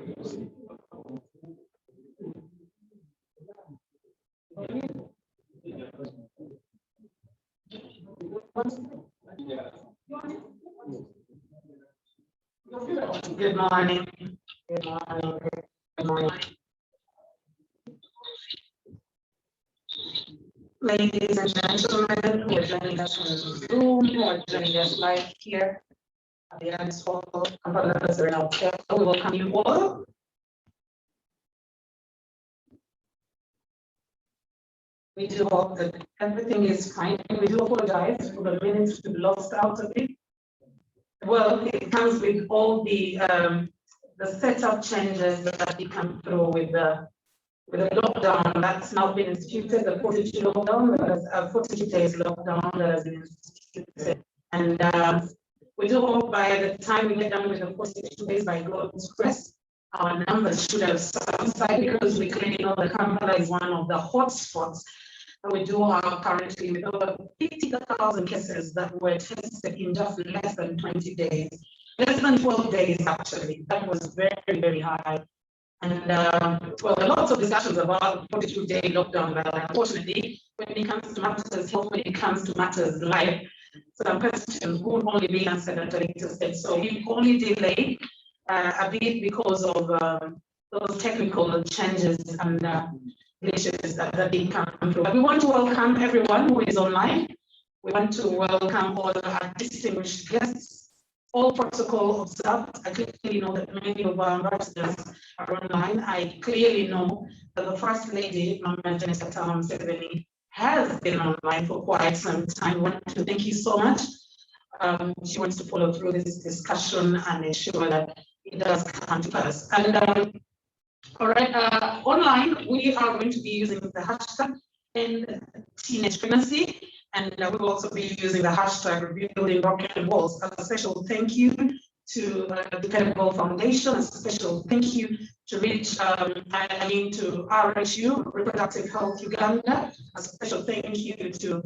Good morning. Good morning. Good morning. Ladies and gentlemen, who are joining us on Zoom, who are joining us live here at the Ernest Hall, Serena Hotel, we welcome you all. We do hope that everything is fine. We do apologize for the minutes we've lost out of it. Well, it comes with all the setup changes that we come through with the lockdown that's now been instituted, the 42 lockdown, that is 42 days lockdown that has been instituted. And we do hope by the time we get done with the 42 days, by God's grace, our numbers should have subsided, because we clearly know that Kampala is one of the hot spots. And we do have currently with over 50,000 cases that were tested in just less than 20 days. Less than 12 days, actually. That was very, very high. And well, there are lots of discussions about 42-day lockdown, but unfortunately, when it comes to matters health, when it comes to matters life, some questions would only be answered at a later stage. So we only delay a bit because of those technical changes and glitches that they come through. But we want to welcome everyone who is online. We want to welcome all our distinguished guests. All protocol observed. I clearly know that many of our ambassadors are online. I clearly know that the First Lady, Mama Museveni, has been online for quite some time. I want to thank you so much. She wants to follow through this discussion and ensure that it does come to pass. And all right, online, we are going to be using the hashtag in teenage pregnancy. And we will also be using the hashtag rebuilding broken walls. A special thank you to Dependable Foundation. A special thank you to to RHU, Reproductive Health Uganda. A special thank you to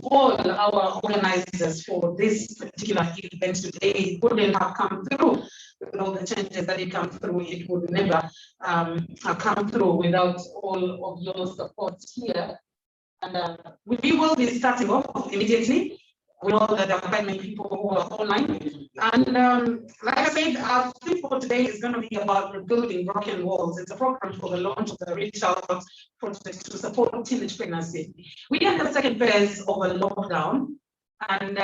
all our organizers for this particular event today. It wouldn't have come through with all the changes that it come through. It would never have come through without all of your support here. And we will be starting off immediately. We know that there are quite many people who are online. And like I said, our theme for today is going to be about rebuilding broken walls. It's a program for the launch of the Reach Out project to support teenage pregnancy. We are in the second phase of a lockdown. And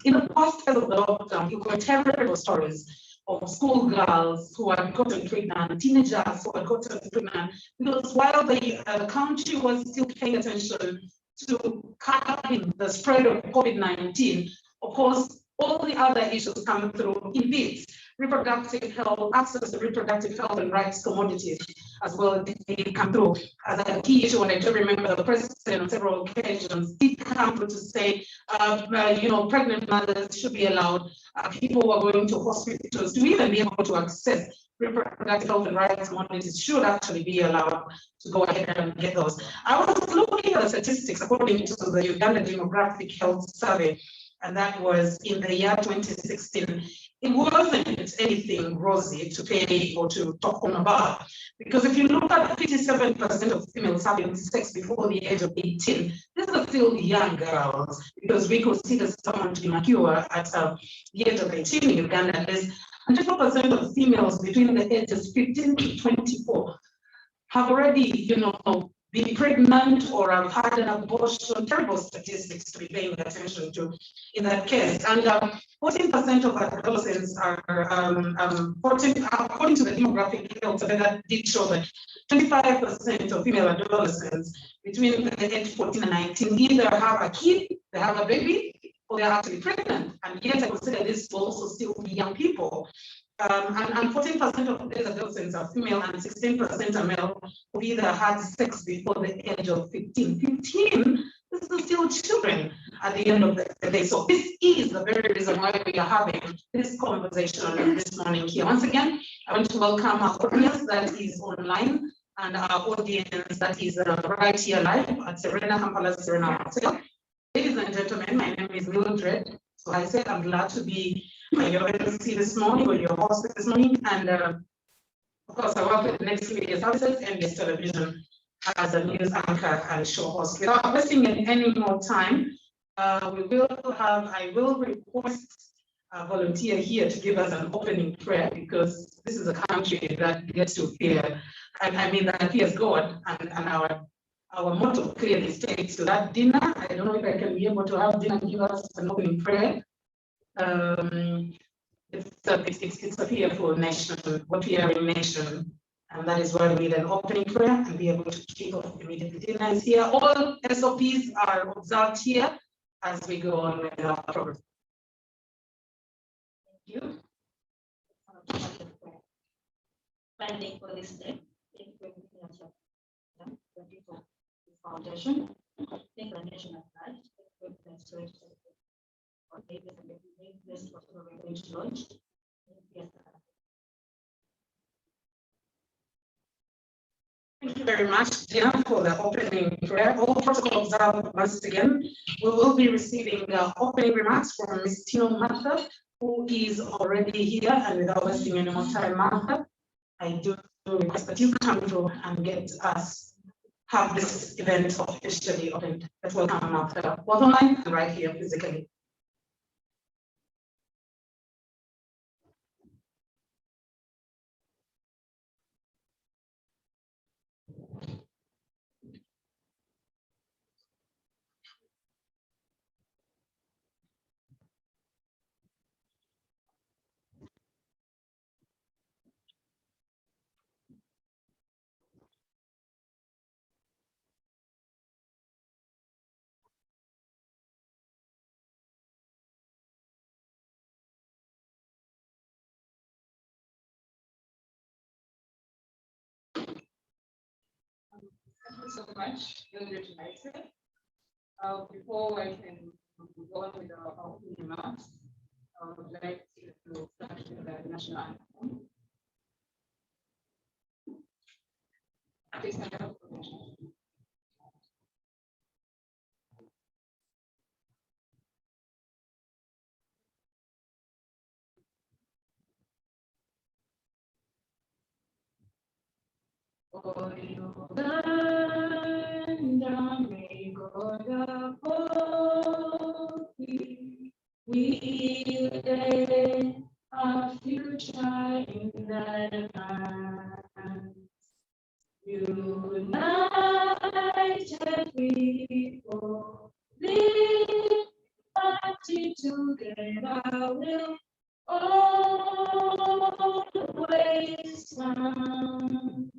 in the first phase of the lockdown, there were terrible stories of schoolgirls who had gotten pregnant, teenagers who had gotten pregnant, because while the country was still paying attention to curbing the spread of COVID-19, of course, all the other issues come through in bits. Reproductive health, access to reproductive health and rights commodities as well, they come through as a key issue. And I do remember the president on several occasions did come through to say, pregnant mothers should be allowed, people who are going to hospitals to even be able to access reproductive health and rights commodities should actually be allowed to go ahead and get those. I was looking at the statistics according to the Uganda Demographic Health Survey, and that was in the year 2016. It wasn't anything rosy to pay or to talk on about, because if you look at 57% of females having sex before the age of 18, these are still young girls, because we consider someone to be mature at the age of 18 in Uganda. There's 100% of females between the ages 15 to 24 have already, been pregnant or have had an abortion. Terrible statistics to be paying attention to in that case. And 14% of adolescents are, according to the demographic health survey, that did show that 25% of female adolescents between the age 14 and 19 either have a kid, they have a baby, or they're actually pregnant. And yet I consider this to also still be young people. And 14% of these adolescents are female and 16% are male who either had sex before the age of 15. 15, this is still children at the end of the day. So this is the very reason why we are having this conversation this morning here. Once again, I want to welcome our audience that is online and our audience that is right here live at Serena Hotel. Ladies and gentlemen, my name is Mildred Tuhaise. I'm glad to be your agency this morning, or your host this morning, and of course, I work with the Next Media Services and BBS Television as a news anchor and show host. Without wasting any more time, I will request a volunteer here to give us an opening prayer, because this is a country that gets to fear, that fears God, and our motto clearly states to that dinner. I don't know if I can be able to have dinner and give us an opening prayer. It's a fearful nation, what fearing nation, and that is why we need an opening prayer and be able to kick off immediately. Dinner is here. All SOPs are observed here as we go on with our program. Thank you. Planning for this day, Foundation, think the nation at large, Thank you very much, Gina, for the opening prayer. All protocols observed once again. We will be receiving opening remarks from Ms. Tino Martha, who is already here, and without wasting any more time, Martha, I do request that you come through and get us have this event officially opened. Let's welcome Martha, both online and right here physically. Thank you so much, Mildred Tuhaise. Before I can go on with our opening remarks, I would like to start with the national anthem. Please stand up for attention. For Uganda, may God uphold thee. We lay our future in thy hands. United people, liberty together will always stand.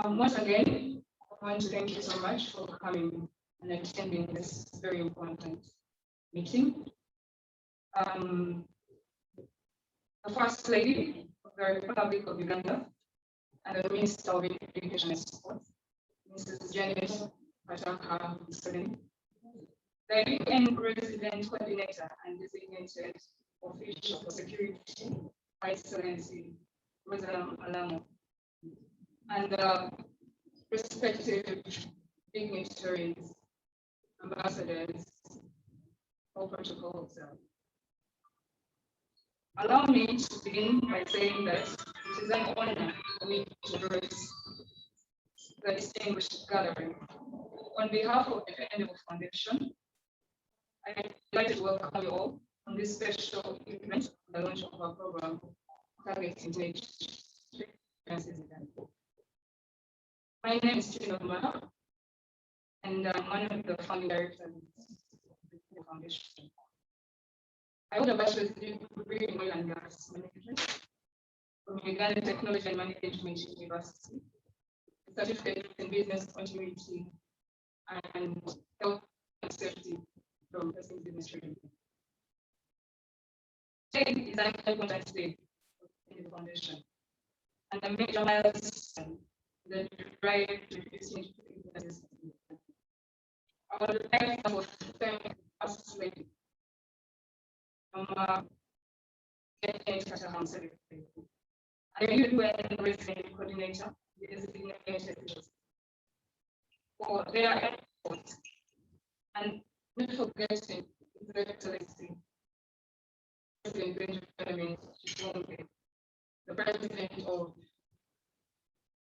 Once again, I want to thank you so much for coming and attending this very important meeting. The First Lady of the Republic of Uganda and the Minister of Education and Sports, Mrs. Kataaha, Museveni, the UN Resident Coordinator and Designated Official for Security, Excellency Mama Rosa Malango, and the respective dignitaries, ambassadors, all protocols. Allow me to begin by saying that it is an honor for me to address the distinguished gathering. On behalf of the Dependable Foundation, I am delighted to welcome you all on this special event, the launch of our program, targeting teenage experiences. My name is Serena Hotel, and I'm one of the founding directors of the foundation. I hold a bachelor's degree in oil and gas management from Uganda Technology and Management University, a certificate in business continuity and health and safety from Person Business Training. Today is an important day in the foundation, and a major milestone that drive to reducing businesses. I would like to thank First Lady Mama Kataaha, and the UN Resident Coordinator, the designated officials. for their efforts, and not forgetting His Excellency President Benjamin Sseruyange, the President of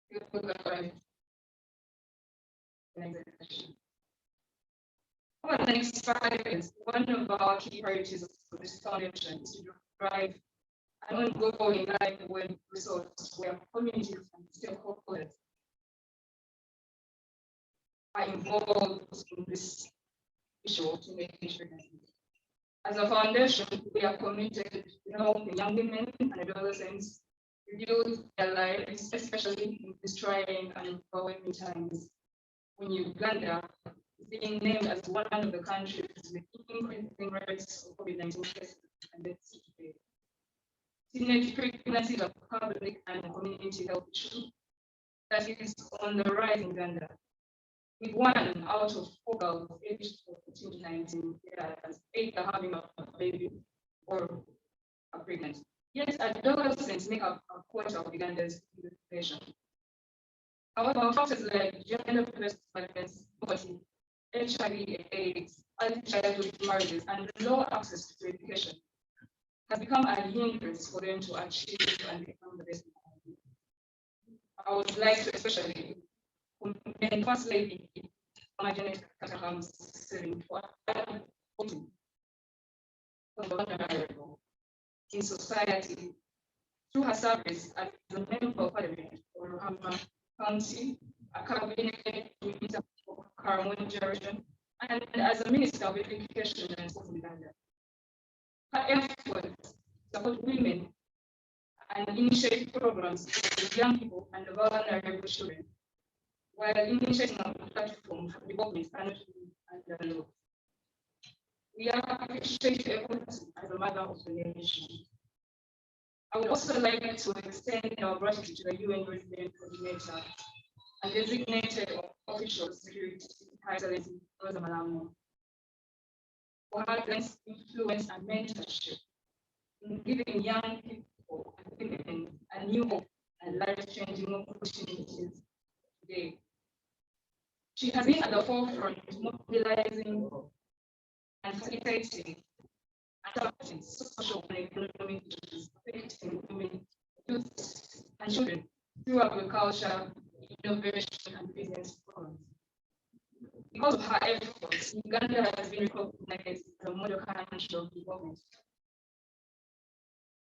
the Uganda organization. Over the next 5 years, one of our key priorities of this foundation is to drive an ongoing life-web resource where communities and stakeholders are involved in this issue to make it pregnancy. As a foundation, we are committed to helping young women and adolescents rebuild their lives, especially in these trying and overwhelming times when Uganda is being named as one of the countries with increasing rates of COVID-19 cases and deaths today. Teenage pregnancy is a public and community health issue that is on the rise in Uganda, with 1 out of 4 girls aged 14 to 19 years either having a baby or are pregnant. Yet adolescents make up a quarter of Uganda's population. However, factors like gender-based violence, poverty, HIV/AIDS, early childhood marriages, and low access to education has become a hindrance for them to achieve and become the best. I would like to especially commend First Lady Kataaha for the vulnerable in society through her service as a member of parliament for Nahabhan County, a cabinet minister for Karamon generation, and as a minister of education and sports in Uganda. Her efforts support women and initiate programs for young people and vulnerable children, while initiating a platform for development and underdeveloped. We appreciate the efforts as a mother of the nation. I would also like to extend our gratitude to the UN Resident Coordinator and designated official security, Excellency Rosa Malango, for her immense influence and mentorship in giving young people and women a new hope and life-changing opportunities today. She has been at the forefront mobilizing and facilitating and supporting social and economic issues affecting women, youth, and children through agriculture, innovation, and business programs. Because of her efforts, Uganda has been recognized as a model country of development.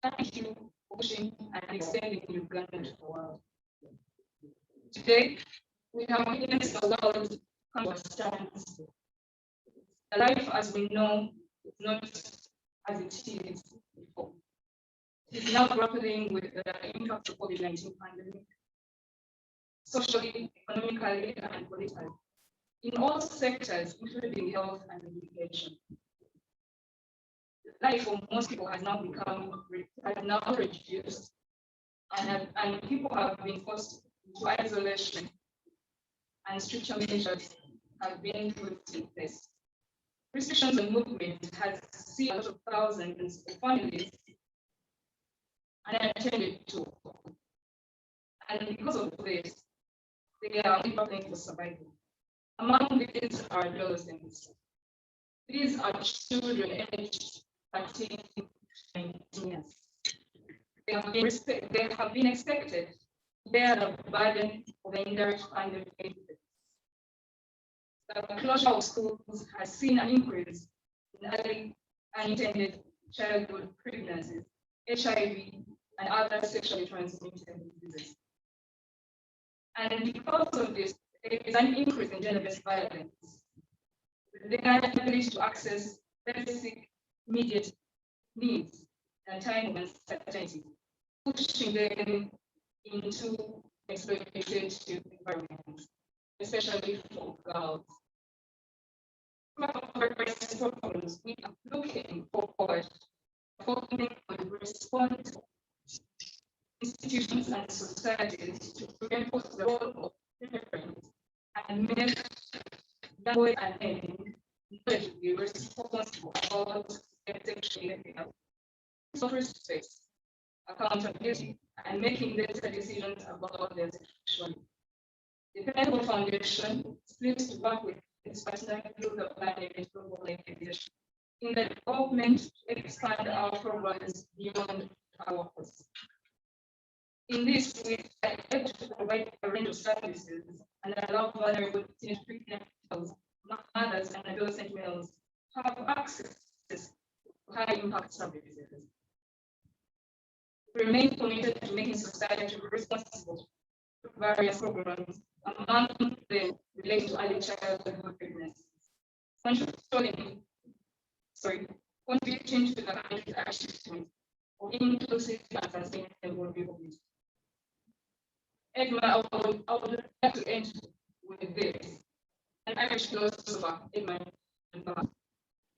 Thank you for pushing and extending Uganda to the world. Today, we have witnessed the world come to a standstill. The life as we know is not as it is before. It is now grappling with the impact of COVID-19 pandemic, socially, economically, and politically, in all sectors, including health and education. Life for most people has now reduced, and people have been forced into isolation, and stricter measures have been put in place. Restrictions on movement has seen a lot of thousands of families unattended to. And because of this, they are struggling for survival. Among these are adolescents. These are children aged 13 to 19 years. They have been expected to bear the burden of the indirect pandemic effects. The closure of schools has seen an increase in early unintended childhood pregnancies, HIV, and other sexually transmitted diseases. And because of this, there is an increase in gender-based violence, the inability to access basic immediate needs and time and uncertainty, pushing them into exploitative environments, especially for girls. Programs, we are looking forward to focusing on response institutions and societies to reinforce the role of parents and make young boys and men to be responsible about sexual health, self-respect, accountability, and making better decisions about their sexuality. The Dependable Foundation is pleased to work with its partner through the planning and global aviation in the development to expand our programs beyond our course. In this, we are able to provide a range of services and allow vulnerable teenage pregnant mothers and adolescent males to have access to high impact services. We remain committed to making society responsible for various programs, among them related to early childhood pregnancies. Contributing to the country's achievement of inclusive and sustainable development. Edma, I would like to end with this. An Irish philosopher, Edma,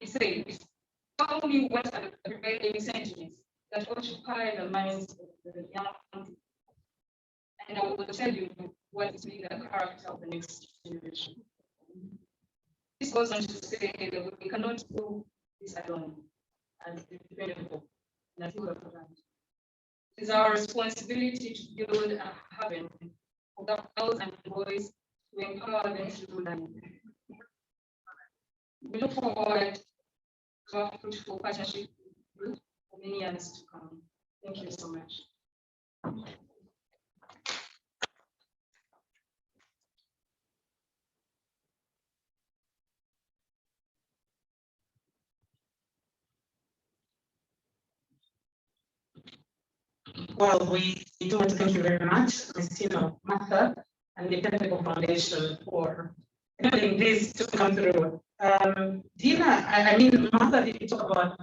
he says, not only what are the prevailing sentiments that occupy the minds of the young people, and I will tell you what is really the character of the next generation. This goes on to say that we cannot do this alone as dependable and as people of the land. It is our responsibility to build a haven for the girls and boys to empower them through learning. We look forward to a fruitful partnership for many years to come. Thank you so much. Well, we do want to thank you very much, Ms. Martha and the Dependable Foundation for helping this to come through. Dina, Martha did talk about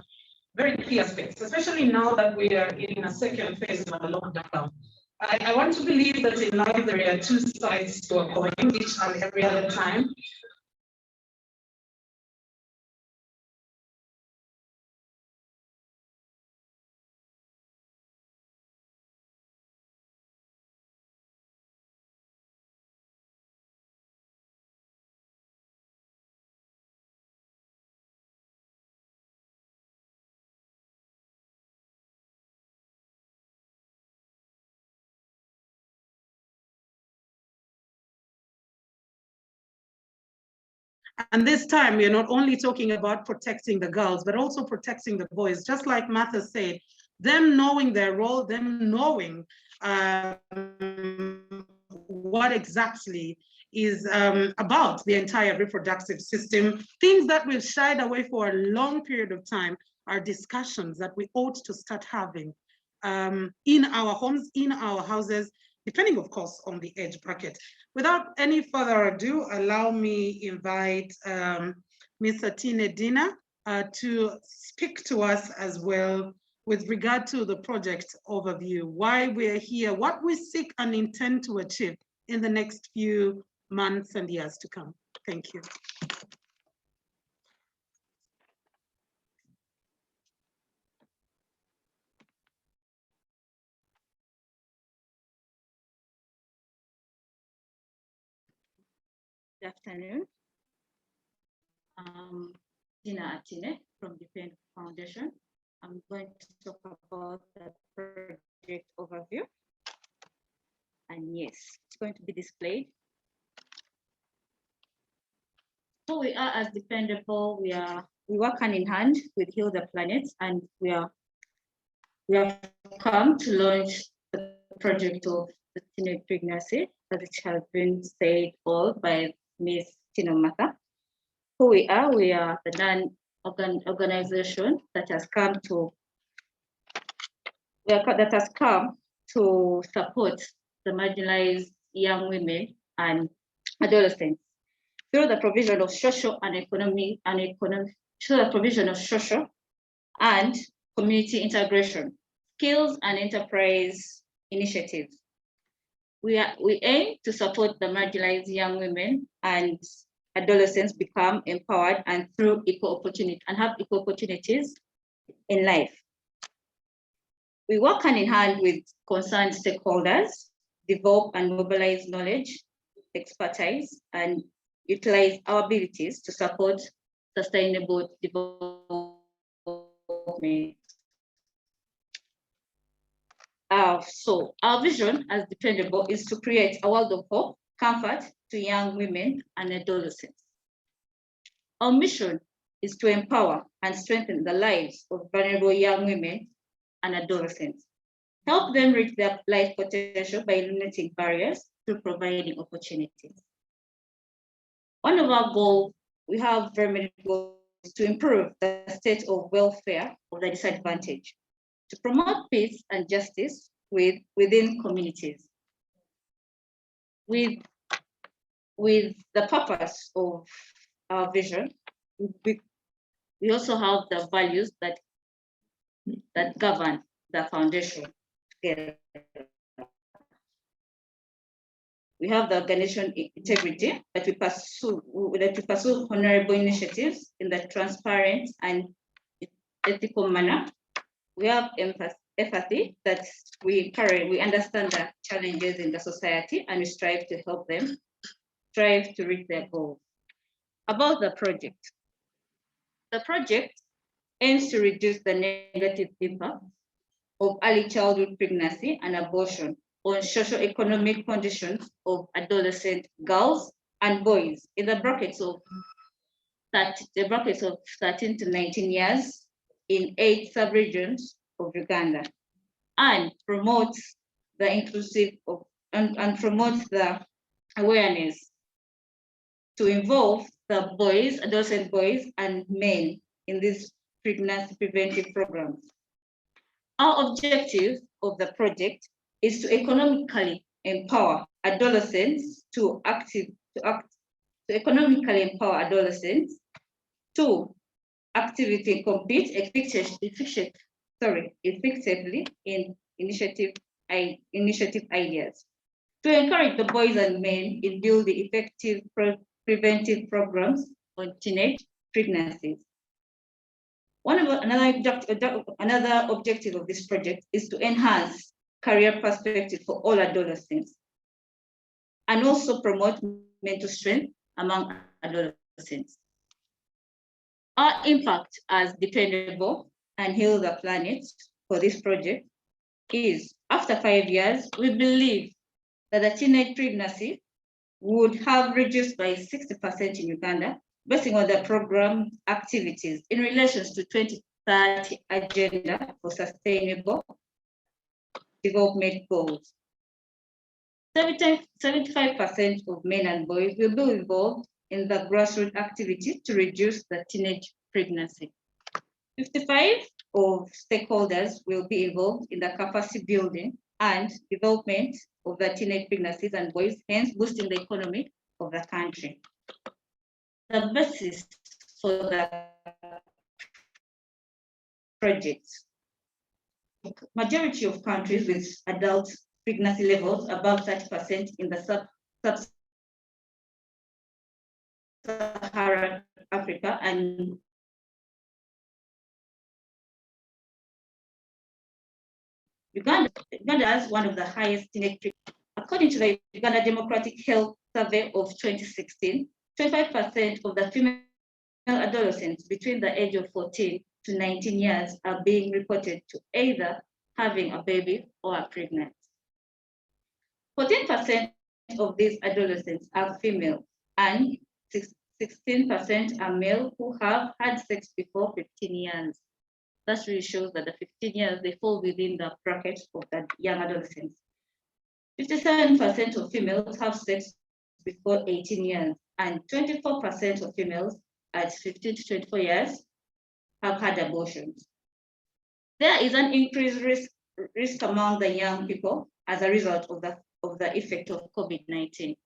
very key aspects, especially now that we are in a second phase of a lockdown. I want to believe that in life there are two sides to a coin, each and every other time. And this time, we're not only talking about protecting the girls, but also protecting the boys. Just like Martha said, them knowing their role, them knowing what exactly is about the entire reproductive system. Things that we've shied away for a long period of time are discussions that we ought to start having in our homes, in our houses, depending, of course, on the age bracket. Without any further ado, allow me invite Ms. Atine Dina to speak to us as well with regard to the project overview, why we're here, what we seek and intend to achieve in the next few months and years to come. Thank you. Good afternoon. Dina Atine from Dependable Foundation. I'm going to talk about the project overview. And yes, it's going to be displayed. So we are as Dependable, we work hand in hand with Heal the Planet, and we have come to launch the project of the teenage pregnancy, as it has been said all by Ms. Martha. Who we are the non-organization that has come to support the marginalized young women and adolescents through the provision of social and community integration, skills and enterprise initiatives. We aim to support the marginalized young women and adolescents become empowered and through equal opportunity and have equal opportunities in life. We work hand in hand with concerned stakeholders, develop and mobilize knowledge, expertise, and utilize our abilities to support sustainable development. So our vision as Dependable is to create a world of hope comfort to young women and adolescents. Our mission is to empower and strengthen the lives of vulnerable young women and adolescents, help them reach their life potential by eliminating barriers through providing opportunities. One of our goals, we have very many goals, to improve the state of welfare of the disadvantaged, to promote peace and justice within communities. With the purpose of our vision, we also have the values that govern the foundation together. We have the organization integrity, that we pursue honorable initiatives in the transparent and ethical manner. We have empathy, that we understand the challenges in the society and we strive to help them strive to reach their goals. About the project. The project aims to reduce the negative impact of early childhood pregnancy and abortion on socio-economic conditions of adolescent girls and boys in the brackets of 13 to 19 years in 8 sub-regions of Uganda, and promotes the inclusive of and promotes the awareness to involve the boys, adolescent boys and men in these pregnancy preventive programs. Our objective of the project is to economically empower adolescents to economically empower adolescents to actively compete effectively in initiative ideas, to encourage the boys and men in building effective preventive programs on teenage pregnancies. Another objective of this project is to enhance career perspective for all adolescents and also promote mental strength among adolescents. Our impact as Dependable and Heal the Planet for this project is, after 5 years, we believe that the teenage pregnancy would have reduced by 60% in Uganda, based on the program activities in relation to 2030 Agenda for Sustainable Development Goals. 75% of men and boys will be involved in the grassroots activity to reduce the teenage pregnancy. 55 of stakeholders will be involved in the capacity building and development of the teenage pregnancies and boys, hence boosting the economy of the country. The basis for the project. Majority of countries with adult pregnancy levels above 30% in the sub-Saharan Africa and Uganda has one of the highest teenage pregnancy. According to the Uganda Democratic Health Survey of 2016, 25% of the female adolescents between the age of 14 to 19 years are being reported to either having a baby or are pregnant. 14% of these adolescents are female and 16% are male who have had sex before 15 years. That really shows that the 15 years, they fall within the bracket of the young adolescents. 57% of females have sex before 18 years, and 24% of females at 15 to 24 years have had abortions. There is an increased risk among the young people as a result of the effect of COVID-19.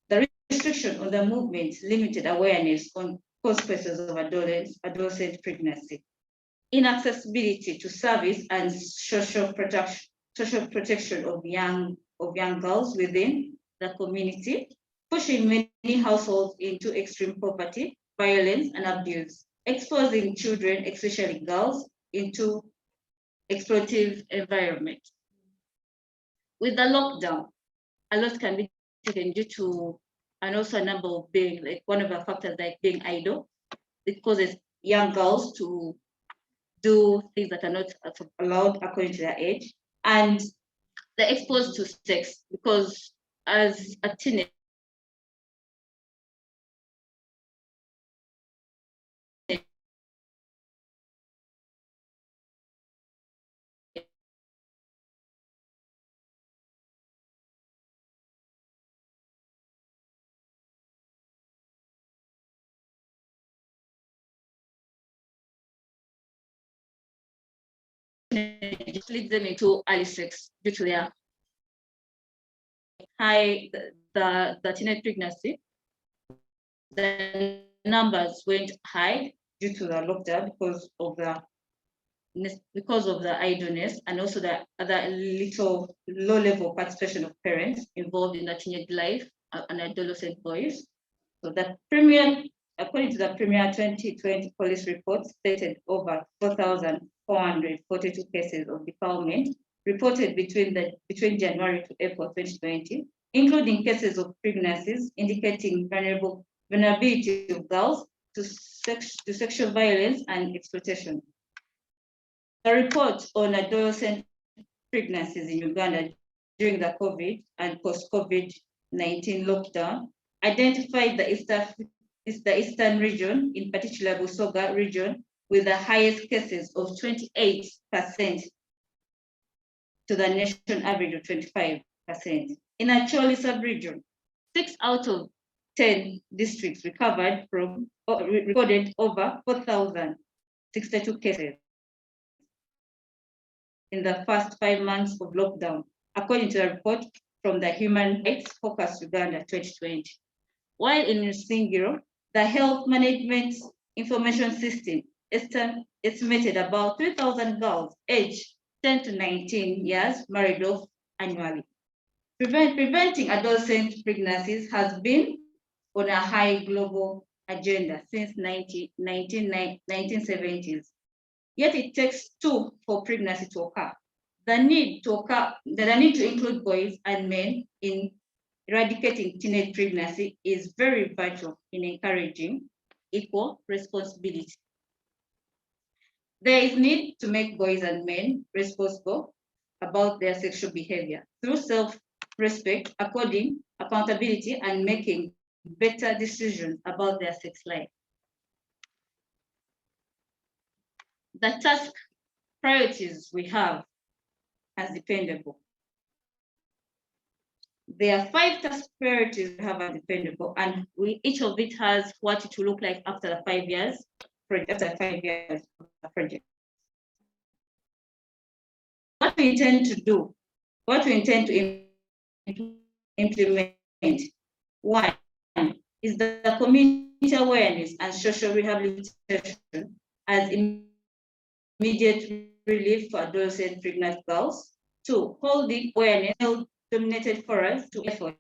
The restriction of the movement limited awareness on consequences of adolescent pregnancy, inaccessibility to service and social protection of young girls within the community, pushing many households into extreme poverty, violence, and abuse, exposing children, especially girls, into exploitative environment. With the lockdown, a lot can be taken due to, and also a number of being, like one of the factors like being idle. It causes young girls to do things that are not allowed according to their age. And they're exposed to sex, because as a teenager, it leads them into early sex due to their high, the teenage pregnancy. The numbers went high due to the lockdown because of the idleness, and also the other little low-level participation of parents involved in the teenage life and adolescent boys. So the premier, according to the premier 2020 police report, stated over 4,442 cases of defilement reported between January to April 2020, including cases of pregnancies indicating vulnerability of girls to sexual violence and exploitation. The report on adolescent pregnancies in Uganda during the COVID and post-COVID-19 lockdown identified the eastern region, in particular Busoga region, with the highest cases of 28% to the national average of 25%. In a Acholi sub-region, 6 out of 10 districts recorded over 4,062 cases in the first 5 months of lockdown, according to a report from the Human Rights Focus Uganda 2020. While in Nsingiro, the Health Management Information System estimated about 3,000 girls aged 10 to 19 years married off annually. Preventing adolescent pregnancies has been on a high global agenda since 1970s. Yet it takes 2 for pregnancy to occur. The need to include boys and men in eradicating teenage pregnancy is very vital in encouraging equal responsibility. There is need to make boys and men responsible about their sexual behavior through self-respect, accountability, and making better decisions about their sex life. The task priorities we have as Dependable. There are 5 task priorities we have as Dependable, and each of it has what it will look like after the 5 years, after 5 years of the project. What we intend to do, what we intend to implement. 1 is the community awareness and social rehabilitation as immediate relief for adolescent pregnant girls. 2, holding awareness dominated forums to efforts.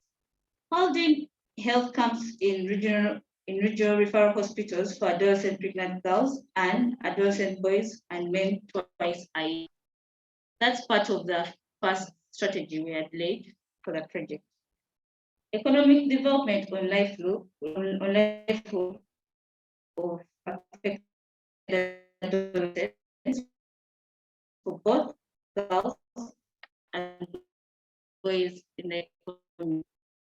Holding health camps in regional referral hospitals for adolescent pregnant girls and adolescent boys and men twice a year. That's part of the first strategy we had laid for the project. Economic development on livelihood of affected adolescents for both girls and boys in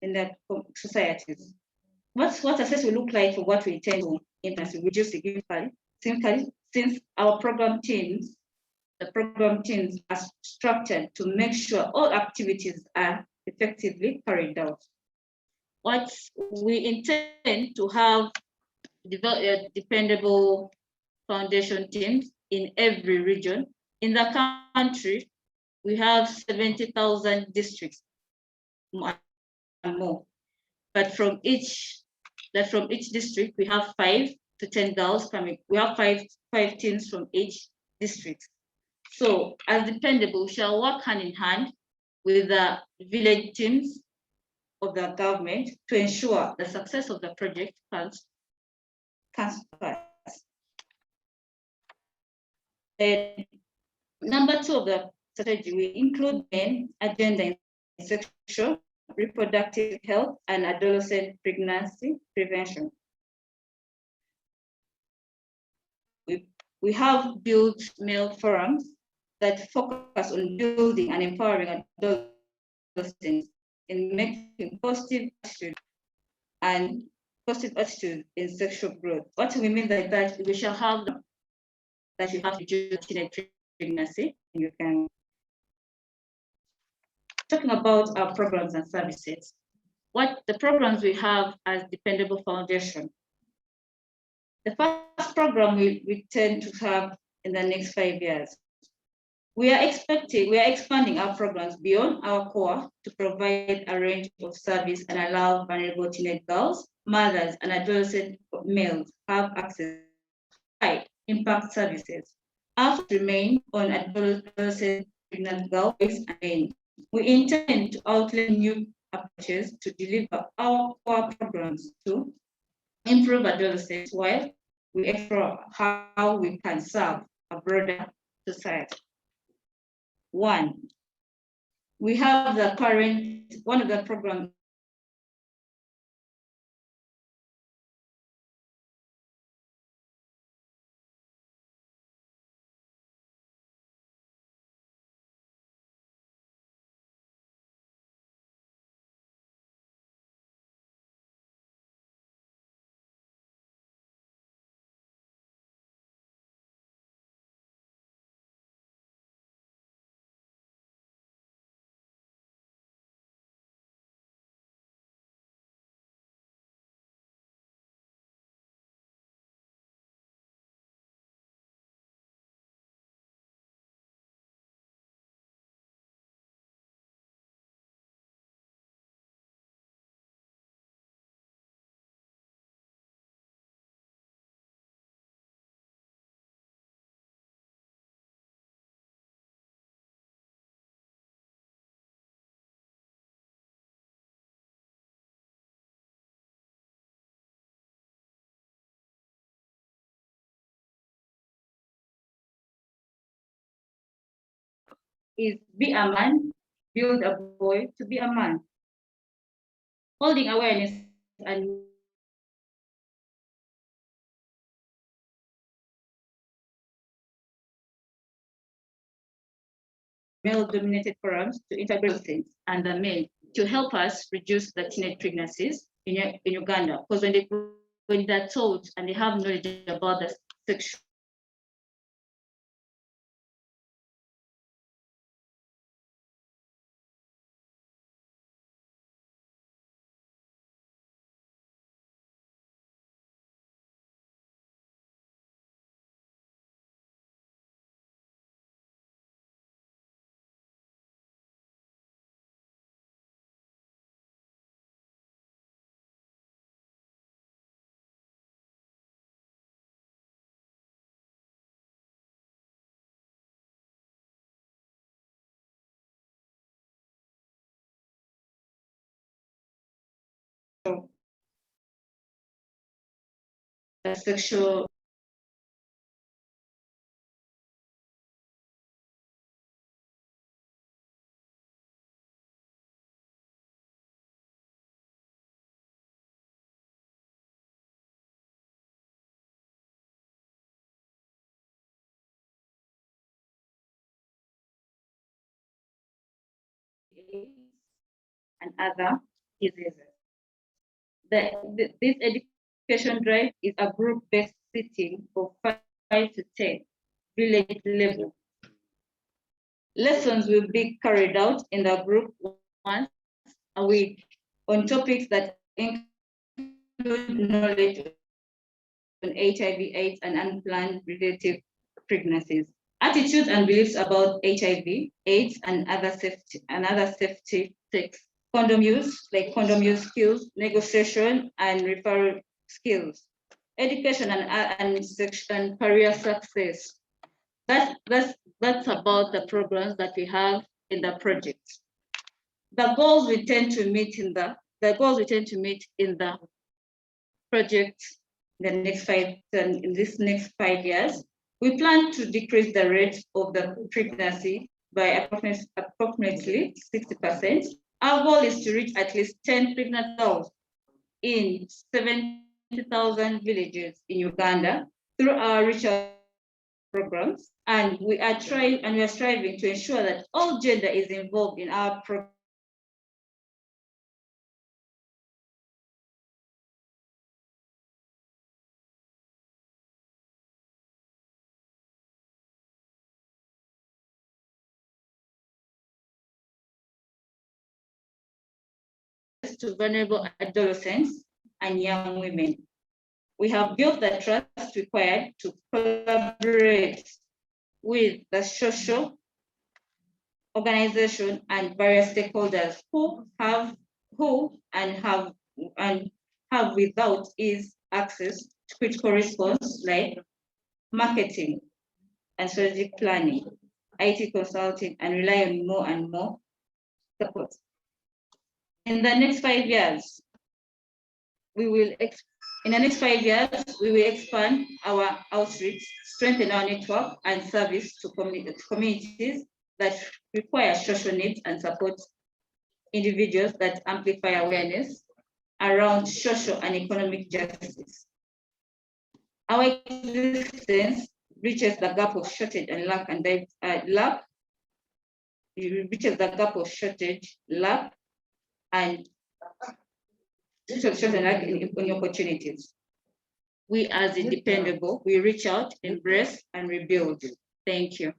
the societies. What success will look like for what we intend to implement to reduce significantly, since our program teams are structured to make sure all activities are effectively carried out. What we intend to have dependable foundation teams in every region. In the country, we have 70,000 districts and more. But from each district, we have 5 to 10 girls coming. We have five teams from each district. So as Dependable, we shall work hand in hand with the village teams of the government to ensure the success of the project comes pass. And number 2 of the strategy, we include men agenda in sexual, reproductive health, and adolescent pregnancy prevention. We have built male forums that focus on building and empowering adolescent adolescents in making positive attitude in sexual growth. What we mean by that, we shall have that you have to reduce teenage pregnancy. You can talking about our programs and services. What the programs we have as Dependable Foundation. The first program we tend to have in the next 5 years. We are expanding our programs beyond our core to provide a range of service and allow vulnerable teenage girls, mothers, and adolescent males have access to high impact services. Our focus remain on adolescent pregnant girls and men. We intend to outline new approaches to deliver our core programs to improve adolescents while we explore how we can serve a broader society. One, we have one of the programs is Be a Man, Build a Boy to Be a Man. Holding awareness and male-dominated forums to integrate things and the men to help us reduce the teenage pregnancies in Uganda. Because when they're told and they have knowledge about the sexual and other diseases. This education drive is a group-based sitting of 5 to 10 village level. Lessons will be carried out in the group once a week on topics that include knowledge on HIV/AIDS and unplanned relative pregnancies, attitudes and beliefs about HIV/AIDS and other safety tips, condom use, like condom use skills, negotiation and referral skills, education and career success. That's about the programs that we have in the project. The goals we tend to meet in the project in this next 5 years. We plan to decrease the rate of the pregnancy by approximately 60%. Our goal is to reach at least 10 pregnant girls in 70,000 villages in Uganda through our reach out programs, and we are striving to ensure that all gender is involved in our program to vulnerable adolescents and young women. We have built the trust required to collaborate with the social organization and various stakeholders who have without ease access to critical response like marketing and strategic planning, IT consulting, and rely on more and more support. In the next 5 years, we will expand our outreach, strengthen our network and service to communities that require social needs and support individuals that amplify awareness around social and economic justice. Our existence reaches the gap of shortage and lack and in opportunities. We as the Dependable, we reach out, embrace, and rebuild. Thank you.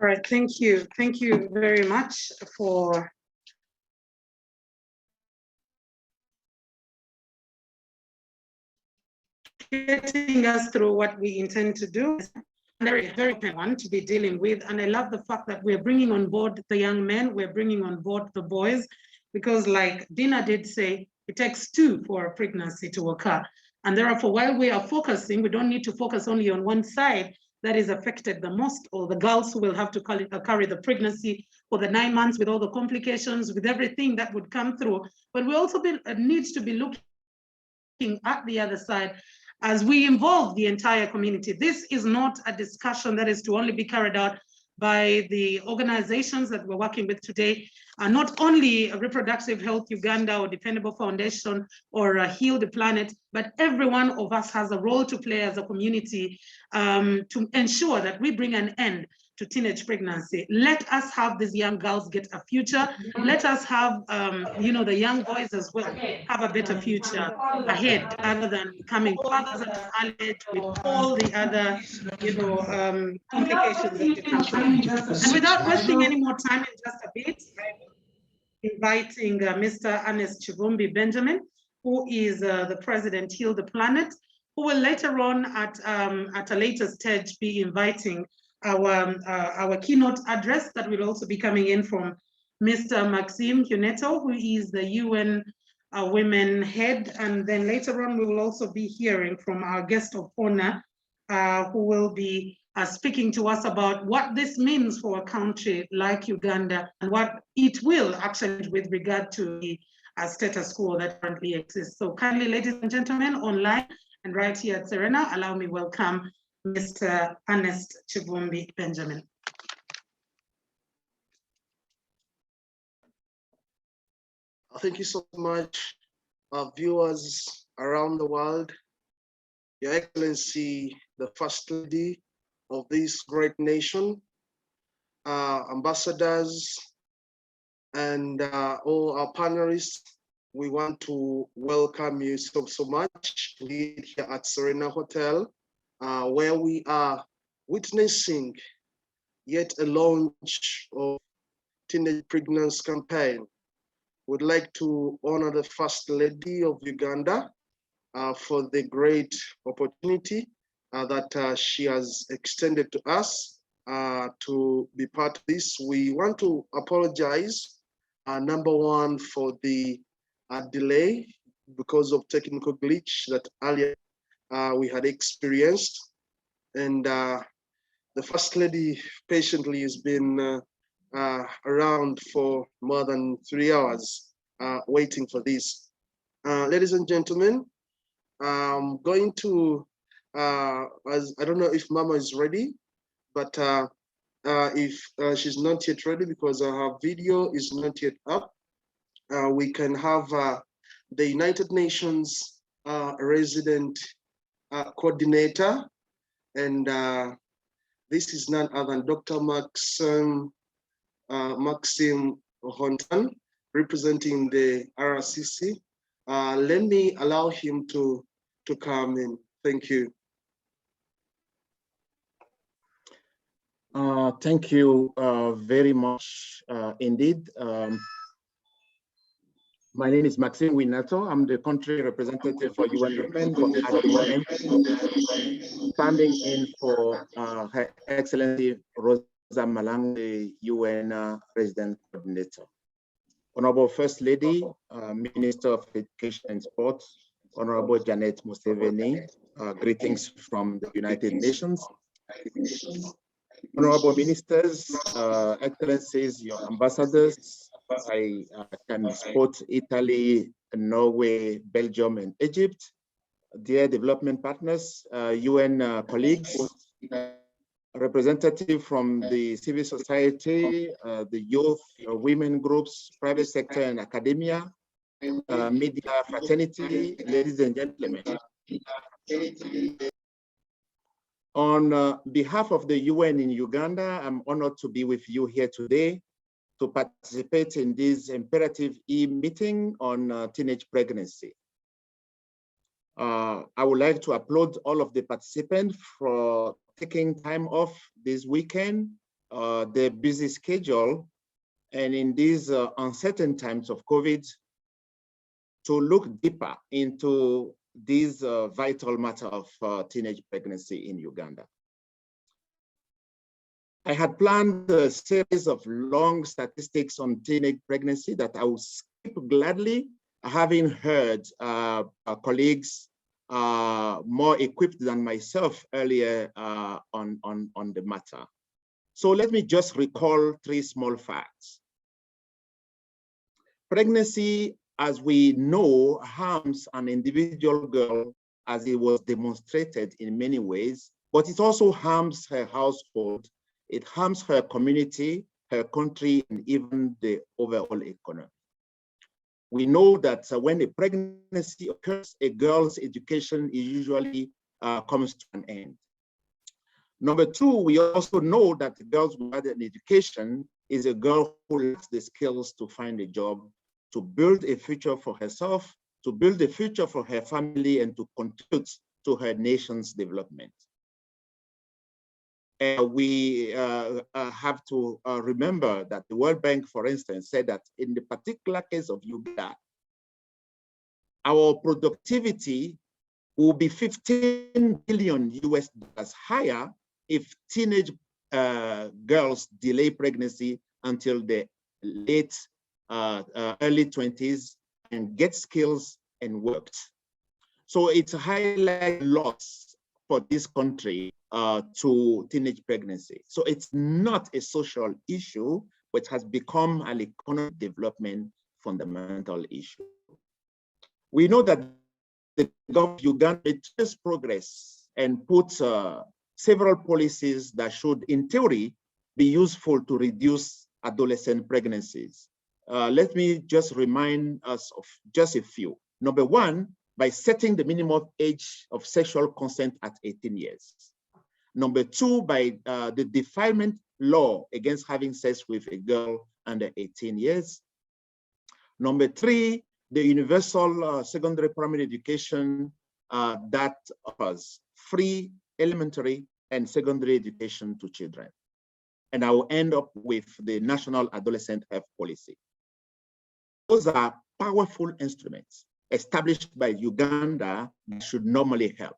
All right, thank you. Thank you very much for getting us through what we intend to do. Very important one to be dealing with. And I love the fact that we're bringing on board the young men, we're bringing on board the boys, because like Dina did say, it takes two for a pregnancy to occur. And therefore, while we are focusing, we don't need to focus only on one side that is affected the most, or the girls who will have to carry the pregnancy for the 9 months with all the complications, with everything that would come through. But we also need to be looking at the other side as we involve the entire community. This is not a discussion that is to only be carried out by the organizations that we're working with today, not only Reproductive Health Uganda or Dependable Foundation or Heal the Planet, but every one of us has a role to play as a community to ensure that we bring an end to teenage pregnancy. Let us have these young girls get a future. Let us have, the young boys as well have a better future ahead, other than becoming fathers at an early age with all the other, complications that come from. And without wasting any more time, in just a bit, I'm inviting Mr. Ernest Chivumbi Benjamin, who is the president Heal the Planet, who will later on at a later stage be inviting our keynote address that will also be coming in from Mr. Maxime Huneto, who is the UN Women Head. And then later on, we will also be hearing from our guest of honor, who will be speaking to us about what this means for a country like Uganda and what it will actually with regard to the status quo that currently exists. So kindly, ladies and gentlemen, online and right here at Serena, allow me welcome Mr. Ernest Chivumbi Benjamin. Thank you so much, viewers around the world. Your Excellency, the First Lady of this great nation, ambassadors, and all our panelists, we want to welcome you so much here at Serena Hotel, where we are witnessing yet a launch of teenage pregnancy campaign. Would like to honor the First Lady of Uganda for the great opportunity that she has extended to us to be part of this. We want to apologize, number one, for the delay because of technical glitch that earlier we had experienced. And the First Lady patiently has been around for more than 3 hours waiting for this. Ladies and gentlemen, I'm going to, as I don't know if Mama is ready, but if she's not yet ready because her video is not yet up, we can have the United Nations resident coordinator, and this is none other than Dr. Maxime Hontan, representing the RCC. Let me allow him to come in. Thank you. Thank you very much indeed. My name is Maxime Winato. I'm the country representative for UN Women at the moment, standing in for Her Excellency Rosa Malango, the UN Resident Coordinator. Honorable First Lady, Minister of Education and Sport, Honorable Janet Museveni, greetings from the United Nations. Honorable Ministers, Excellencies, your ambassadors, I can support Italy, Norway, Belgium, and Egypt. Dear development partners, UN colleagues, representative from the civil society, the youth, women groups, private sector, and academia, media fraternity, ladies and gentlemen. On behalf of the UN in Uganda, I'm honored to be with you here today to participate in this imperative e-meeting on teenage pregnancy. I would like to applaud all of the participants for taking time off this weekend, their busy schedule, and in these uncertain times of COVID, to look deeper into this vital matter of teenage pregnancy in Uganda. I had planned a series of long statistics on teenage pregnancy that I will skip gladly, having heard colleagues more equipped than myself earlier on the matter. So let me just recall three small facts. Pregnancy, as we know, harms an individual girl, as it was demonstrated in many ways, but it also harms her household, it harms her community, her country, and even the overall economy. We know that when a pregnancy occurs, a girl's education usually comes to an end. Number two, we also know that the girl without an education is a girl who lacks the skills to find a job, to build a future for herself, to build a future for her family, and to contribute to her nation's development. We have to remember that the World Bank, for instance, said that in the particular case of Uganda, our productivity will be $15 billion higher if teenage girls delay pregnancy until the late early 20s and get skills and worked. So it's a highlight loss for this country to teenage pregnancy. So it's not a social issue, but has become an economic development fundamental issue. We know that the government of Uganda made tremendous progress and put several policies that should, in theory, be useful to reduce adolescent pregnancies. Let me just remind us of just a few. Number one, by setting the minimum age of sexual consent at 18 years. Number two, by the defilement law against having sex with a girl under 18 years. Number three, the universal secondary primary education that offers free elementary and secondary education to children. And I will end up with the National Adolescent Health Policy. Those are powerful instruments established by Uganda that should normally help.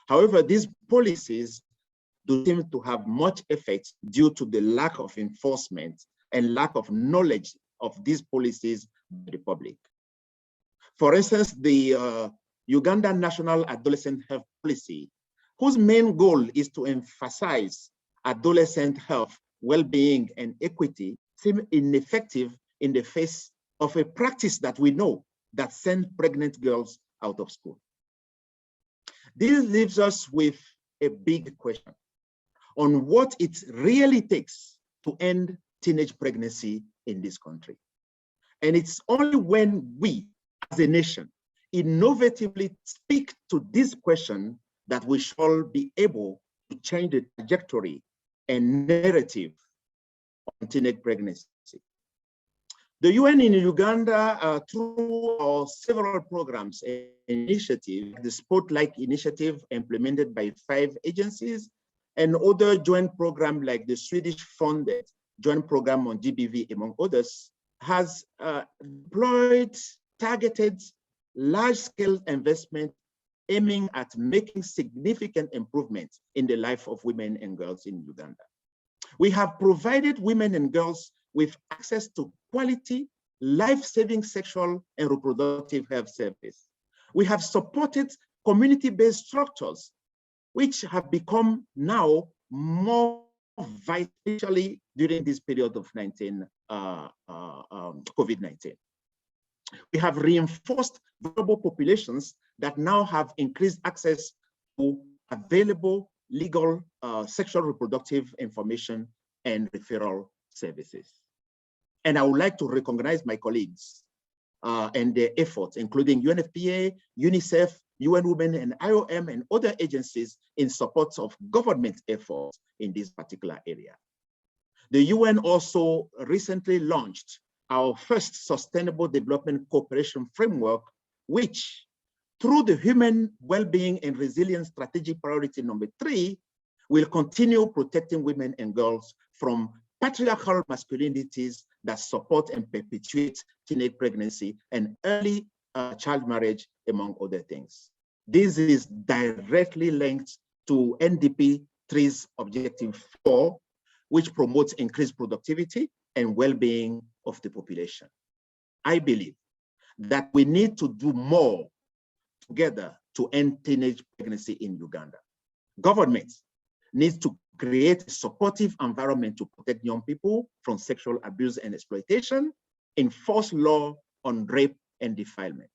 However, these policies do seem to have much effect due to the lack of enforcement and lack of knowledge of these policies by the public. For instance, the Uganda National Adolescent Health Policy, whose main goal is to emphasize adolescent health, well-being, and equity, seem ineffective in the face of a practice that we know that sends pregnant girls out of school. This leaves us with a big question on what it really takes to end teenage pregnancy in this country. And it's only when we, as a nation, innovatively speak to this question that we shall be able to change the trajectory and narrative on teenage pregnancy. The UN in Uganda, through our several programs and initiatives, the Spotlight Initiative implemented by 5 agencies, and other joint programs like the Swedish-funded joint program on GBV, among others, has deployed targeted large-scale investment aiming at making significant improvements in the life of women and girls in Uganda. We have provided women and girls with access to quality, life-saving sexual and reproductive health service. We have supported community-based structures, which have become now more vital during this period of COVID-19. We have reinforced vulnerable populations that now have increased access to available legal sexual reproductive information and referral services. And I would like to recognize my colleagues and their efforts, including UNFPA, UNICEF, UN Women, and IOM, and other agencies in support of government efforts in this particular area. The UN also recently launched our first Sustainable Development Cooperation Framework, which, through the Human Wellbeing and Resilience Strategic Priority number 3, will continue protecting women and girls from patriarchal masculinities that support and perpetuate teenage pregnancy and early child marriage, among other things. This is directly linked to NDP 3's Objective 4, which promotes increased productivity and well-being of the population. I believe that we need to do more together to end teenage pregnancy in Uganda. Government needs to create a supportive environment to protect young people from sexual abuse and exploitation, enforce law on rape and defilement.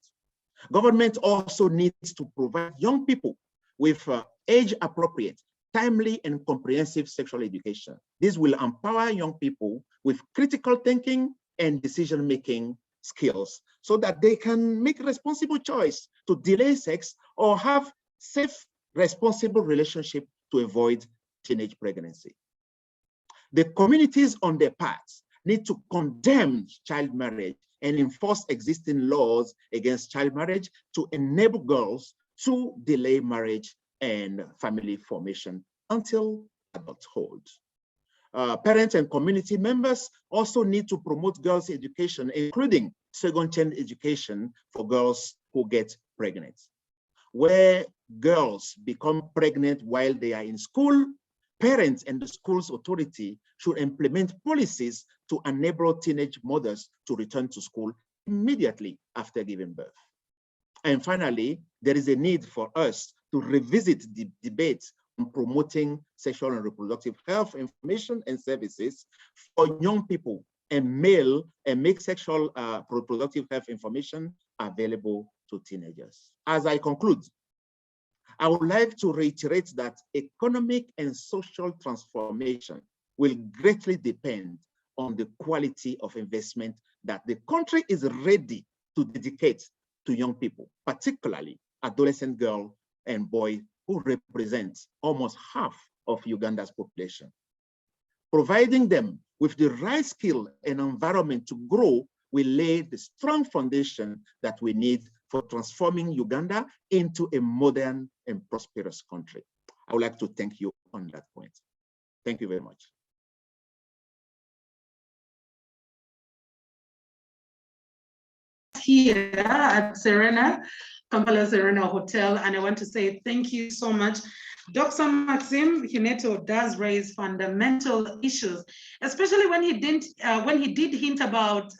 Government also needs to provide young people with age-appropriate, timely, and comprehensive sexual education. This will empower young people with critical thinking and decision-making skills so that they can make responsible choice to delay sex or have safe, responsible relationship to avoid teenage pregnancy. The communities on their part need to condemn child marriage and enforce existing laws against child marriage to enable girls to delay marriage and family formation until adulthood. Parents and community members also need to promote girls' education, including second-chance education for girls who get pregnant. Where girls become pregnant while they are in school, parents and the school's authority should implement policies to enable teenage mothers to return to school immediately after giving birth. And finally, there is a need for us to revisit the debate on promoting sexual and reproductive health information and services for young people and make sexual reproductive health information available to teenagers. As I conclude, I would like to reiterate that economic and social transformation will greatly depend on the quality of investment that the country is ready to dedicate to young people, particularly adolescent girls and boys who represent almost half of Uganda's population. Providing them with the right skill and environment to grow will lay the strong foundation that we need for transforming Uganda into a modern and prosperous country. I would like to thank you on that point. Thank you very much. Here at Kampala Serena Hotel, and I want to say thank you so much. Dr. Maxim Hineto does raise fundamental issues, especially when he did hint about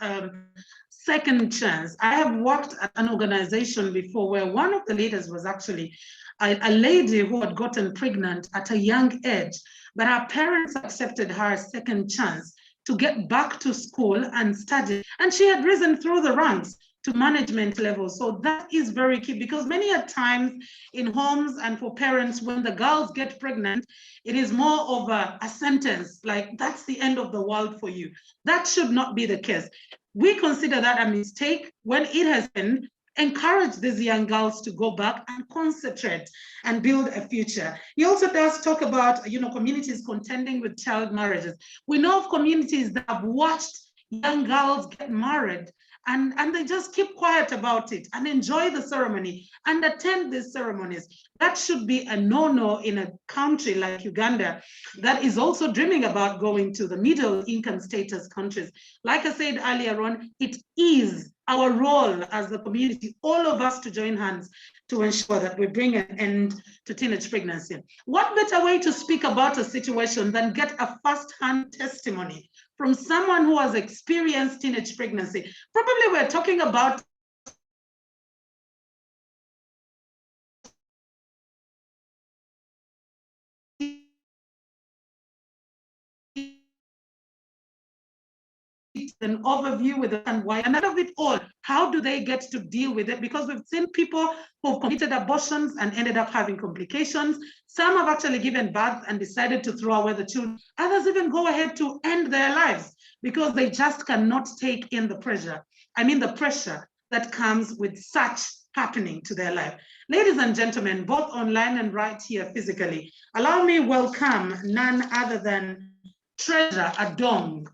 second chance. I have worked at an organization before where one of the leaders was actually a lady who had gotten pregnant at a young age, but her parents accepted her a second chance to get back to school and study. And she had risen through the ranks to management level. So that is very key, because many a times in homes and for parents, when the girls get pregnant, it is more of a sentence, like that's the end of the world for you. That should not be the case. We consider that a mistake. When it has been, encourage these young girls to go back and concentrate and build a future. He also does talk about, communities contending with child marriages. We know of communities that have watched young girls get married and they just keep quiet about it and enjoy the ceremony and attend these ceremonies. That should be a no-no in a country like Uganda that is also dreaming about going to the middle income status countries. Like I said earlier on, it is our role as the community, all of us, to join hands to ensure that we bring an end to teenage pregnancy. What better way to speak about a situation than get a first-hand testimony from someone who has experienced teenage pregnancy? Probably we're talking about an overview with and why, and out of it all, how do they get to deal with it? Because we've seen people who've committed abortions and ended up having complications. Some have actually given birth and decided to throw away the children. Others even go ahead to end their lives because they just cannot take in the pressure. I mean, the pressure that comes with such happening to their life. Ladies and gentlemen, both online and right here physically, allow me welcome none other than Treasure Adong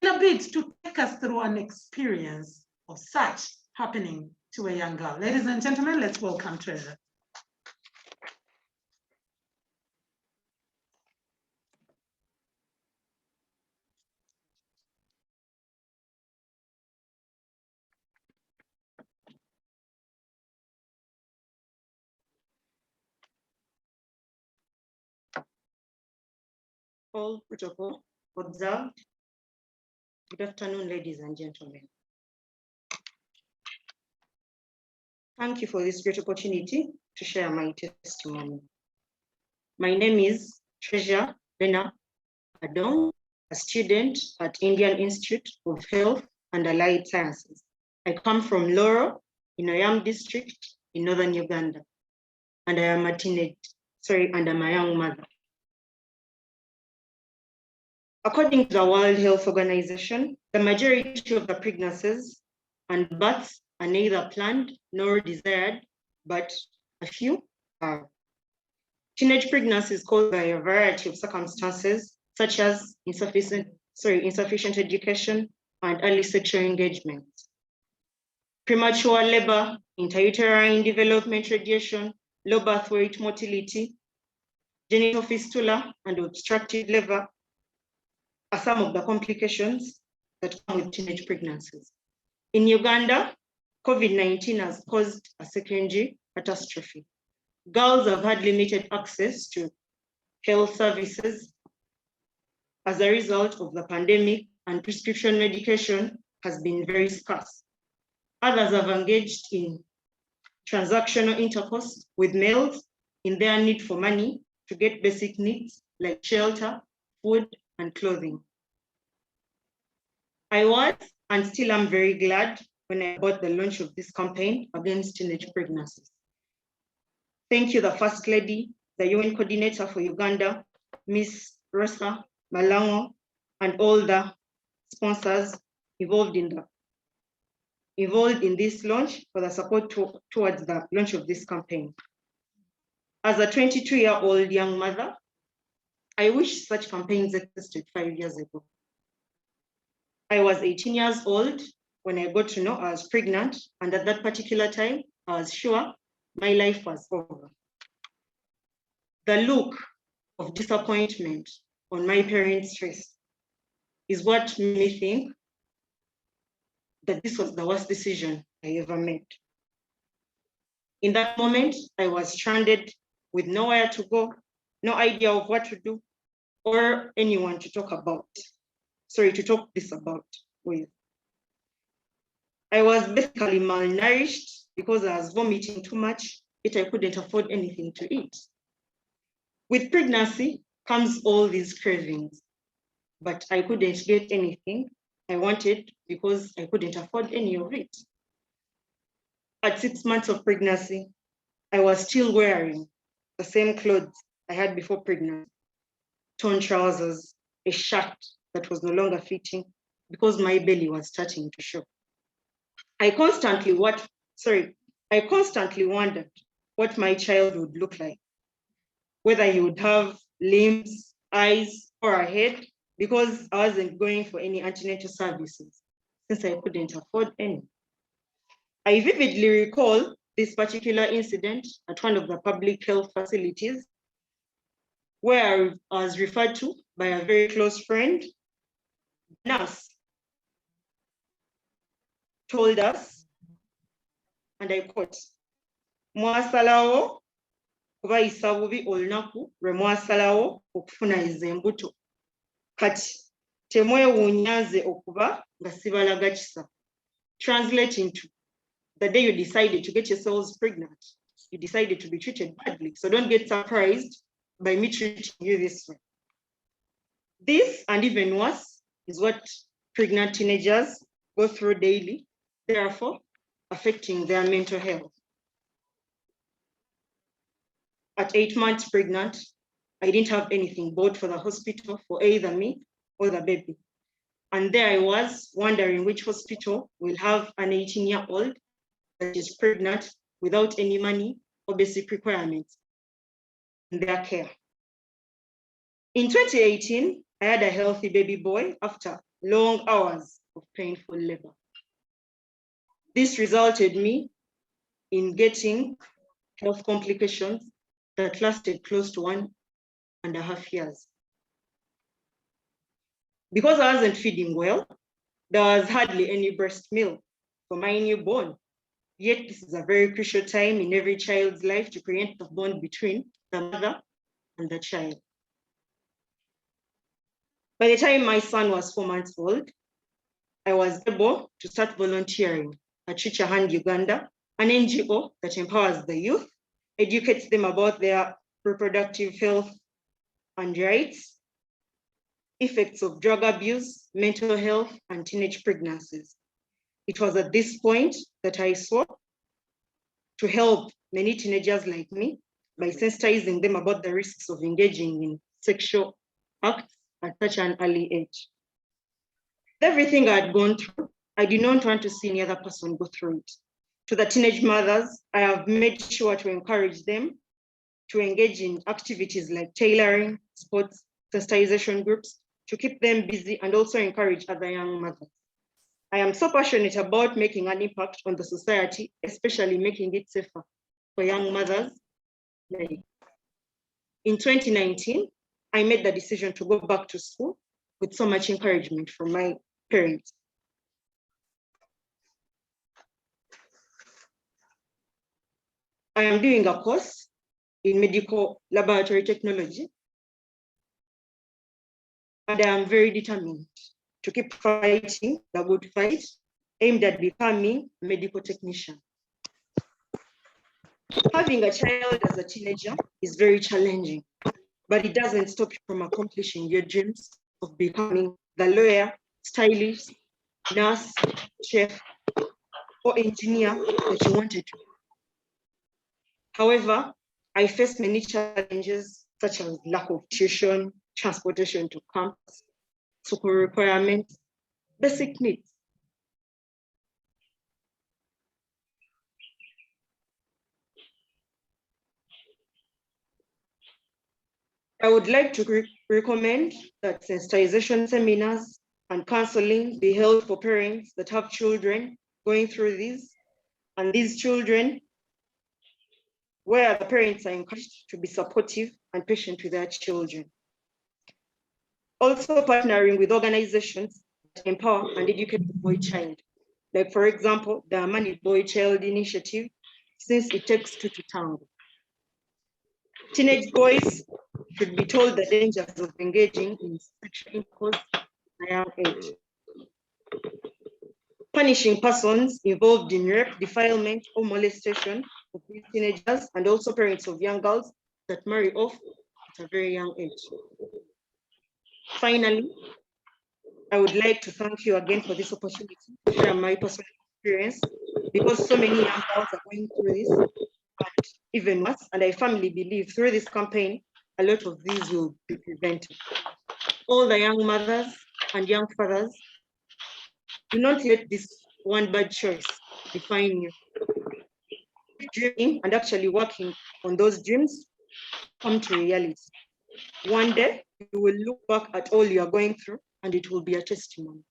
in a bit to take us through an experience of such happening to a young girl. Ladies and gentlemen, let's welcome Treasure. All protocol observed. Good afternoon, ladies and gentlemen. Thank you for this great opportunity to share my testimony. My name is Treasure Adong, a student at Indian Institute of Health and Allied Sciences. I come from Loro in Oyam district in northern Uganda, and I am a and I'm a young mother. According to the World Health Organization, the majority of the pregnancies and births are neither planned nor desired, but a few are. Teenage pregnancy is caused by a variety of circumstances, such as insufficient education and early sexual engagement. Premature labor, intrauterine development radiation, low birth weight motility, genital fistula, and obstructed liver are some of the complications that come with teenage pregnancies. In Uganda, COVID-19 has caused a secondary catastrophe. Girls have had limited access to health services as a result of the pandemic, and prescription medication has been very scarce. Others have engaged in transactional intercourse with males in their need for money to get basic needs like shelter, food, and clothing. I was and still am very glad when I bought the launch of this campaign against teenage pregnancies. Thank you, the First Lady, the UN Coordinator for Uganda, Ms. Rosa Malango, and all the sponsors involved in this launch for the support towards the launch of this campaign. As a 22-year-old young mother, I wish such campaigns existed 5 years ago. I was 18 years old when I got to know I was pregnant, and at that particular time, I was sure my life was over. The look of disappointment on my parents' face is what made me think that this was the worst decision I ever made. In that moment, I was stranded with nowhere to go, no idea of what to do, or anyone to talk this about with. I was basically malnourished because I was vomiting too much, yet I couldn't afford anything to eat. With pregnancy comes all these cravings, but I couldn't get anything I wanted because I couldn't afford any of it. At 6 months of pregnancy, I was still wearing the same clothes I had before pregnancy, torn trousers, a shirt that was no longer fitting because my belly was starting to show. I constantly wondered what my child would look like, whether he would have limbs, eyes, or a head, because I wasn't going for any antenatal services since I couldn't afford any. I vividly recall this particular incident at one of the public health facilities where I was referred to by a very close friend. Nurse told us, and I quote, "Mwasalawo kubayisa bubi olunaku lwe mwasalawo okufuna ezo embuto. Kati temwewuunya nze okuba nga sibalaga kisa." Translating to, the day you decided to get yourselves pregnant, you decided to be treated badly. So don't get surprised by me treating you this way. This, and even worse, is what pregnant teenagers go through daily, therefore affecting their mental health. At 8 months pregnant, I didn't have anything bought for the hospital for either me or the baby. And there I was wondering which hospital will have an 18-year-old that is pregnant without any money or basic requirements in their care. In 2018, I had a healthy baby boy after long hours of painful labor. This resulted me in getting health complications that lasted close to 1.5 years. Because I wasn't feeding well, there was hardly any breast milk for my newborn. Yet this is a very crucial time in every child's life to create the bond between the mother and the child. By the time my son was 4 months old, I was able to start volunteering at HICGI Uganda, an NGO that empowers the youth, educates them about their reproductive health and rights, effects of drug abuse, mental health, and teenage pregnancies. It was at this point that I saw to help many teenagers like me by sensitizing them about the risks of engaging in sexual acts at such an early age. Everything I had gone through, I did not want to see any other person go through it. To the teenage mothers, I have made sure to encourage them to engage in activities like tailoring, sports, sensitization groups, to keep them busy and also encourage other young mothers. I am so passionate about making an impact on the society, especially making it safer for young mothers. In 2019, I made the decision to go back to school with so much encouragement from my parents. I am doing a course in medical laboratory technology, and I am very determined to keep fighting the good fight aimed at becoming a medical technician. Having a child as a teenager is very challenging, but it doesn't stop you from accomplishing your dreams of becoming the lawyer, stylist, nurse, chef, or engineer that you wanted to. However, I faced many challenges such as lack of tuition, transportation to campus, school requirements, basic needs. I would like to recommend that sensitization seminars and counseling be held for parents that have children going through this, and these children where the parents are encouraged to be supportive and patient with their children. Also partnering with organizations that empower and educate the boy child. Like for example, the Amani Boy Child Initiative, since it takes two to tango. Teenage boys should be told the dangers of engaging in sexual intercourse at a young age. Punishing persons involved in rape, defilement, or molestation of these teenagers, and also parents of young girls that marry off at a very young age. Finally, I would like to thank you again for this opportunity to share my personal experience, because so many young girls are going through this, and even worse, and I firmly believe through this campaign, a lot of these will be prevented. All the young mothers and young fathers, do not let this one bad choice define you. Dreaming and actually working on those dreams come to reality. One day, you will look back at all you are going through and it will be a testimony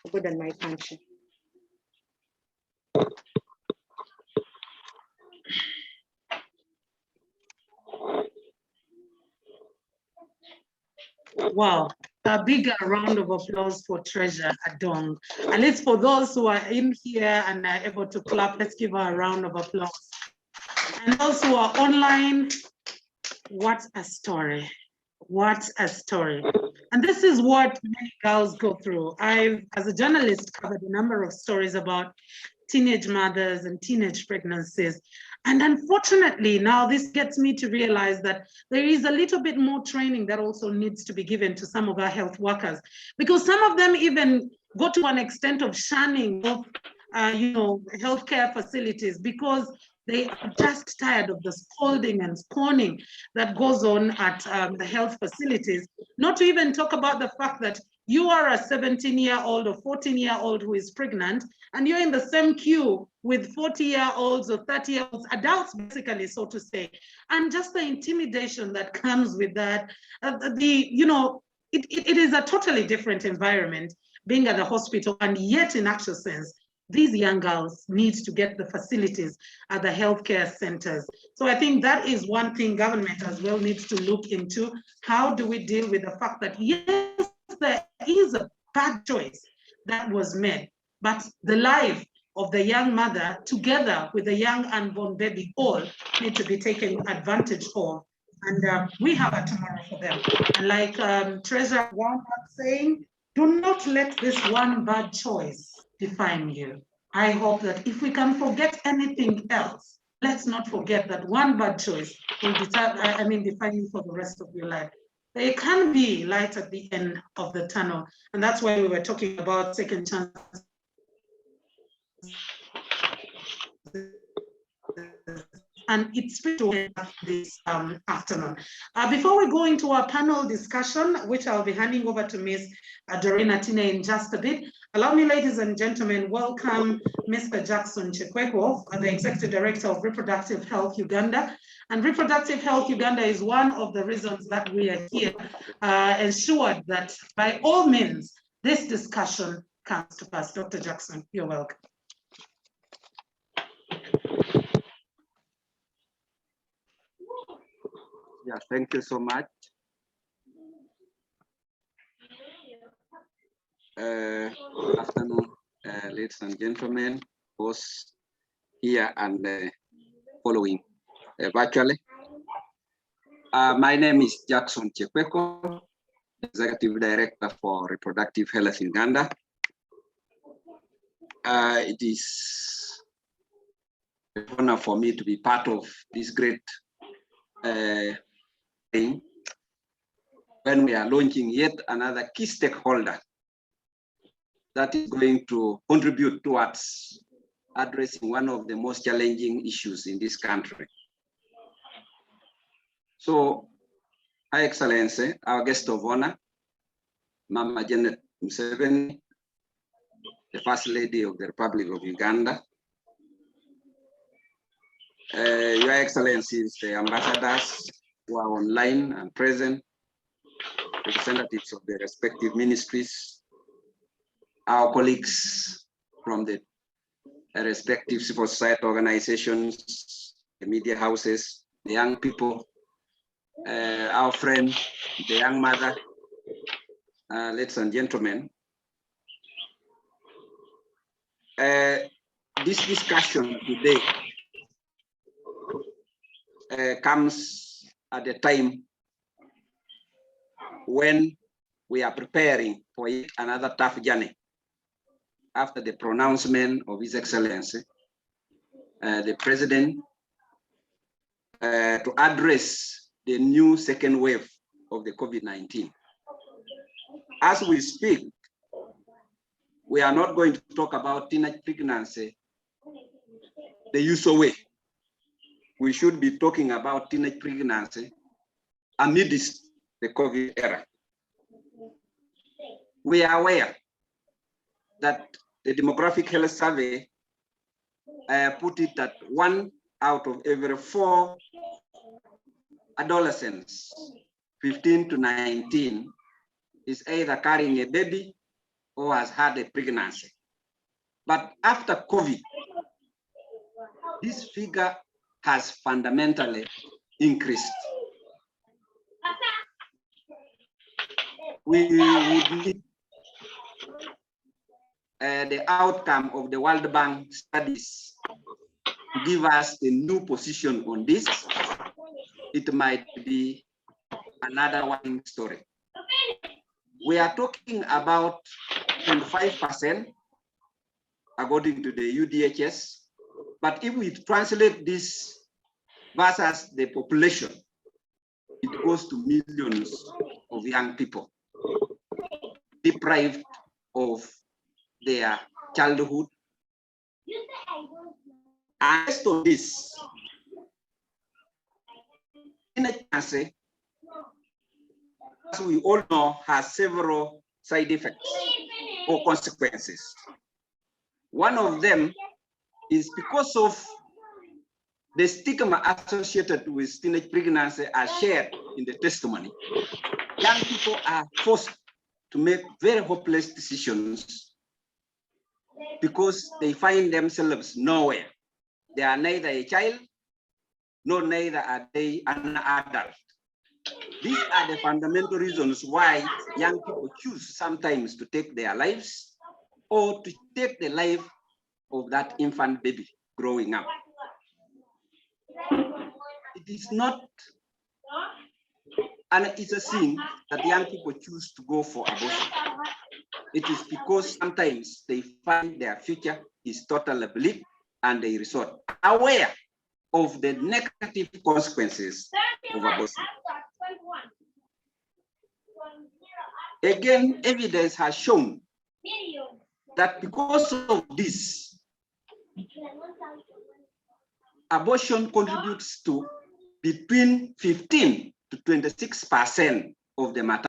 for God and my country. Wow. A bigger round of applause for Treasure Adong. At least for those who are in here and are able to clap, let's give her a round of applause. And those who are online, what a story. What a story. And this is what many girls go through. I've, as a journalist, covered a number of stories about teenage mothers and teenage pregnancies. And unfortunately, now this gets me to realize that there is a little bit more training that also needs to be given to some of our health workers, because some of them even go to an extent of shunning of, healthcare facilities because they are just tired of the scolding and scorning that goes on at the health facilities. Not to even talk about the fact that you are a 17-year-old or 14-year-old who is pregnant, and you're in the same queue with 40-year-olds or 30-year-olds, adults basically, so to say. And just the intimidation that comes with that, it is a totally different environment being at the hospital, and yet in actual sense, these young girls need to get the facilities at the healthcare centers. So I think that is one thing government as well needs to look into. How do we deal with the fact that, yes, there is a bad choice that was made, but the life of the young mother together with the young unborn baby all need to be taken advantage of. And we have a tomorrow for them. And like Treasure was saying, do not let this one bad choice define you. I hope that if we can forget anything else, let's not forget that one bad choice will define you for the rest of your life. There can be light at the end of the tunnel. And that's why we were talking about second chance. And it's this afternoon. Before we go into our panel discussion, which I'll be handing over to Ms. Doreen Atine in just a bit, allow me, ladies and gentlemen, welcome Mr. Jackson Chekweko, the Executive Director of Reproductive Health Uganda. And Reproductive Health Uganda is one of the reasons that we are here, ensured that by all means, this discussion comes to pass. Dr. Jackson, you're welcome. Yeah, thank you so much. Good afternoon, ladies and gentlemen, both here and following virtually. My name is Jackson Chekweko, Executive Director for Reproductive Health Uganda. It is an honor for me to be part of this great thing when we are launching yet another key stakeholder that is going to contribute towards addressing one of the most challenging issues in this country. So, Her Excellency, our guest of honor, Mama Janet Museveni, the First Lady of the Republic of Uganda, Your Excellencies, the ambassadors who are online and present, representatives of the respective ministries, our colleagues from the respective civil society organizations, the media houses, the young people, our friend, the young mother, ladies and gentlemen. This discussion today comes at a time when we are preparing for yet another tough journey after the pronouncement of His Excellency, the President, to address the new second wave of the COVID-19. As we speak, we are not going to talk about teenage pregnancy the usual way. We should be talking about teenage pregnancy amidst the COVID era. We are aware that the demographic health survey put it that 1 out of every 4 adolescents, 15 to 19, is either carrying a baby or has had a pregnancy. But after COVID, this figure has fundamentally increased. we would need the outcome of the World Bank studies to give us a new position on this. It might be another one story. We are talking about 25% according to the UDHS, but if we translate this versus the population, it goes to millions of young people deprived of their childhood. And based on this, as we all know, has several side effects or consequences. One of them is because of the stigma associated with teenage pregnancy as shared in the testimony. Young people are forced to make very hopeless decisions because they find themselves nowhere. They are neither a child, nor neither are they an adult. These are the fundamental reasons why young people choose sometimes to take their lives or to take the life of that infant baby growing up. It is not, and it's a sin that young people choose to go for abortion. It is because sometimes they find their future is totally bleak and they resort, aware of the negative consequences of abortion. Again, evidence has shown that because of this, abortion contributes to between 15 to 26% of the matter.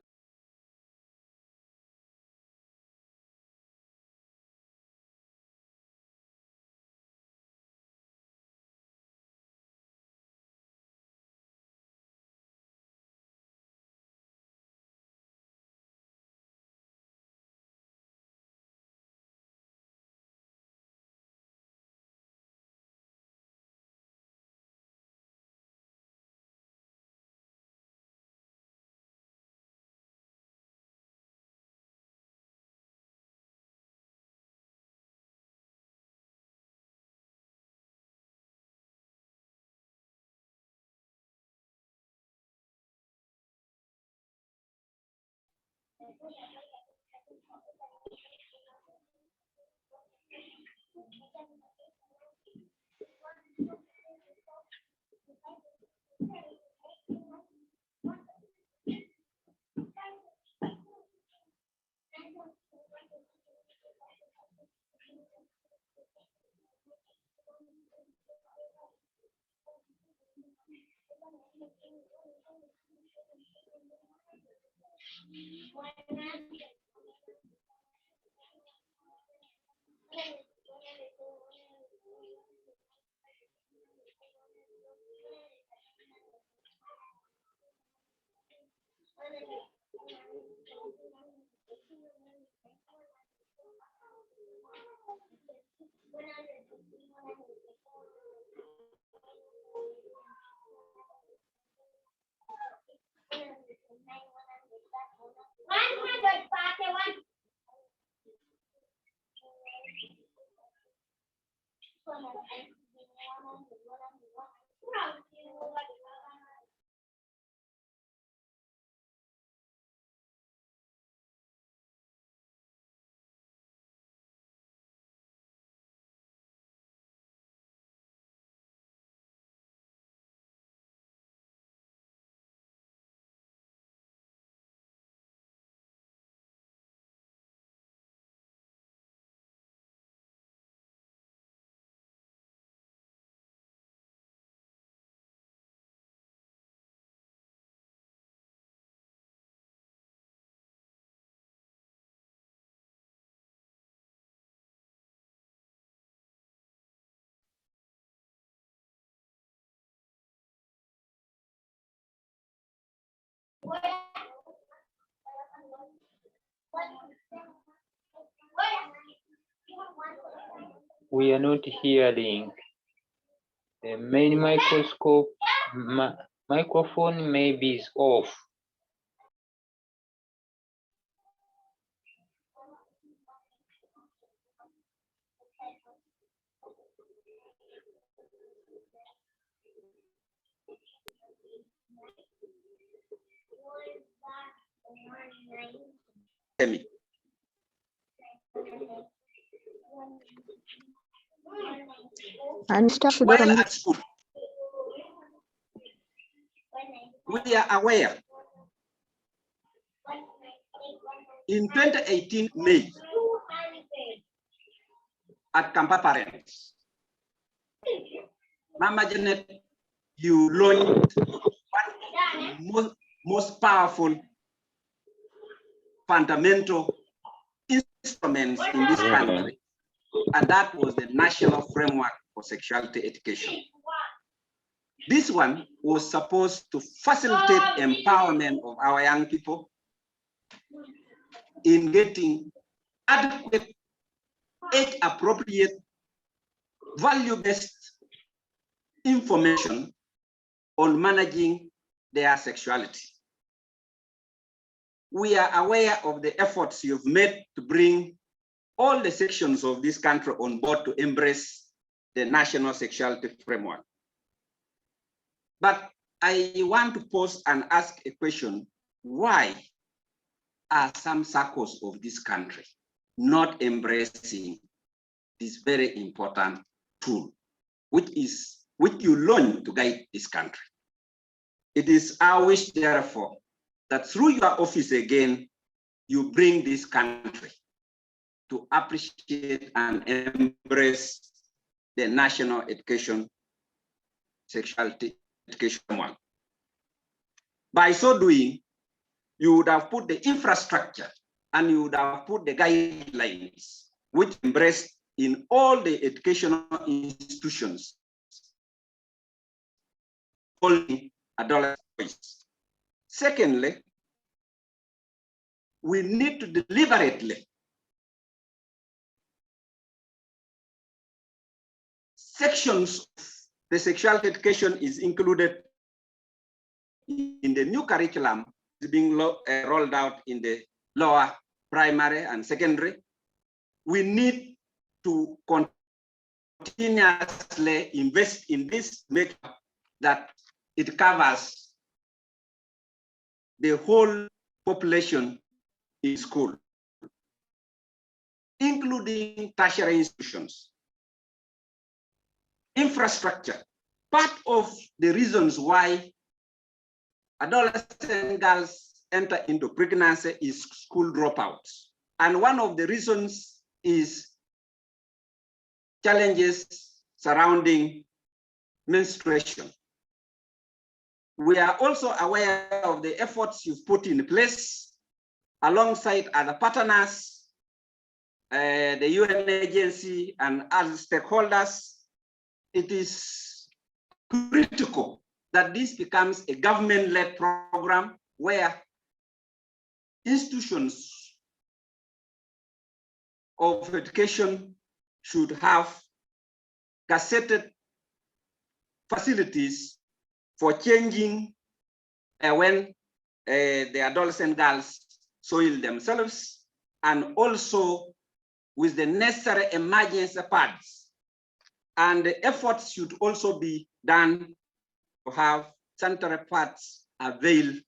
We are not hearing. The main microphone maybe is off. academy. And While at school, we are aware in 2018 May at Kampa Parents, Mama Janet, you launched one of the most powerful fundamental instruments in this country, and that was the National Framework for Sexuality Education. This one was supposed to facilitate empowerment of our young people in getting adequate, age-appropriate, value-based information on managing their sexuality. We are aware of the efforts you've made to bring all the sections of this country on board to embrace the National Sexuality Framework. But I want to pose and ask a question: why are some circles of this country not embracing this very important tool, which you launched to guide this country? It is our wish, therefore, that through your office again, you bring this country to appreciate and embrace the National Education Sexuality Education One. By so doing, you would have put the infrastructure and you would have put the guidelines which embrace in all the educational institutions holding adolescent voice. Secondly, we need to deliberately sections of the sexuality education is included in the new curriculum being rolled out in the lower primary and secondary. We need to continuously invest in this, make that it covers the whole population in school, including tertiary institutions. Infrastructure. Part of the reasons why adolescent girls enter into pregnancy is school dropouts. And one of the reasons is challenges surrounding menstruation. We are also aware of the efforts you've put in place alongside other partners, the UN agency and other stakeholders. It is critical that this becomes a government-led program where institutions of education should have gazetted facilities for changing when the adolescent girls soil themselves, and also with the necessary emergency pads. And the efforts should also be done to have sanitary pads available,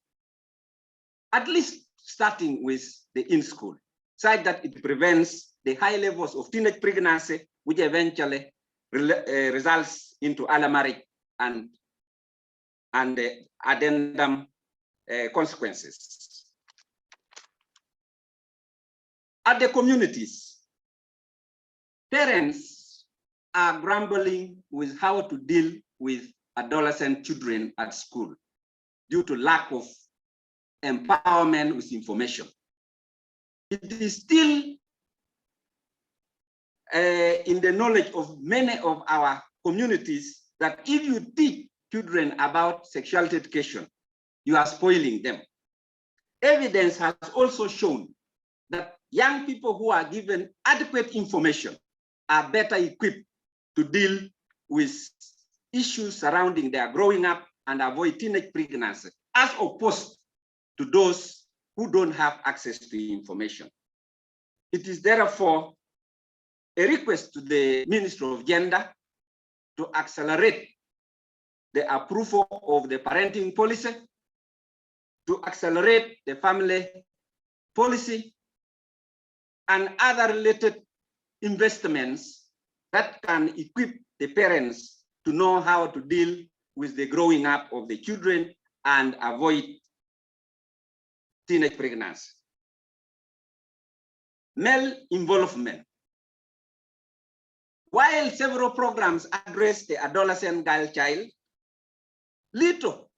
at least starting with the in-school, such that it prevents the high levels of teenage pregnancy, which eventually results into early marriage and the addendum consequences. At the communities, parents are grumbling with how to deal with adolescent children at school due to lack of empowerment with information. It is still in the knowledge of many of our communities that if you teach children about sexuality education, you are spoiling them. Evidence has also shown that young people who are given adequate information are better equipped to deal with issues surrounding their growing up and avoid teenage pregnancy, as opposed to those who don't have access to information. It is therefore a request to the Ministry of Gender to accelerate the approval of the parenting policy, to accelerate the family policy, and other related investments that can equip the parents to know how to deal with the growing up of the children and avoid teenage pregnancy. Male involvement. While several programs address the adolescent girl child, little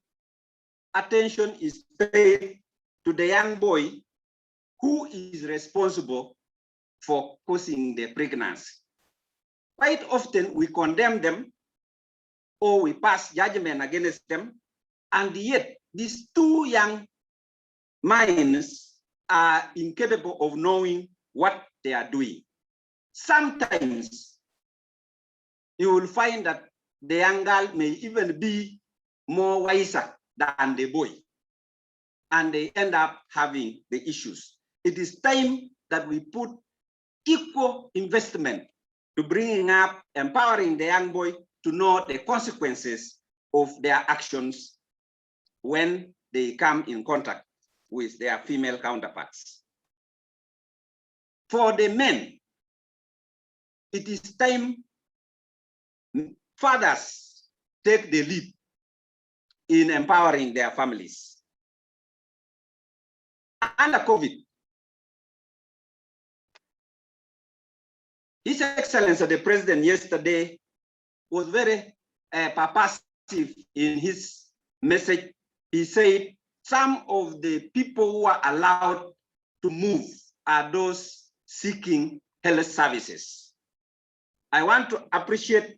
attention is paid to the young boy who is responsible for causing the pregnancy. Quite often we condemn them or we pass judgment against them, and yet these two young minds are incapable of knowing what they are doing. Sometimes you will find that the young girl may even be more wiser than the boy, and they end up having the issues. It is time that we put equal investment to bringing up, empowering the young boy to know the consequences of their actions when they come in contact with their female counterparts. For the men, it is time fathers take the lead in empowering their families. Under COVID, His Excellency the President yesterday was very purposive in his message. He said some of the people who are allowed to move are those seeking health services. I want to appreciate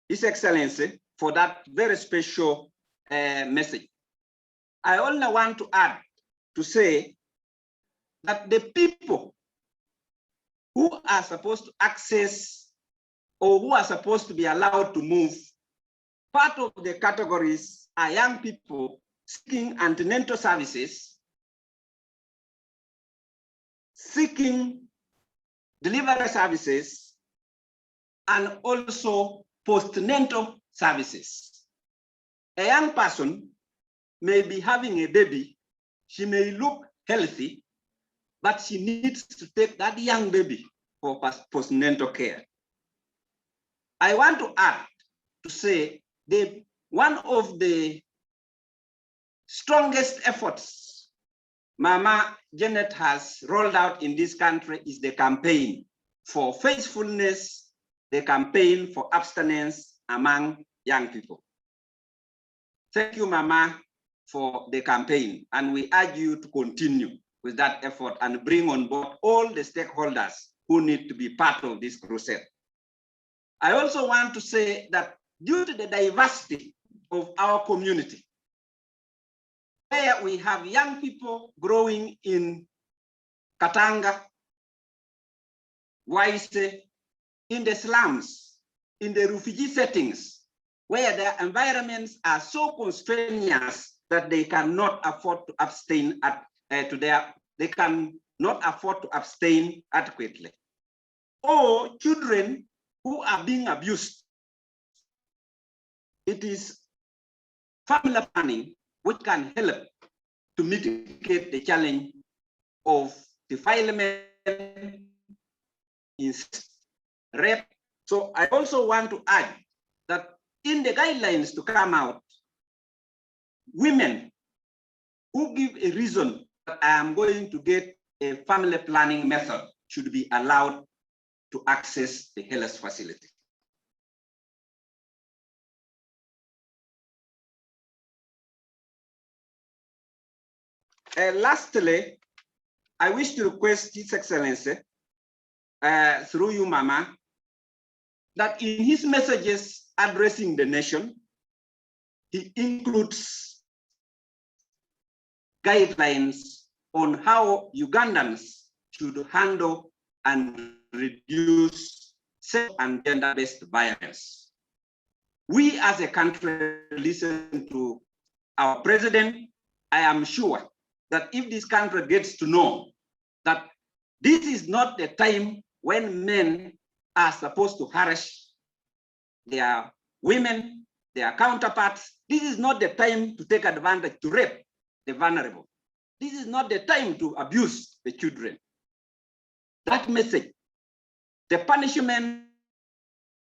His Excellency for that very special message. I only want to add to say that the people who are supposed to access or who are supposed to be allowed to move, part of the categories are young people seeking antenatal services, seeking delivery services, and also postnatal services. A young person may be having a baby, she may look healthy, but she needs to take that young baby for postnatal care. I want to add to say that one of the strongest efforts Mama Janet has rolled out in this country is the campaign for faithfulness, the campaign for abstinence among young people. Thank you, Mama, for the campaign, and we urge you to continue with that effort and bring on board all the stakeholders who need to be part of this crusade. I also want to say that due to the diversity of our community, where we have young people growing in Katanga, Waise, in the slums, in the refugee settings, where their environments are so constrained that they cannot afford to abstain they cannot afford to abstain adequately. Or children who are being abused. It is family planning which can help to mitigate the challenge of defilement, incest, rape. So I also want to add that in the guidelines to come out, women who give a reason that I am going to get a family planning method should be allowed to access the health facility. Lastly, I wish to request His Excellency, through you, Mama, that in his messages addressing the nation, he includes guidelines on how Ugandans should handle and reduce sex and gender-based violence. We as a country listen to our president. I am sure that if this country gets to know that this is not the time when men are supposed to harass their women, their counterparts, this is not the time to take advantage to rape the vulnerable. This is not the time to abuse the children. that message. The punishment,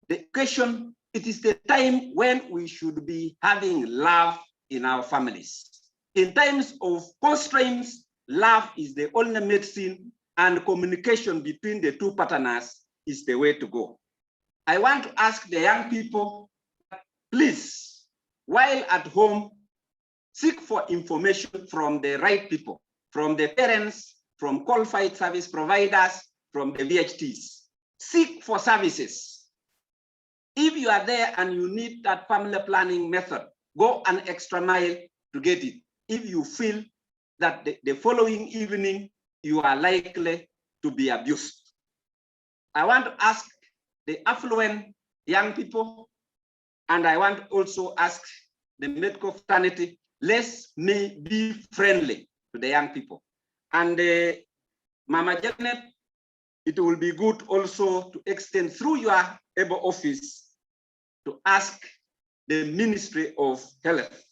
the education, it is the time when we should be having love in our families. In times of constraints, love is the only medicine, and communication between the two partners is the way to go. I want to ask the young people, please, while at home, seek for information from the right people, from the parents, from qualified service providers, from the VHTs. Seek for services. If you are there and you need that family planning method, go an extra mile to get it. If you feel that the following evening, you are likely to be abused. I want to ask the affluent young people, and I want to also ask the medical fraternity, let's be friendly to the young people. And Mama Janet, it will be good also to extend through your able office to ask the Ministry of Health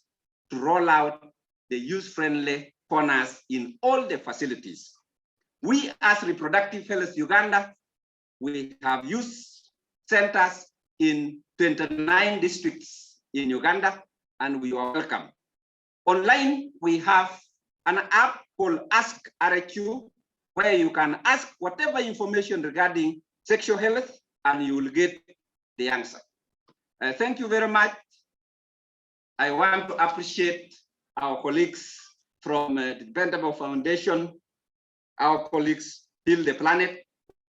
to roll out the youth-friendly corners in all the facilities. We as Reproductive Health Uganda, we have youth centers in 29 districts in Uganda, and we are welcome. Online, we have an app called Ask RQ, where you can ask whatever information regarding sexual health, and you will get the answer. Thank you very much. I want to appreciate our colleagues from the Dependable Foundation, our colleagues Build the Planet,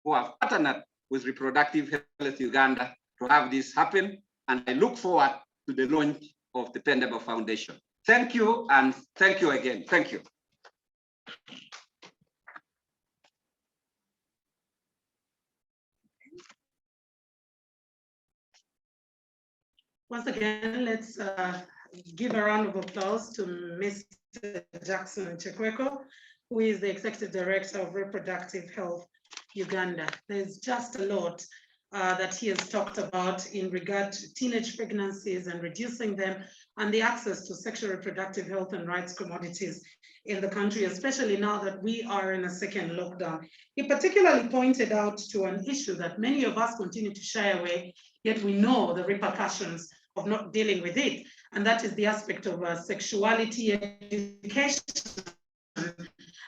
who have partnered with Reproductive Health Uganda to have this happen. And I look forward to the launch of Dependable Foundation. Thank you, and thank you again. Thank you. Once again, let's give a round of applause to Mr. Jackson Chekweko, who is the Executive Director of Reproductive Health Uganda. There's just a lot that he has talked about in regard to teenage pregnancies and reducing them, and the access to sexual reproductive health and rights commodities in the country, especially now that we are in a second lockdown. He particularly pointed out to an issue that many of us continue to shy away, yet we know the repercussions of not dealing with it, and that is the aspect of sexuality education.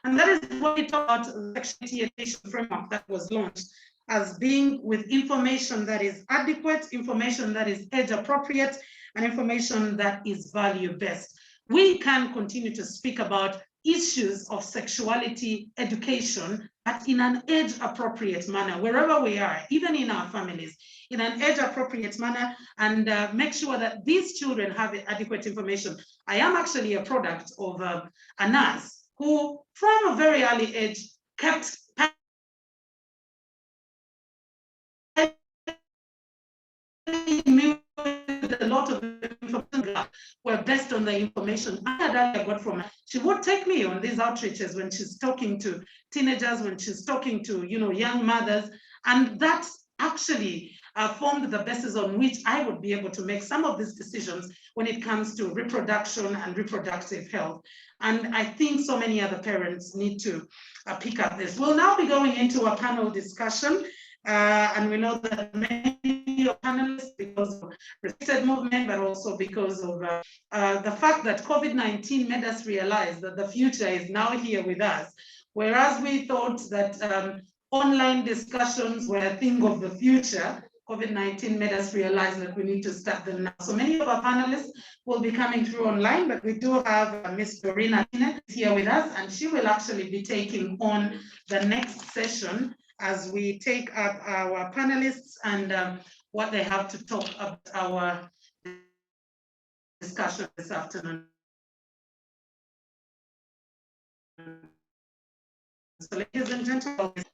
And that is what we talk about, the sexuality education framework that was launched as being with information that is adequate, information that is age appropriate, and information that is value-based. We can continue to speak about issues of sexuality education, but in an age-appropriate manner, wherever we are, even in our families, in an age-appropriate manner, and make sure that these children have adequate information. I am actually a product of a nurse who, from a very early age, kept me with a lot of information were based on the information I got from her. She would take me on these outreaches when she's talking to teenagers, when she's talking to young mothers, and that actually formed the basis on which I would be able to make some of these decisions when it comes to reproduction and reproductive health. And I think so many other parents need to pick up this. We'll now be going into a panel discussion. And we know that many panelists, because of restricted movement, but also because of the fact that COVID-19 made us realize that the future is now here with us. Whereas we thought that online discussions were a thing of the future, COVID-19 made us realize that we need to start them now. So many of our panelists will be coming through online, but we do have Ms. Doreen Atine here with us, and she will actually be taking on the next session as we take up our panelists and what they have to talk about our discussion this afternoon. So ladies and gentlemen,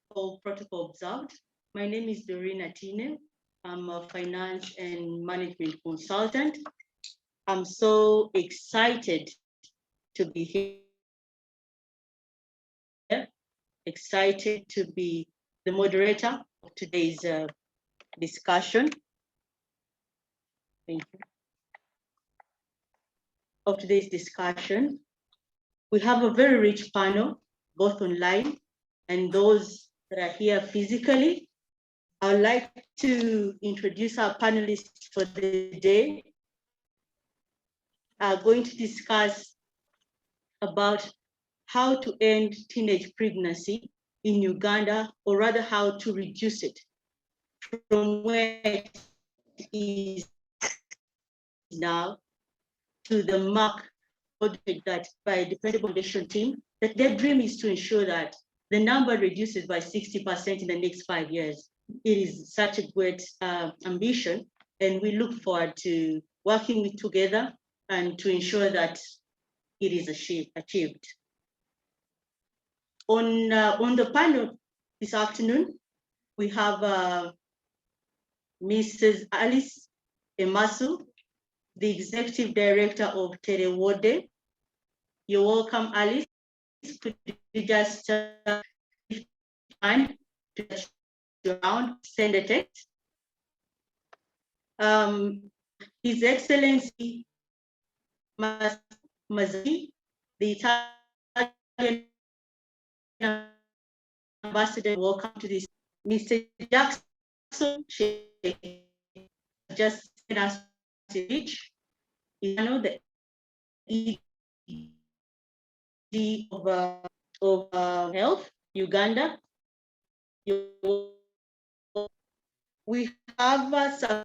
all protocol observed. My name is Doreen Atine. I'm a finance and management consultant. I'm so excited to be here, excited to be the moderator of today's discussion. Thank you. of today's discussion. We have a very rich panel, both online and those that are here physically. I would like to introduce our panelists for the day. I'm going to discuss about how to end teenage pregnancy in Uganda, or rather how to reduce it from where it is now to the mark that by Dependable Foundation team, that their dream is to ensure that the number reduces by 60% in the next 5 years. It is such a great ambition, and we look forward to working together and to ensure that it is achieved. On the panel this afternoon, we have Mrs. Alice Emasu, the Executive Director of Terrewodde. You're welcome, Alice. Could you just around, send a text? His Excellency Mazzanti, the Italian ambassador, welcome to this. Mr. Jackson just sent us to reach. You know the ED of Health Uganda. We have some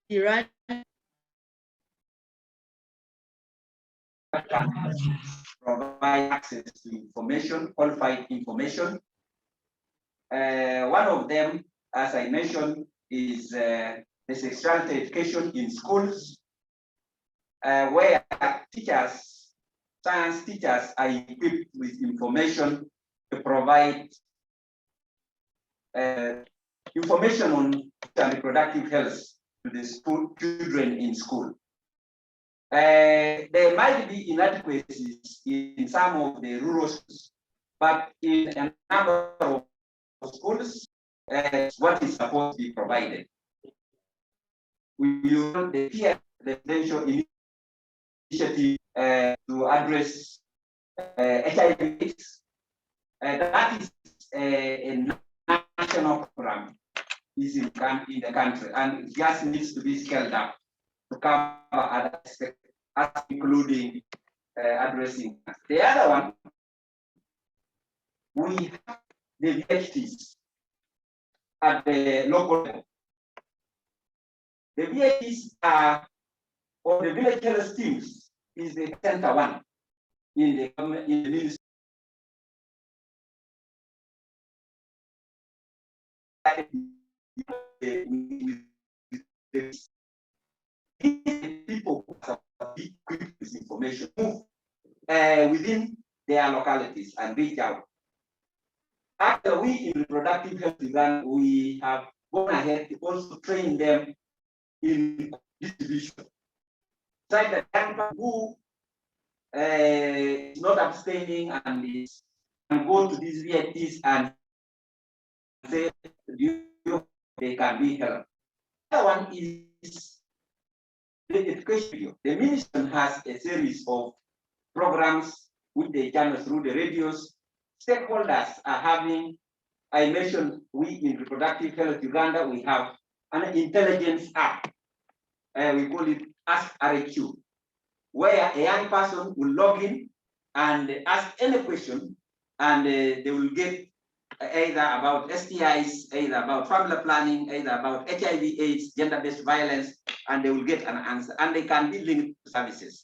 Iran. Provide access to information, qualified information. One of them, as I mentioned, is the sexuality education in schools, where teachers, science teachers are equipped with information to provide information on reproductive health to the school children in school. There might be inadequacies in some of the rural schools, but in a number of schools, what is supposed to be provided. We use the peer residential initiative to address HIV/AIDS. That is a national program is in the country, and it just needs to be scaled up to cover other aspects, including addressing. The other one, we have the VHTs at the local level. The VHTs are, or the village health teams, is the center one in the ministry. People be quick with information, move within their localities and reach out. After we in Reproductive Health Uganda, we have gone ahead to also train them in distribution. So that who is not abstaining and is can go to these VIPs and say they can be helped. The other one is the education video. The ministry has a series of programs with the channels through the radios. Stakeholders are having, I mentioned, we in Reproductive Health Uganda, we have an intelligence app. We call it Ask RHU, where a young person will log in and ask any question, and they will get either about STIs, either about family planning, either about HIV/AIDS, gender-based violence, and they will get an answer, and they can be linked to services.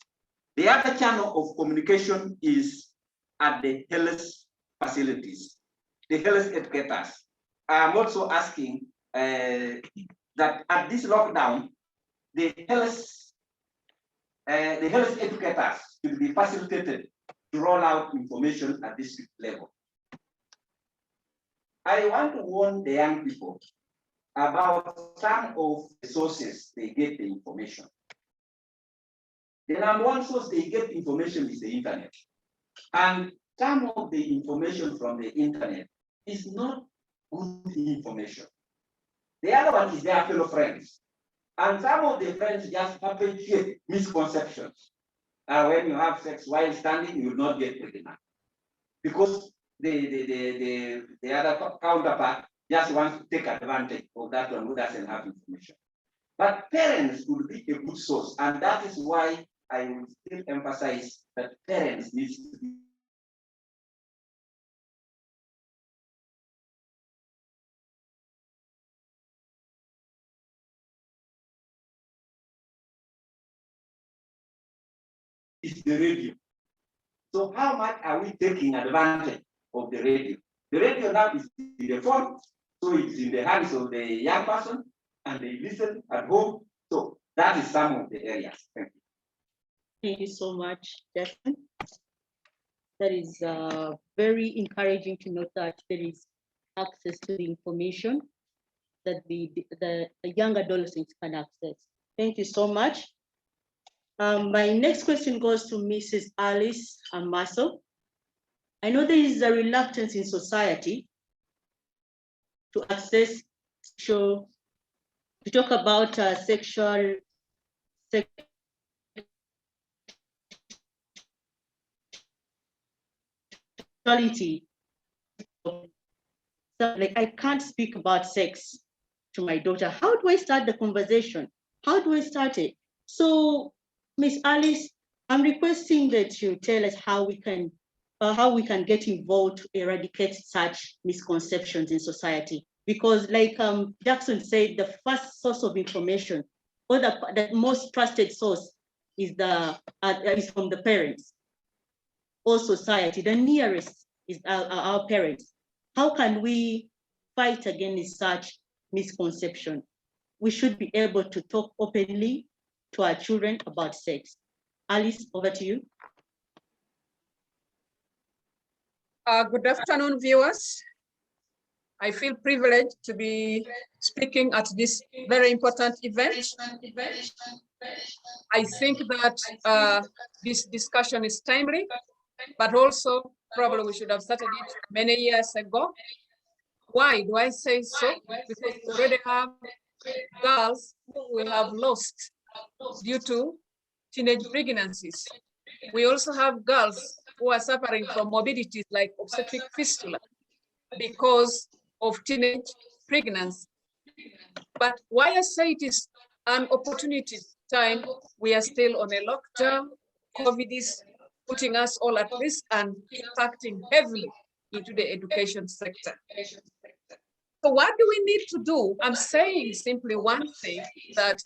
The other channel of communication is at the health facilities, the health educators. I'm also asking that at this lockdown, the health educators should be facilitated to roll out information at district level. I want to warn the young people about some of the sources they get the information. The number one source they get information is the internet. And some of the information from the internet is not good information. The other one is their fellow friends. And some of the friends just perpetuate misconceptions. when you have sex while standing, you will not get pregnant. Because the other counterpart just wants to take advantage of that one who doesn't have information. But parents would be a good source, and that is why I will still emphasize that parents need to be the radio. So how much are we taking advantage of the radio? The radio now is in the phone, so it's in the hands of the young person, and they listen at home. So that is some of the areas. Thank you. Thank you so much, Jackson. That is very encouraging to note that there is access to the information that the young adolescents can access. Thank you so much. My next question goes to Mrs. Alice Emasu. I know there is a reluctance in society to access to talk about sexuality. So, like, I can't speak about sex to my daughter. How do I start the conversation? How do I start it? So, Miss Alice, I'm requesting that you tell us how we can get involved to eradicate such misconceptions in society. Because, like Jackson said, the first source of information, or the most trusted source, is from the parents or society. The nearest is our parents. How can we fight against such misconception? We should be able to talk openly to our children about sex. Alice, over to you. Good afternoon, viewers. I feel privileged to be speaking at this very important event. I think that this discussion is timely, but also probably we should have started it many years ago. Why do I say so? Because we already have girls who we have lost due to teenage pregnancies. We also have girls who are suffering from morbidities like obstetric fistula because of teenage pregnancy. But why I say it is an opportunity time, we are still on a lockdown. COVID is putting us all at risk and impacting heavily into the education sector. So what do we need to do? I'm saying simply one thing, that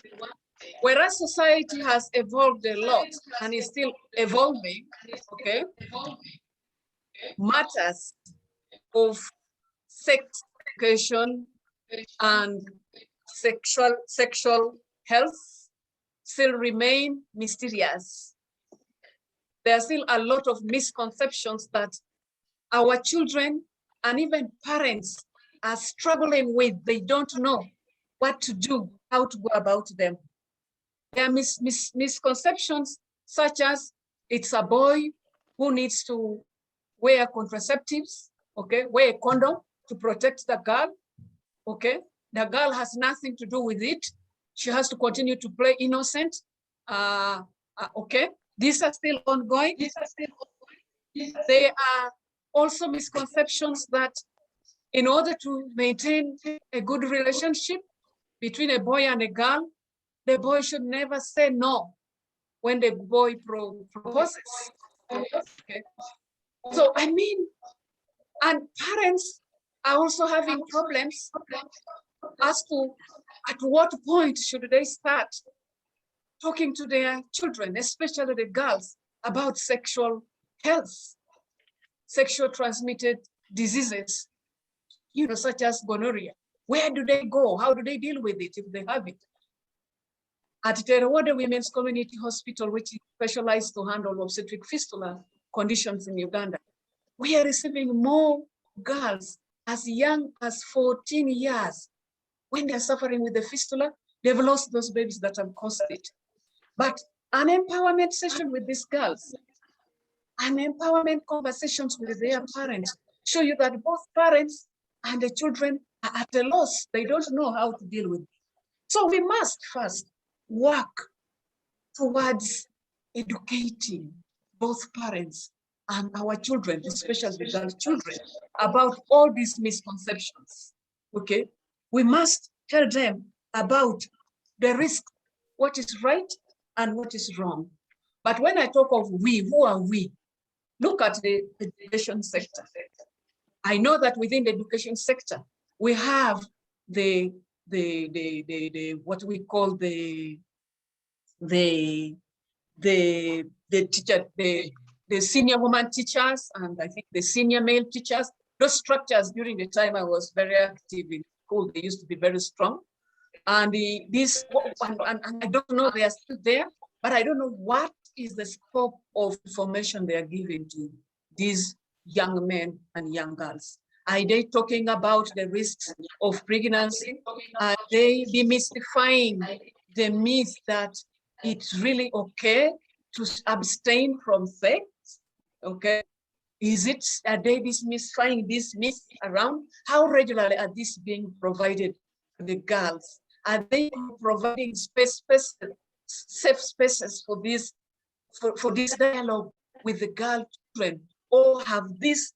whereas society has evolved a lot and is still evolving, okay, matters of sex education and sexual health still remain mysterious. There are still a lot of misconceptions that our children and even parents are struggling with. They don't know what to do, how to go about them. There are misconceptions such as it's a boy who needs to wear contraceptives, okay, wear a condom to protect the girl, okay? The girl has nothing to do with it. She has to continue to play innocent, okay? These are still ongoing. There are also misconceptions that in order to maintain a good relationship between a boy and a girl, the boy should never say no when the boy proposes. Okay. So, I mean, and parents are also having problems as to at what point should they start talking to their children, especially the girls, about sexual health, sexual transmitted diseases, you know, such as gonorrhea. Where do they go? How do they deal with it if they have it? At Terrewodde Women's Community Hospital, which is specialized to handle obstetric fistula conditions in Uganda, we are receiving more girls as young as 14 years. When they're suffering with the fistula, they've lost those babies that have caused it. But an empowerment session with these girls, an empowerment conversations with their parents show you that both parents and the children are at a loss. They don't know how to deal with it. So we must first work towards educating both parents and our children, especially the girl children, about all these misconceptions, okay? We must tell them about the risk, what is right and what is wrong. But when I talk of we, who are we? Look at the education sector. I know that within the education sector, we have the what we call the teacher, the senior woman teachers, and I think the senior male teachers. Those structures during the time I was very active in school, they used to be very strong. And I don't know, they are still there, but I don't know what is the scope of information they are giving to these young men and young girls. Are they talking about the risks of pregnancy? Are they demystifying the myth that it's really okay to abstain from sex? Okay. Are they demystifying this myth around? How regularly are these being provided to the girls? Are they providing safe spaces for this dialogue with the girl children? Or have this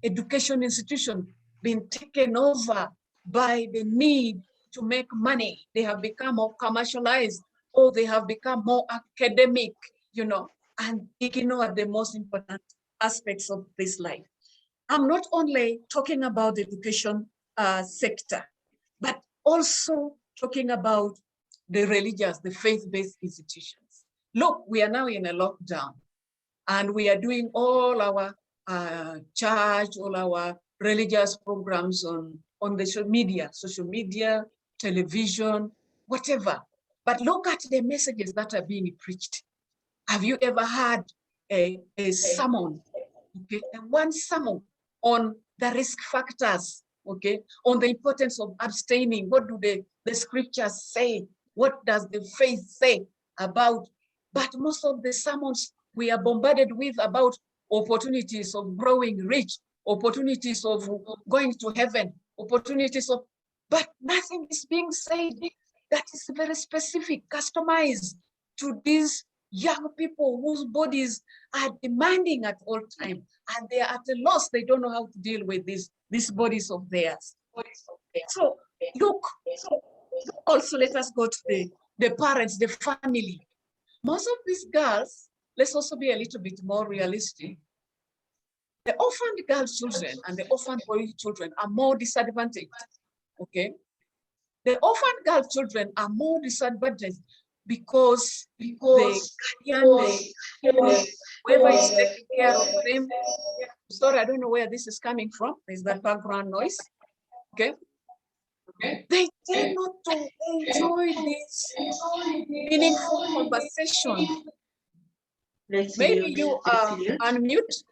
education institution been taken over by the need to make money? They have become more commercialized, or they have become more academic, you know, and ignore the most important aspects of this life. I'm not only talking about the education sector, but also talking about the religious, the faith-based institutions. Look, we are now in a lockdown, and we are doing all our church, all our religious programs on the social media, television, whatever. But look at the messages that are being preached. Have you ever had a sermon, okay, one sermon on the risk factors, okay, on the importance of abstaining? What do the scriptures say? What does the faith say about? But most of the sermons we are bombarded with about opportunities of growing rich, opportunities of going to heaven, opportunities of, but nothing is being said that is very specific, customized to these young people whose bodies are demanding at all times, and they are at a loss. They don't know how to deal with these bodies of theirs. So look, also let us go to the parents, the family. Most of these girls, let's also be a little bit more realistic. The orphaned girl children and the orphaned boy children are more disadvantaged, okay? The orphaned girl children are more disadvantaged because the guardian, whoever is taking care of them, sorry, I don't know where this is coming from. There's that background noise, okay? They tend not to enjoy this meaningful conversation. Maybe you are unmute,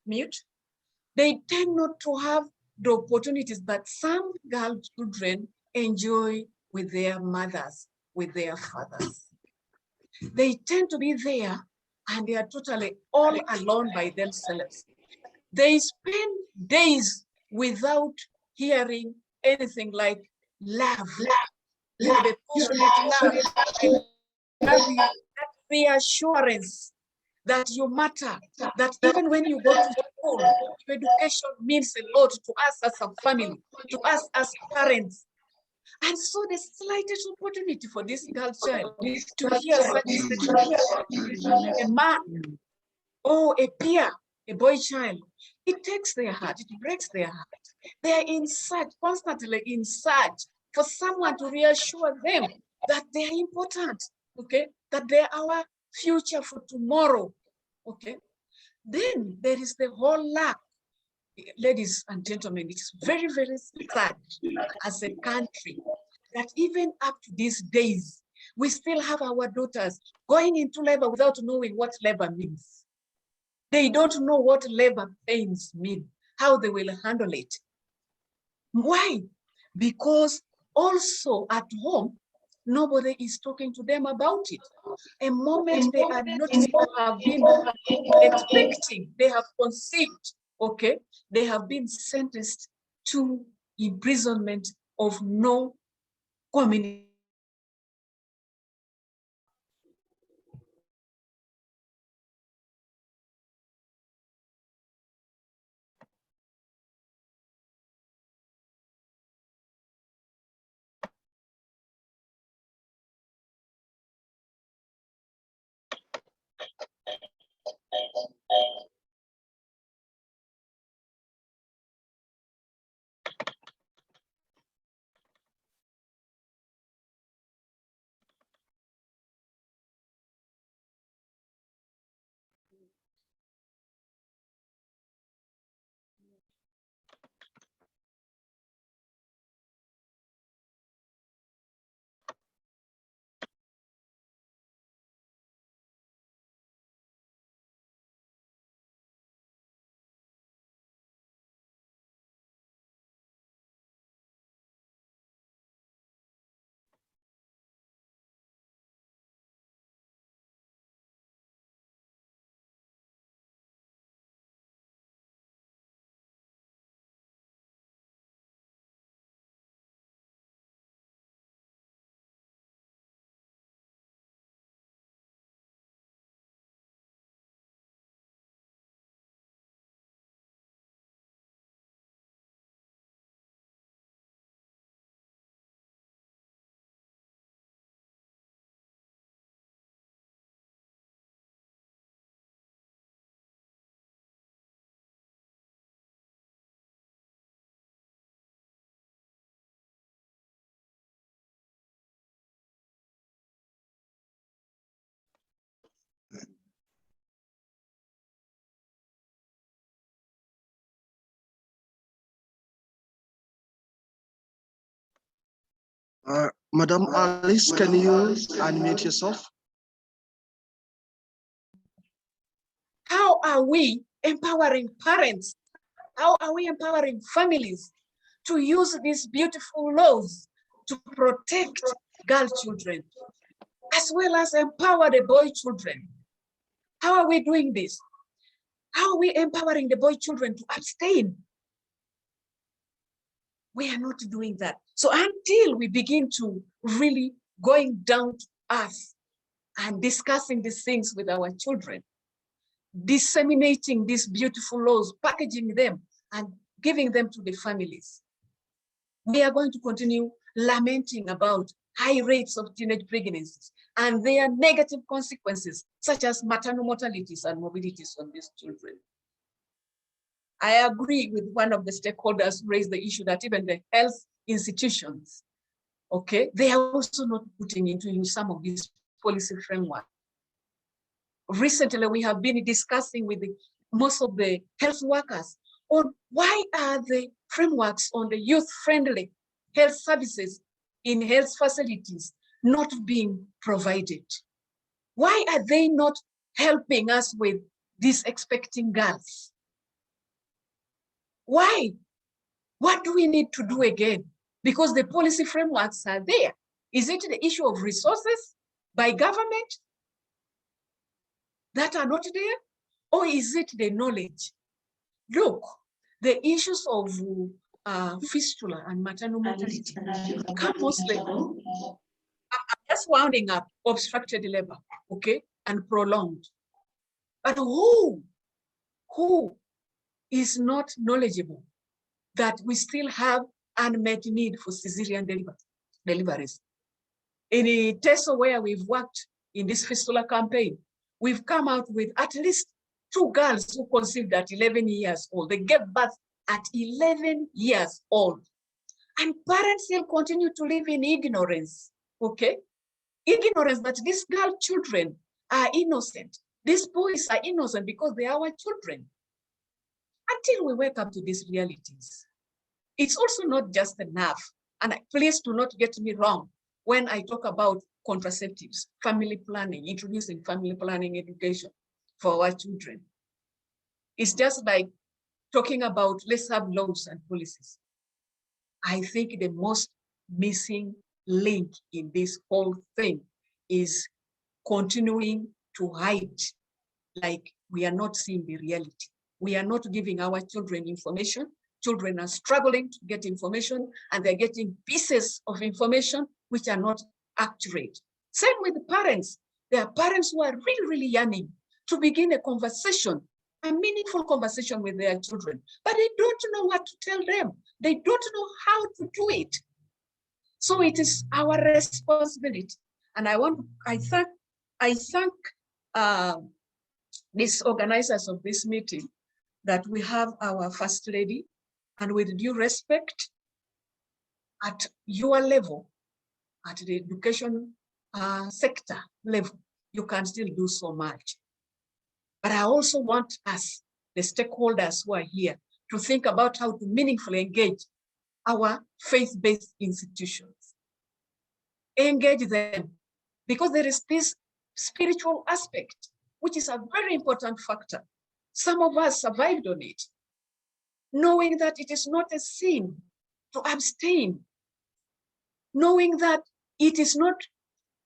mute. They tend not to have the opportunities that some girl children enjoy with their mothers, with their fathers. They tend to be there and they are totally all alone by themselves. They spend days without hearing anything like love, a passionate love, that reassurance that you matter, that even when you go to school, your education means a lot to us as a family, to us as parents. And so the slightest opportunity for this girl child to hear such a man or a peer, a boy child, it takes their heart, it breaks their heart. They are in search, constantly in search for someone to reassure them that they are important, okay? That they are our future for tomorrow, okay? Then there is the whole lack. Ladies and gentlemen, it's very, very sad as a country that even up to these days, we still have our daughters going into labor without knowing what labor means. They don't know what labor pains mean, how they will handle it. Why? Because also at home, nobody is talking to them about it. A moment they are not have been expecting, they have conceived, okay, they have been sentenced to imprisonment of no community. Madam Alice, can you unmute yourself? How are we empowering parents? How are we empowering families to use these beautiful laws to protect girl children, as well as empower the boy children? How are we doing this? How are we empowering the boy children to abstain? We are not doing that. So until we begin to really going down to earth and discussing these things with our children, disseminating these beautiful laws, packaging them and giving them to the families, we are going to continue lamenting about high rates of teenage pregnancies and their negative consequences, such as maternal mortalities and morbidities on these children. I agree with one of the stakeholders who raised the issue that even the health institutions, okay, they are also not putting into use some of these policy framework. Recently, we have been discussing with most of the health workers on why are the frameworks on the youth-friendly health services in health facilities not being provided? Why are they not helping us with these expecting girls? Why? What do we need to do again? Because the policy frameworks are there. Is it the issue of resources by government that are not there? Or is it the knowledge? Look, the issues of fistula and maternal mortality come mostly, just wounding up obstructed labor, okay, and prolonged. But who is not knowledgeable that we still have unmet need for cesarean deliveries? In a TESO where we've worked in this fistula campaign, we've come out with at least 2 girls who conceived at 11 years old. They gave birth at 11 years old. And parents still continue to live in ignorance, okay? Ignorance that these girl children are innocent. These boys are innocent because they are our children. Until we wake up to these realities. It's also not just enough. And please do not get me wrong when I talk about contraceptives, family planning, introducing family planning education for our children. It's just like talking about let's have laws and policies. I think the most missing link in this whole thing is continuing to hide, like we are not seeing the reality. We are not giving our children information. Children are struggling to get information and they're getting pieces of information which are not accurate. Same with the parents. There are parents who are really, really yearning to begin a conversation, a meaningful conversation with their children, but they don't know what to tell them. They don't know how to do it. So it is our responsibility. And I thank these organizers of this meeting that we have our First Lady, and with due respect, at your level, at the education sector level, you can still do so much. But I also want us, the stakeholders who are here, to think about how to meaningfully engage our faith-based institutions. Engage them, because there is this spiritual aspect, which is a very important factor. Some of us survived on it, knowing that it is not a sin to abstain, knowing that it is not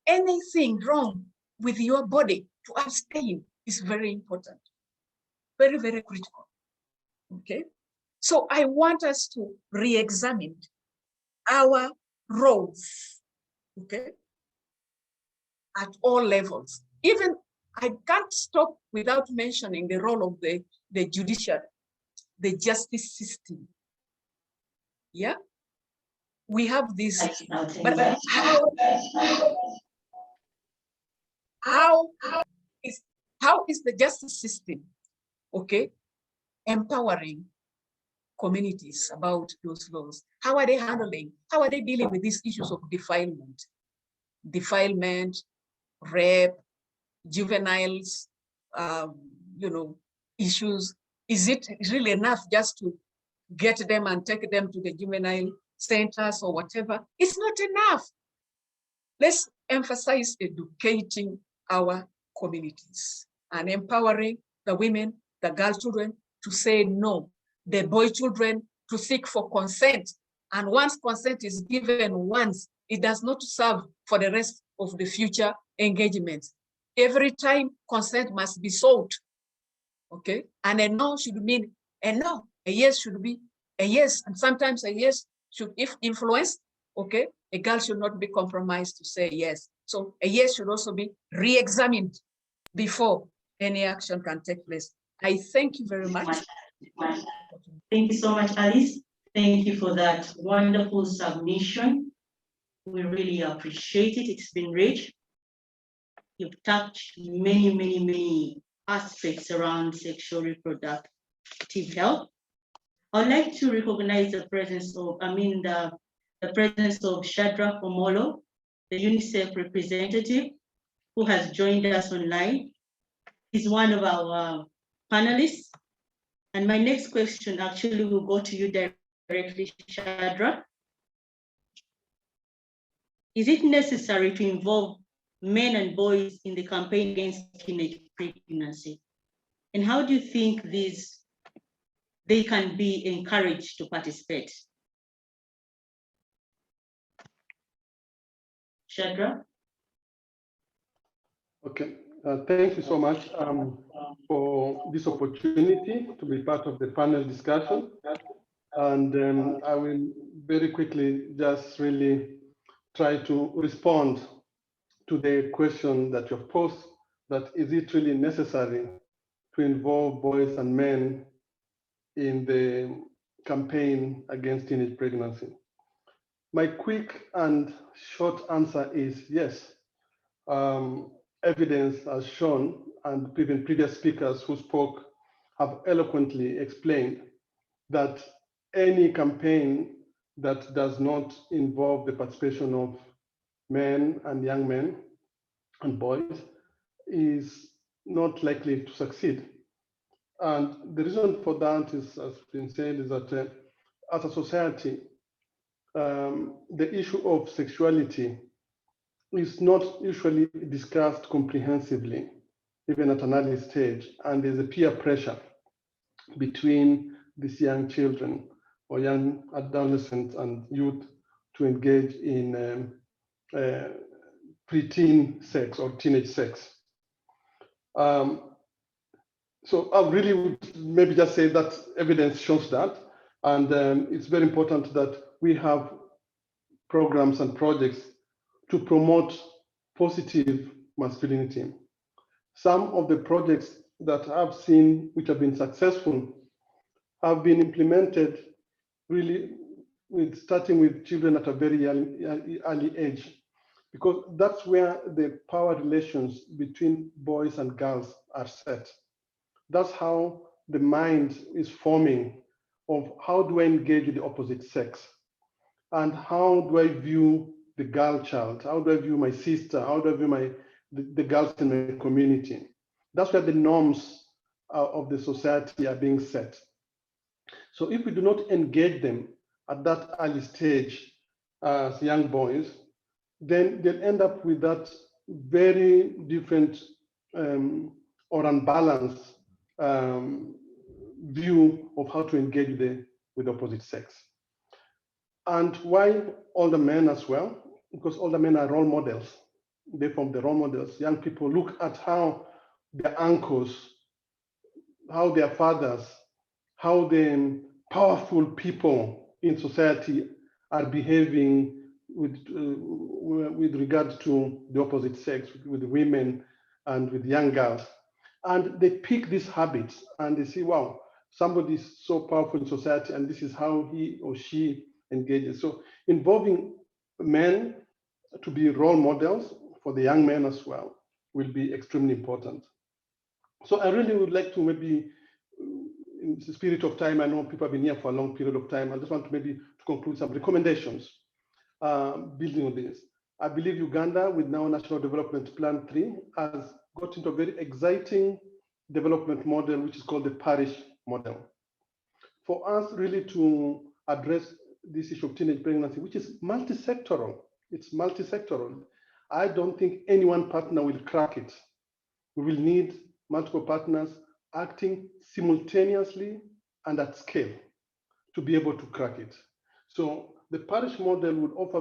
anything wrong with your body to abstain is very important, very, very critical, okay? So I want us to re-examine our roles, okay, at all levels. Even I can't stop without mentioning the role of the judiciary, the justice system. Yeah, we have this, but how is the justice system, okay, empowering communities about those laws? How are they handling, how are they dealing with these issues of defilement, rape, juveniles, issues? Is it really enough just to get them and take them to the juvenile centers or whatever, it's not enough. Let's emphasize educating our communities and empowering the women, the girl children to say no, the boy children to seek for consent. And once consent is given once, it does not serve for the rest of the future engagements. Every time consent must be sought, okay? And a no should mean a no, a yes should be a yes. And sometimes a yes should, if influenced, okay, a girl should not be compromised to say yes. So a yes should also be re-examined before any action can take place. I thank you very much. Thank you so much, Alice. Thank you for that wonderful submission. We really appreciate it. It's been rich. You've touched many aspects around sexual reproductive health. I'd like to recognize the presence of, the presence of Shadrach Omolo, the UNICEF representative who has joined us online. He's one of our panelists. And my next question actually will go to you directly, Shadrach. Is it necessary to involve men and boys in the campaign against teenage pregnancy? And how do you think they can be encouraged to participate? Shadrach? Okay, thank you so much for this opportunity to be part of the panel discussion. And I will very quickly just really try to respond to the question that you've posed, that is it really necessary to involve boys and men in the campaign against teenage pregnancy? My quick and short answer is yes. Evidence has shown, and even previous speakers who spoke have eloquently explained, that any campaign that does not involve the participation of men and young men and boys is not likely to succeed. And the reason for that is, as been said, is that as a society, the issue of sexuality is not usually discussed comprehensively, even at an early stage, and there's a peer pressure between these young children or young adolescents and youth to engage in preteen sex or teenage sex. So I really would maybe just say that evidence shows that, and it's very important that we have programs and projects to promote positive masculinity. Some of the projects that I've seen which have been successful have been implemented really starting with children at a very early age, because that's where the power relations between boys and girls are set. That's how the mind is forming of how do I engage with the opposite sex, and how do I view the girl child, how do I view my sister, how do I view the girls in my community. That's where the norms of the society are being set. So if we do not engage them at that early stage as young boys, then they'll end up with that very different or unbalanced view of how to engage with the opposite sex. And why older men as well? Because older men are role models. They form the role models. Young people look at how their uncles, how their fathers, how the powerful people in society are behaving with regard to the opposite sex, with women and with young girls. And they pick these habits and they see, wow, somebody is so powerful in society and this is how he or she engages. So involving men to be role models for the young men as well will be extremely important. So I really would like to maybe, in the spirit of time, I know people have been here for a long period of time. I just want to maybe to conclude some recommendations building on this. I believe Uganda, with now National Development Plan 3, has got into a very exciting development model, which is called the parish model. For us really to address this issue of teenage pregnancy, which is multi-sectoral. It's multi-sectoral. I don't think any one partner will crack it. We will need multiple partners acting simultaneously and at scale to be able to crack it. So the parish model would offer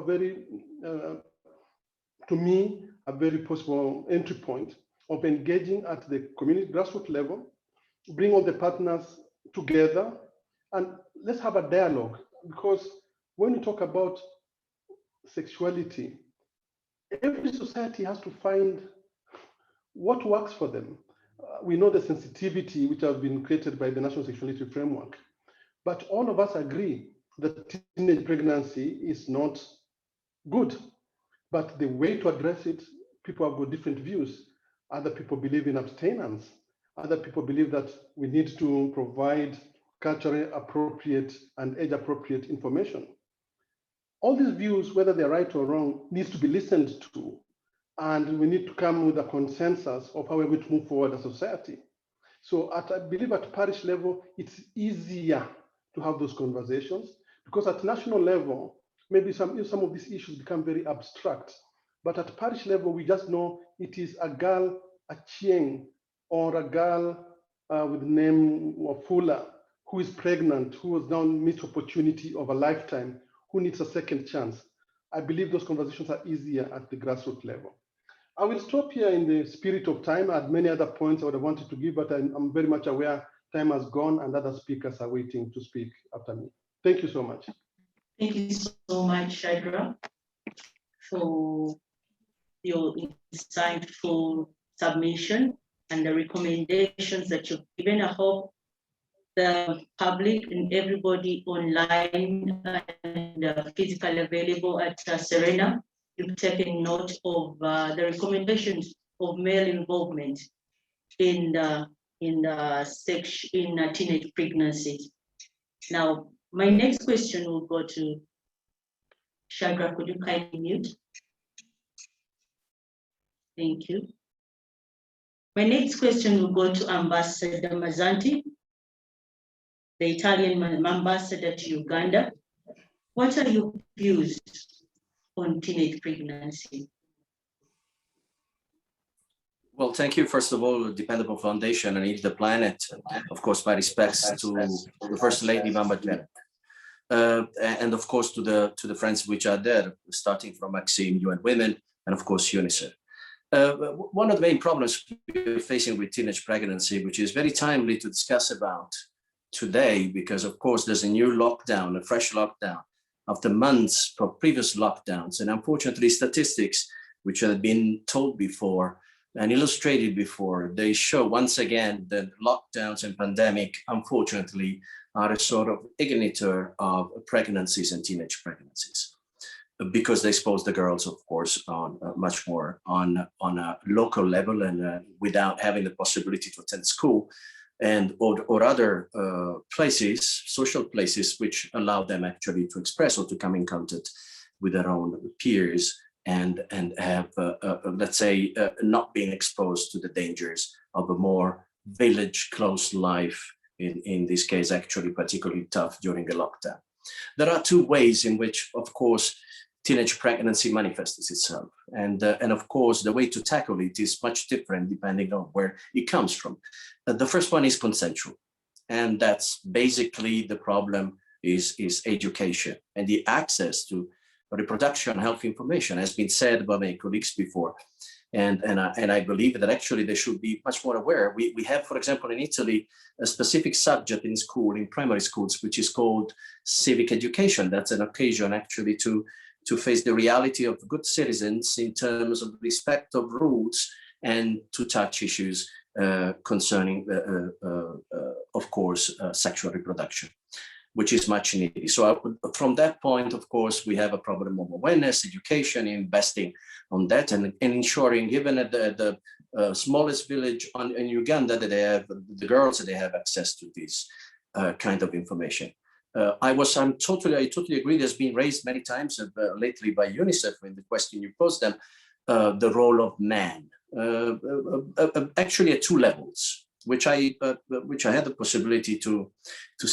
to me, a very possible entry point of engaging at the community grassroots level, bring all the partners together, and let's have a dialogue. Because when you talk about sexuality, every society has to find what works for them. We know the sensitivity which have been created by the National Sexuality Framework, but all of us agree that teenage pregnancy is not good. But the way to address it, people have got different views. Other people believe in abstinence. Other people believe that we need to provide culturally appropriate and age appropriate information. All these views, whether they're right or wrong, needs to be listened to. And we need to come with a consensus of how we're going to move forward as a society. So I believe at parish level, it's easier to have those conversations, because at national level, maybe some of these issues become very abstract. But at parish level, we just know it is a girl, a Chieng, or a girl with the name Wafula, who is pregnant, who has now missed opportunity of a lifetime, who needs a second chance. I believe those conversations are easier at the grassroots level. I will stop here in the spirit of time. I had many other points I would have wanted to give, but I'm very much aware time has gone and other speakers are waiting to speak after me. Thank you so much. Thank you so much, Ashiraf, for your insightful submission and the recommendations that you've given. I hope the public and everybody online and physically available at Serena, you've taken note of the recommendations of male involvement in teenage pregnancies. Now, my next question will go to Shagra. Could you kindly mute? Thank you. My next question will go to Ambassador Mazzanti, the Italian ambassador to Uganda. What are your views on teenage pregnancy? Well, thank you, first of all, Dependable Foundation and Eat the Planet. Of course, my respects to the First Lady, Mama Rosa. And of course, to the friends which are there, starting from Maxime, UN Women, and of course, UNICEF. One of the main problems we're facing with teenage pregnancy, which is very timely to discuss about today, because of course, there's a new lockdown, a fresh lockdown, after months of previous lockdowns. And unfortunately, statistics which have been told before and illustrated before, they show once again that lockdowns and pandemic, unfortunately, are a sort of ignitor of pregnancies and teenage pregnancies, because they expose the girls, of course, on much more on a local level and without having the possibility to attend school and or other places, social places, which allow them actually to express or to come in contact with their own peers and have, let's say, not being exposed to the dangers of a more village close life, in this case, actually particularly tough during a lockdown. There are two ways in which, of course, teenage pregnancy manifests itself. And of course, the way to tackle it is much different depending on where it comes from. The first one is consensual. And that's basically the problem is education and the access to reproduction health information, has been said by my colleagues before. And I believe that actually they should be much more aware. We have, for example, in Italy, a specific subject in school, in primary schools, which is called civic education. That's an occasion actually to face the reality of good citizens in terms of respect of rules and to touch issues concerning, of course, sexual reproduction, which is much needed. So from that point, of course, we have a problem of awareness, education, investing on that, and ensuring, given at the smallest village in Uganda, that they have the girls, that they have access to this kind of information. I totally agree. There's been raised many times lately by UNICEF in the question you posed them, the role of man, actually at two levels. which I had the possibility to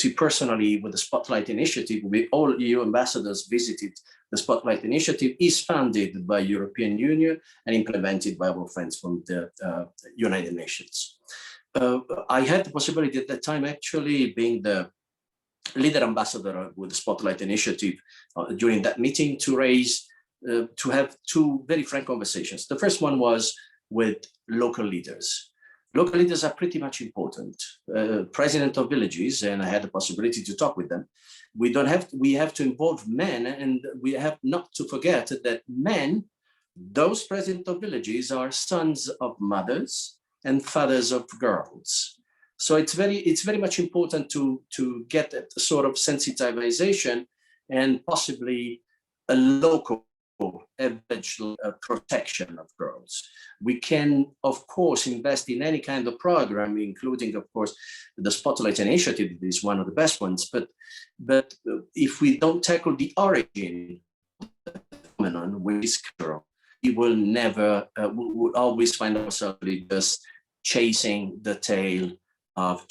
see personally with the Spotlight Initiative. All EU ambassadors visited. The Spotlight Initiative is funded by European Union and implemented by our friends from the United Nations. I had the possibility at that time actually being the leader ambassador with the Spotlight Initiative during that meeting to have two very frank conversations. The first one was with local leaders. Local leaders are pretty much important. President of villages, and I had the possibility to talk with them. We have to involve men, and we have not to forget that men, those president of villages, are sons of mothers and fathers of girls. So it's very much important to get that sort of sensitization and possibly a local average protection of girls. We can, of course, invest in any kind of program, including, of course, the Spotlight Initiative is one of the best ones. But if we don't tackle the origin of the phenomenon, which is girl, we will never, we will always find ourselves just chasing the tail of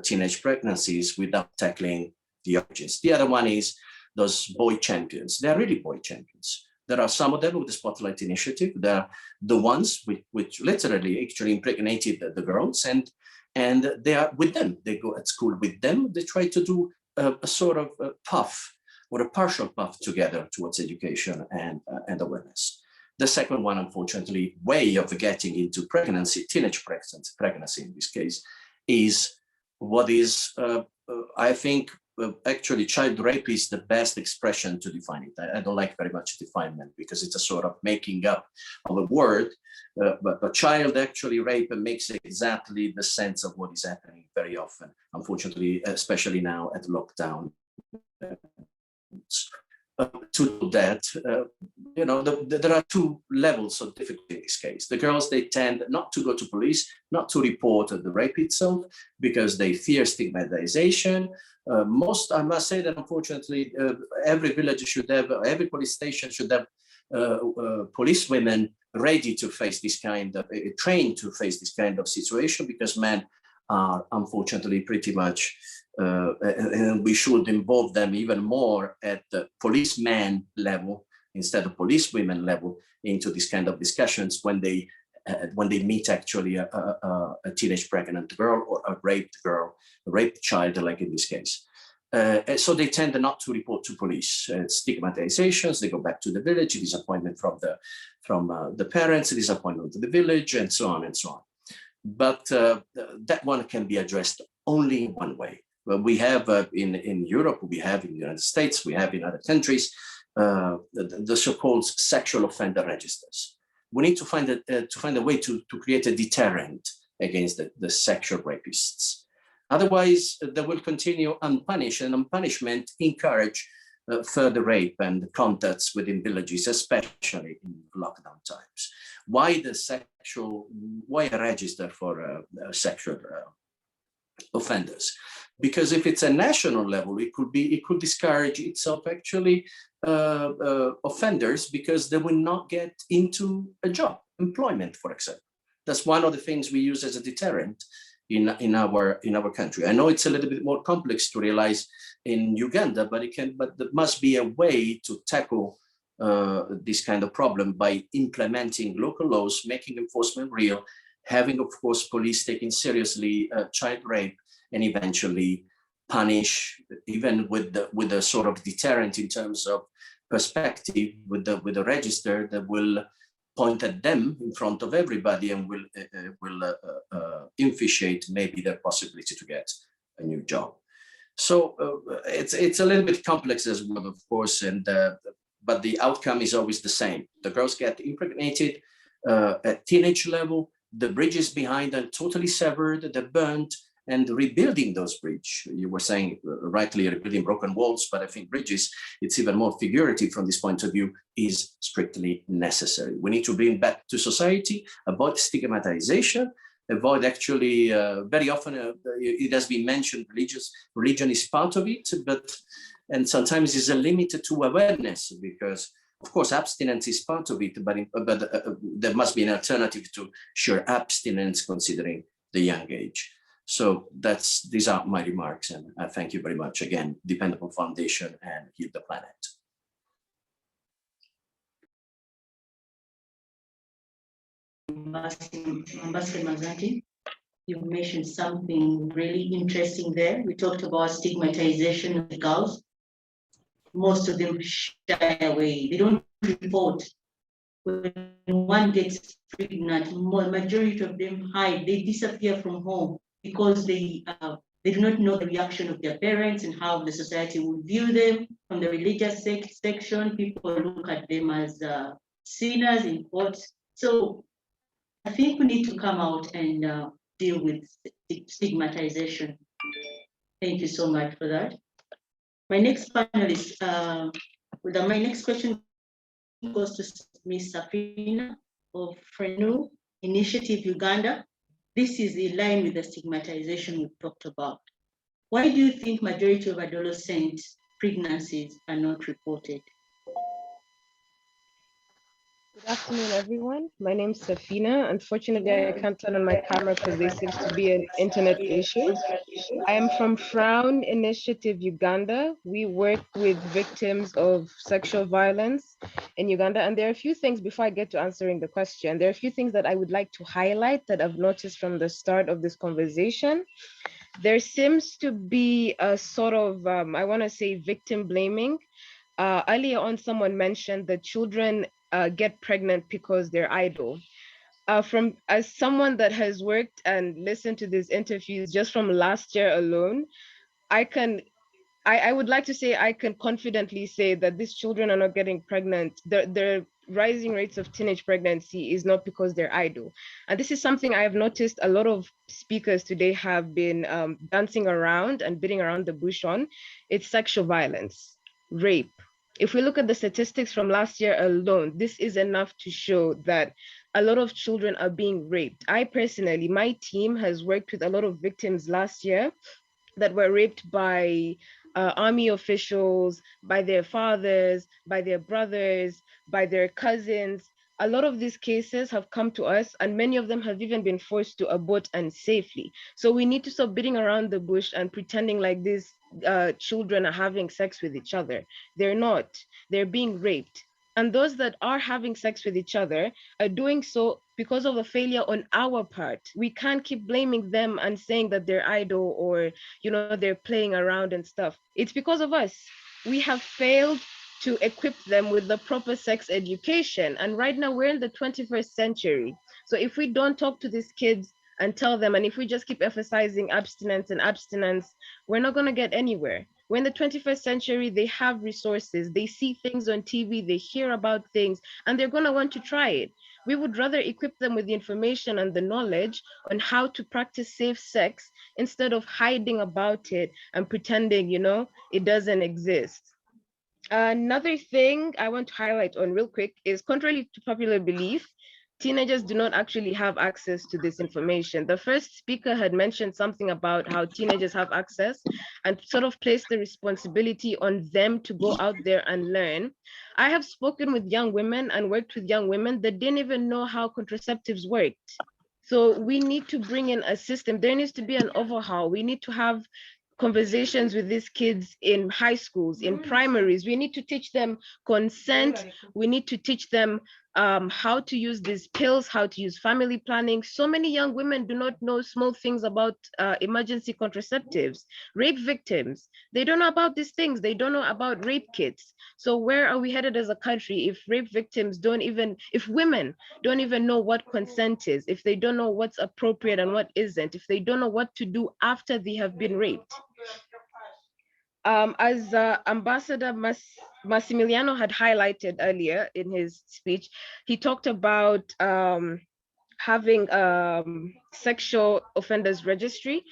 teenage pregnancies without tackling the origins. The other one is those boy champions. They're really boy champions. There are some of them with the Spotlight Initiative. They're the ones which literally actually impregnated the girls, and they are with them. They go at school with them. They try to do a sort of a path or a partial path together towards education and awareness. The second one, unfortunately, way of getting into pregnancy, teenage pregnancy in this case, is what is, I think, actually child rape is the best expression to define it. I don't like very much definement because it's a sort of making up of a word, but a child actually rape makes exactly the sense of what is happening very often, unfortunately, especially now at lockdown. To that, there are two levels of difficulty in this case. The girls, they tend not to go to police, not to report the rape itself, because they fear stigmatization. I must say that unfortunately, every village should have, every police station should have police women ready to face this kind of, trained to face this kind of situation, because men are unfortunately pretty much, and we should involve them even more at the policeman level instead of policewomen level into this kind of discussions when they meet actually a teenage pregnant girl or a raped girl, a raped child, like in this case. So they tend not to report to police. Stigmatizations, they go back to the village, disappointment from the parents, disappointment to the village, and so on and so on. But that one can be addressed only in one way. Well, we have in Europe, we have in the United States, we have in other countries, the so-called sexual offender registers. We need to find a way to create a deterrent against the sexual rapists. Otherwise, they will continue unpunished, and unpunishment encourage further rape and contacts within villages, especially in lockdown times. Why a register for sexual offenders? Because if it's a national level, it could discourage itself actually offenders, because they will not get into a job, employment, for example. That's one of the things we use as a deterrent in our country. I know it's a little bit more complex to realize in Uganda, but there must be a way to tackle this kind of problem by implementing local laws, making enforcement real, having, of course, police taking seriously child rape, and eventually punish, even with a sort of deterrent in terms of perspective, with the register that will point at them in front of everybody and will initiate maybe their possibility to get a new job. So it's a little bit complex as well, of course, and but the outcome is always the same. The girls get impregnated at teenage level. The bridges behind are totally severed, they're burnt, and rebuilding those bridges. You were saying rightly rebuilding broken walls, but I think bridges, it's even more figurative from this point of view, is strictly necessary. We need to bring back to society, avoid stigmatization, avoid actually, very often it has been mentioned, religion is part of it, and sometimes is a limit to awareness, because of course, abstinence is part of it, but there must be an alternative to sheer abstinence considering the young age. So these are my remarks, and I thank you very much again, Dependable Foundation and Heal the Planet. Ambassador Mazzanti, you mentioned something really interesting there. We talked about stigmatization of girls. Most of them shy away. They don't report. When one gets pregnant, majority of them hide. They disappear from home because they do not know the reaction of their parents and how the society will view them. From the religious section, people look at them as sinners in quotes. So I think we need to come out and deal with stigmatization. Thank you so much for that. My next panelist, my next question goes to Ms. Safina of Frenu Initiative Uganda. This is in line with the stigmatization we've talked about. Why do you think majority of adolescent pregnancies are not reported? Good afternoon, everyone. My name is Safina. Unfortunately, I can't turn on my camera because there seems to be an internet issue. I am from Frown Initiative Uganda. We work with victims of sexual violence in Uganda. And there are a few things, before I get to answering the question, there are a few things that I would like to highlight that I've noticed from the start of this conversation. There seems to be a sort of, I want to say, victim blaming. Earlier on, someone mentioned that children get pregnant because they're idle. As someone that has worked and listened to these interviews just from last year alone, I would like to say I can confidently say that these children are not getting pregnant. The rising rates of teenage pregnancy is not because they're idle. And this is something I have noticed a lot of speakers today have been dancing around and beating around the bush on. It's sexual violence, rape. If we look at the statistics from last year alone, this is enough to show that a lot of children are being raped. I personally, my team has worked with a lot of victims last year that were raped by army officials, by their fathers, by their brothers, by their cousins. A lot of these cases have come to us, and many of them have even been forced to abort and safely. So we need to stop beating around the bush and pretending like these children are having sex with each other. They're not. They're being raped. And those that are having sex with each other are doing so because of a failure on our part. We can't keep blaming them and saying that they're idle or, they're playing around and stuff. It's because of us. We have failed to equip them with the proper sex education. And right now we're in the 21st century. So if we don't talk to these kids and tell them, and if we just keep emphasizing abstinence, we're not going to get anywhere. We're in the 21st century, they have resources, they see things on TV, they hear about things, and they're going to want to try it. We would rather equip them with the information and the knowledge on how to practice safe sex instead of hiding about it and pretending, it doesn't exist. Another thing I want to highlight on real quick is, contrary to popular belief, teenagers do not actually have access to this information. The first speaker had mentioned something about how teenagers have access and sort of placed the responsibility on them to go out there and learn. I have spoken with young women and worked with young women that didn't even know how contraceptives worked. So we need to bring in a system. There needs to be an overhaul. We need to have conversations with these kids in high schools, in primaries. We need to teach them consent. We need to teach them how to use these pills, how to use family planning. So many young women do not know small things about emergency contraceptives. Rape victims, they don't know about these things. They don't know about rape kits. So where are we headed as a country if rape victims if women don't even know what consent is, if they don't know what's appropriate and what isn't, if they don't know what to do after they have been raped? As Ambassador Missimiliano had highlighted earlier in his speech, he talked about having sexual offenders registry.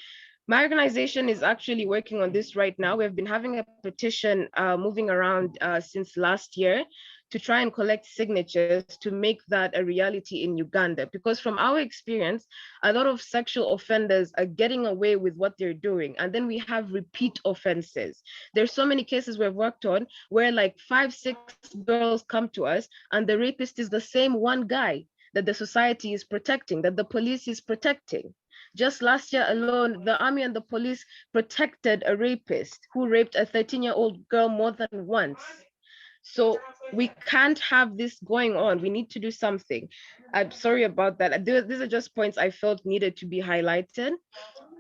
My organization is actually working on this right now. We've been having a petition moving around since last year to try and collect signatures to make that a reality in Uganda. Because from our experience, a lot of sexual offenders are getting away with what they're doing. And then we have repeat offenses. There's so many cases we've worked on where like 5, 6 girls come to us and the rapist is the same one guy that the society is protecting, that the police is protecting. Just last year alone, the army and the police protected a rapist who raped a 13-year-old girl more than once. So we can't have this going on. We need to do something. I'm sorry about that. These are just points I felt needed to be highlighted.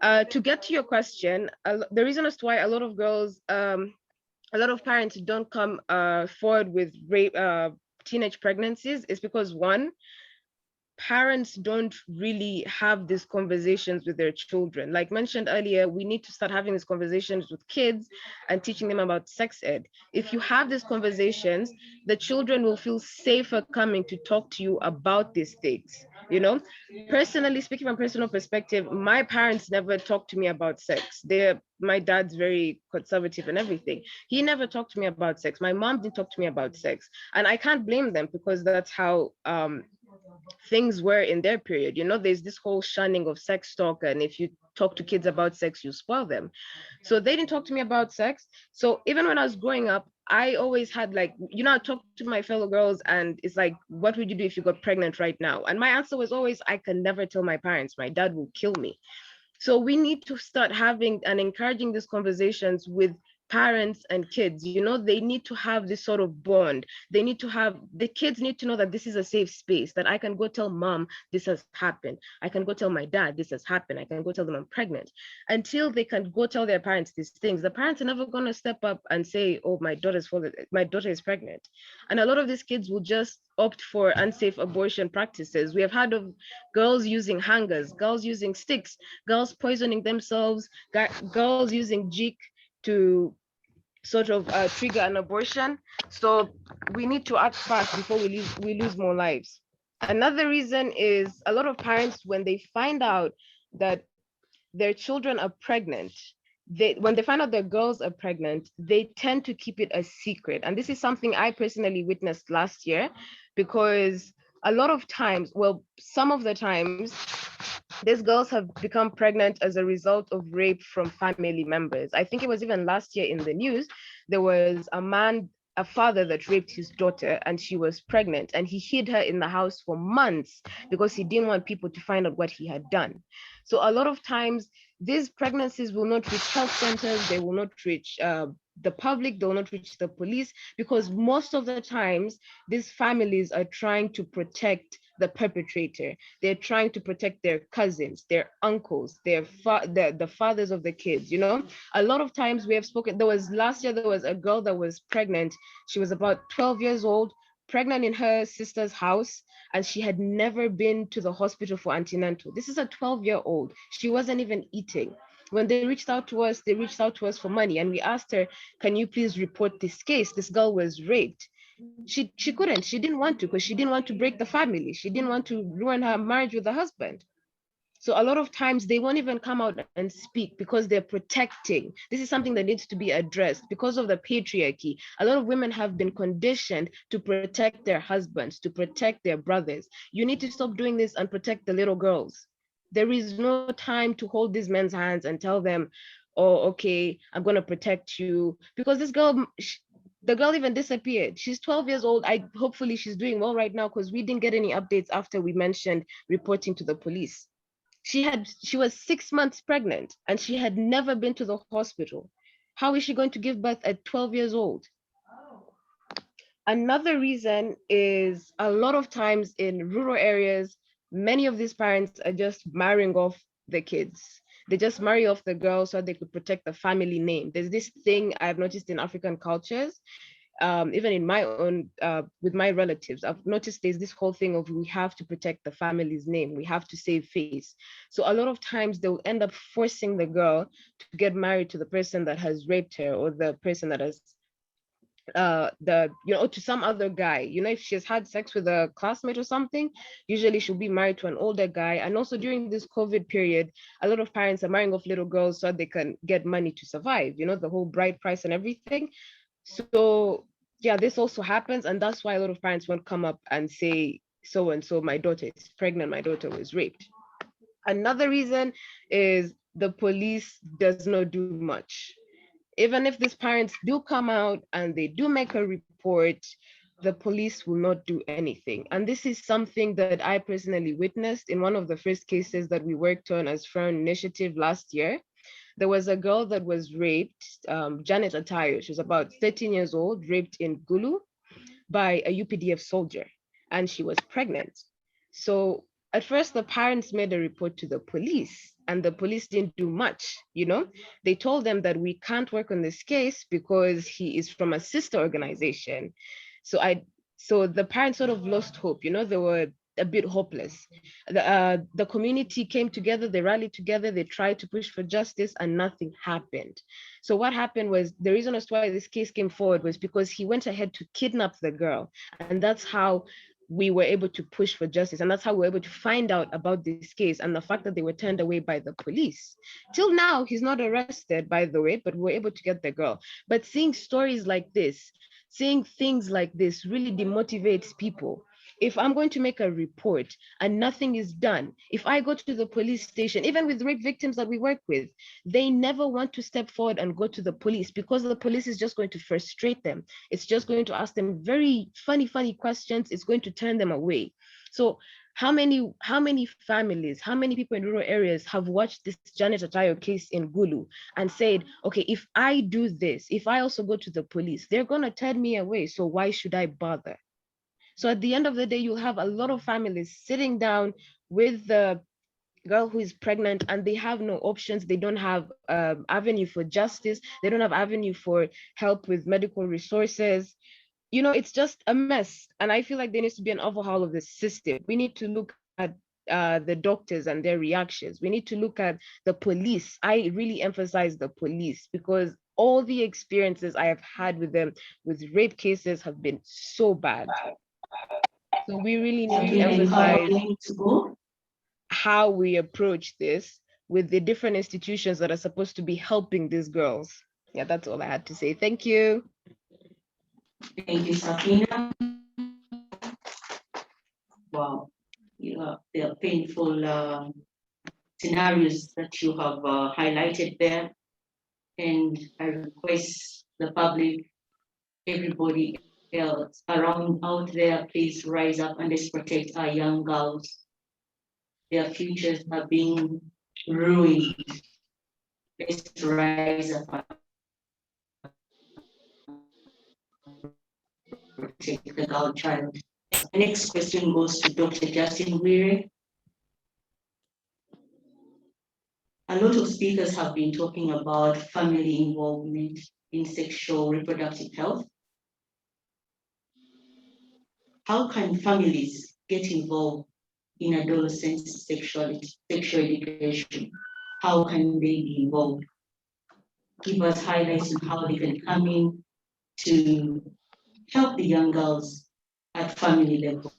To get to your question, the reason as to why a lot of girls, a lot of parents don't come forward with rape, teenage pregnancies is because, one, parents don't really have these conversations with their children. Like mentioned earlier, we need to start having these conversations with kids and teaching them about sex ed. If you have these conversations, the children will feel safer coming to talk to you about these things. You know, personally speaking, from personal perspective, my parents never talked to me about sex. My dad's very conservative and everything. He never talked to me about sex. My mom didn't talk to me about sex. And I can't blame them because that's how things were in their period. You know, there's this whole shunning of sex talk, and if you talk to kids about sex, you spoil them. So they didn't talk to me about sex. So even when I was growing up, I always had, like, you know, I talk to my fellow girls and it's like, what would you do if you got pregnant right now? And my answer was always, I can never tell my parents. My dad will kill me. So we need to start having and encouraging these conversations with parents and kids. You know, they need to have this sort of bond. They need to have, the kids need to know that this is a safe space, that I can go tell mom this has happened. I can go tell my dad this has happened. I can go tell them I'm pregnant. Until they can go tell their parents these things, the parents are never going to step up and say, oh, my daughter is pregnant. And a lot of these kids will just opt for unsafe abortion practices. We have heard of girls using hangers, girls using sticks, girls poisoning themselves, girls using jik to sort of trigger an abortion. So we need to act fast before we lose more lives. Another reason is a lot of parents, when they find out that their children are pregnant, when they find out their girls are pregnant, they tend to keep it a secret. And this is something I personally witnessed last year, because a lot of times, well, some of the times, these girls have become pregnant as a result of rape from family members. I think it was even last year in the news, there was a father that raped his daughter and she was pregnant, and he hid her in the house for months because he didn't want people to find out what he had done. So a lot of times these pregnancies will not reach health centers, they will not reach the public, they will not reach the police, because most of the times these families are trying to protect the perpetrator. They're trying to protect their cousins, their uncles, the fathers of the kids. You know, a lot of times we have spoken. Last year there was a girl that was pregnant. She was about 12 years old, pregnant in her sister's house, and she had never been to the hospital for antenatal. This is a 12-year-old. She wasn't even eating. When they reached out to us for money, and we asked her, can you please report this case? This girl was raped. She couldn't. She didn't want to, because she didn't want to break the family. She didn't want to ruin her marriage with the husband. So a lot of times they won't even come out and speak because they're protecting. This is something that needs to be addressed because of the patriarchy. A lot of women have been conditioned to protect their husbands, to protect their brothers. You need to stop doing this and protect the little girls. There is no time to hold these men's hands and tell them, oh, okay, I'm going to protect you. Because this girl, the girl even disappeared. She's 12 years old. Hopefully she's doing well right now, because we didn't get any updates after we mentioned reporting to the police. She was 6 months pregnant and she had never been to the hospital. How is she going to give birth at 12 years old? Another reason is a lot of times in rural areas, many of these parents are just marrying off the kids. They just marry off the girl so they could protect the family name. There's this thing I've noticed in African cultures, even in my own, with my relatives, I've noticed there's this whole thing of we have to protect the family's name. We have to save face. So a lot of times they'll end up forcing the girl to get married to the person that has raped her, or the person that has to some other guy. You know, if she's had sex with a classmate or something, usually she'll be married to an older guy. And also during this COVID period, a lot of parents are marrying off little girls so they can get money to survive, you know, the whole bride price and everything. So yeah, this also happens, and that's why a lot of parents won't come up and say, so and so, my daughter is pregnant, my daughter was raped. Another reason is the police does not do much. Even if these parents do come out and they do make a report, the police will not do anything. And this is something that I personally witnessed in one of the first cases that we worked on as Frown Initiative last year. There was a girl that was raped, Janet Atayo. She was about 13 years old, raped in Gulu by a UPDF soldier, and she was pregnant. So at first, the parents made a report to the police, and the police didn't do much. They told them that we can't work on this case because he is from a sister organization. So the parents sort of lost hope. They were a bit hopeless. The community came together, they rallied together, they tried to push for justice, and nothing happened. So what happened was, the reason as to why this case came forward was because he went ahead to kidnap the girl, and that's how we were able to push for justice, and that's how we were able to find out about this case and the fact that they were turned away by the police. Till now, he's not arrested, by the way, but we were able to get the girl. But seeing stories like this, seeing things like this really demotivates people. If I'm going to make a report and nothing is done, if I go to the police station, even with rape victims that we work with, they never want to step forward and go to the police because the police is just going to frustrate them. It's just going to ask them very funny questions. It's going to turn them away. So how many families, how many people in rural areas have watched this Janet Atayo case in Gulu and said, okay, if I do this, if I also go to the police, they're going to turn me away. So why should I bother? So at the end of the day, you'll have a lot of families sitting down with the girl who is pregnant and they have no options. They don't have avenue for justice. They don't have avenue for help with medical resources. It's just a mess. And I feel like there needs to be an overhaul of the system. We need to look at the doctors and their reactions. We need to look at the police. I really emphasize the police because all the experiences I have had with them with rape cases have been so bad. So we really need to emphasize how we approach this with the different institutions that are supposed to be helping these girls. Yeah, that's all I had to say. Thank you. Thank you, Safina. Wow, there are painful scenarios that you have highlighted there. And I request the public, everybody else around out there, please rise up and let's protect our young girls. Their futures are being ruined. Let's rise up and protect the girl child. The next question goes to Dr. Justin Wire. A lot of speakers have been talking about family involvement in sexual reproductive health. How can families get involved in adolescent sexual education? How can they be involved? Give us highlights on how they can come in to help the young girls at family level.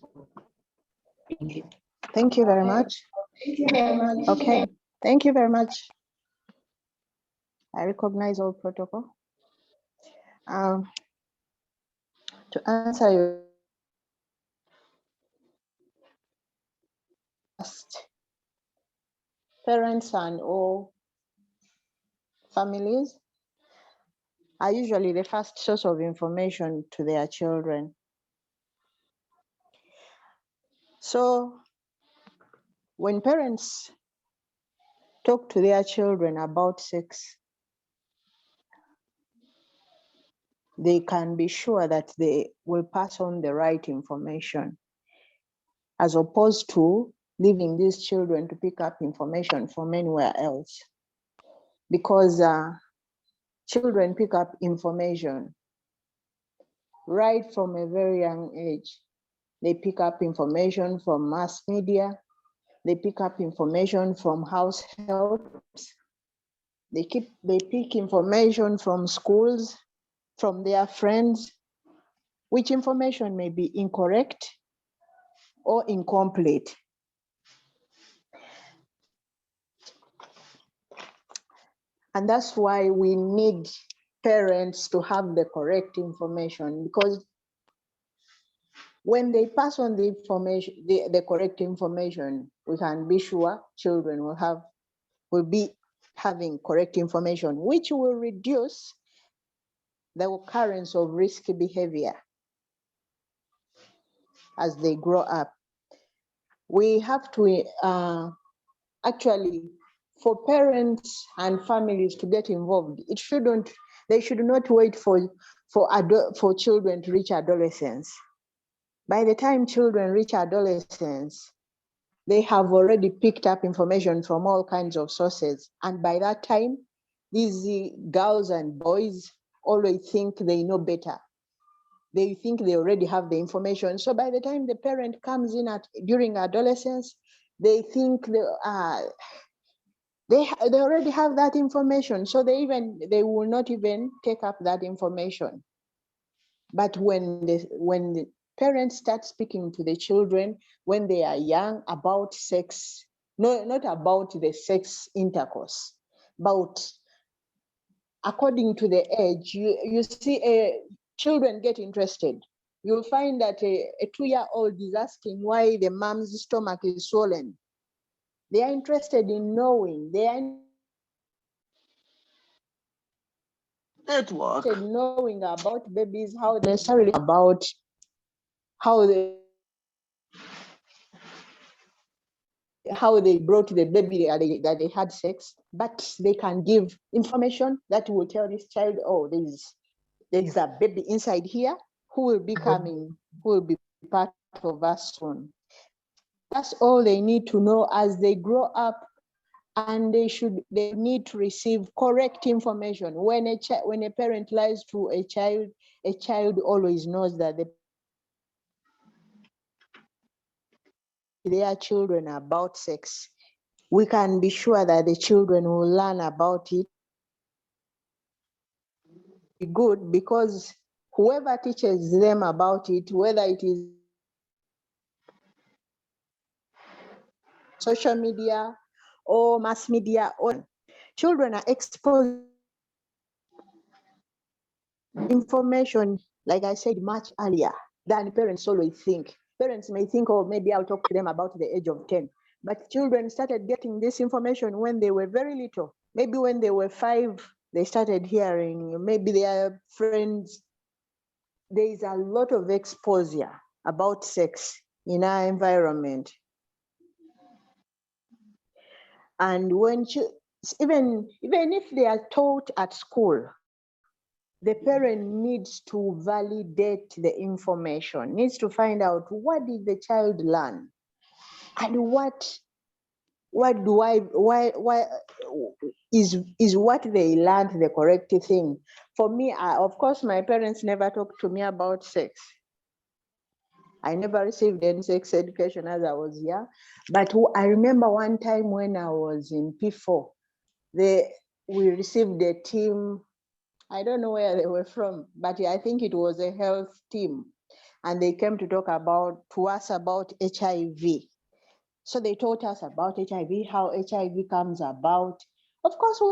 Thank you. Thank you very much. Thank you very much. Okay, thank you very much. I recognize all protocol. To answer your first, parents and all families are usually the first source of information to their children. So when parents talk to their children about sex, they can be sure that they will pass on the right information, as opposed to leaving these children to pick up information from anywhere else. Because children pick up information right from a very young age. They pick up information from mass media. They pick up information from house helps. They pick information from schools, from their friends, which information may be incorrect or incomplete. And that's why we need parents to have the correct information, because when they pass on the information, the correct information, we can be sure children will be having correct information, which will reduce the occurrence of risky behavior. as they grow up. We have to actually, for parents and families to get involved, they should not wait for children to reach adolescence. By the time children reach adolescence, they have already picked up information from all kinds of sources. And by that time, these girls and boys always think they know better. They think they already have the information. So by the time the parent comes in during adolescence, they think they already have that information. So they will not even take up that information. But when the parents start speaking to the children when they are young about sex, not about the sex intercourse, but according to the age, you see children get interested. You'll find that a 2-year-old is asking why the mom's stomach is swollen. They are interested in knowing. They are interested in knowing about babies, how necessarily about how they brought the baby that they had sex, but they can give information that will tell this child, oh, there is a baby inside here who will be part of us soon. That's all they need to know as they grow up, and they need to receive correct information. When a parent lies to a child always knows that their children about sex. We can be sure that the children will learn about it. Good, because whoever teaches them about it, whether it is social media or mass media, or children are exposed information, like I said, much earlier than parents always think. Parents may think, oh, maybe I'll talk to them about the age of 10. But children started getting this information when they were very little. Maybe when they were 5, they started hearing, maybe their friends. There is a lot of exposure about sex in our environment. And when even if they are taught at school, the parent needs to validate the information, needs to find out what did the child learn, and what is what they learned the correct thing. For me, of course, my parents never talked to me about sex. I never received any sex education as I was young. But I remember one time when I was in P4, we received a team. I don't know where they were from, but I think it was a health team. And they came to talk to us about HIV. So they taught us about HIV, how HIV comes about. Of course, we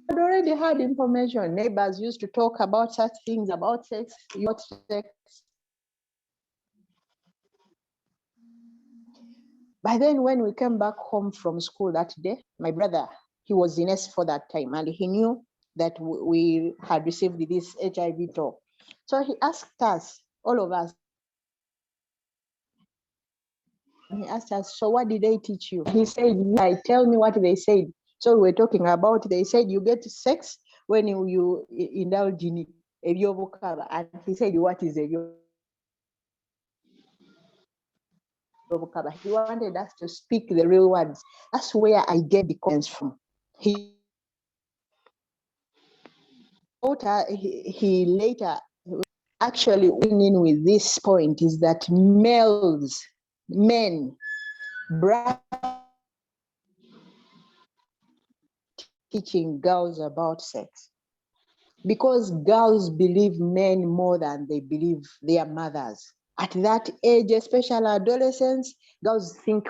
had already had information. Neighbors used to talk about such things, about sex. But then when we came back home from school that day, my brother, he was in S4 that time, and he knew that we had received this HIV talk. So he asked us, all of us, he asked us, so what did they teach you? He said, yeah, tell me what they said. So we were talking about, they said you get sex when you indulge in ebyobukaba. And he said, what is ebyobukaba? He wanted us to speak the real words. That's where I get the comments from. He later actually went in with this point, is that men, teaching girls about sex, because girls believe men more than they believe their mothers. At that age, especially adolescents, girls think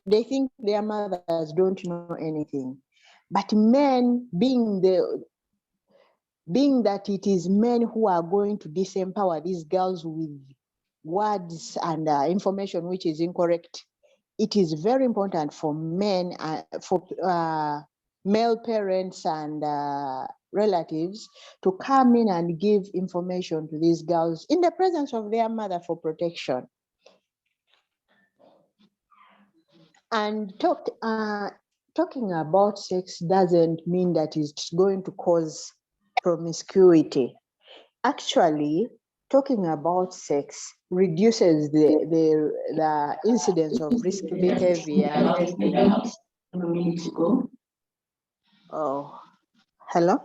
they think their mothers don't know anything. But men, being that it is men who are going to disempower these girls with words and information which is incorrect, it is very important for men, for male parents and relatives to come in and give information to these girls in the presence of their mother for protection. And talking about sex doesn't mean that it's going to cause promiscuity. Actually, talking about sex reduces the incidence of risky behavior. A minute to go. Oh, hello?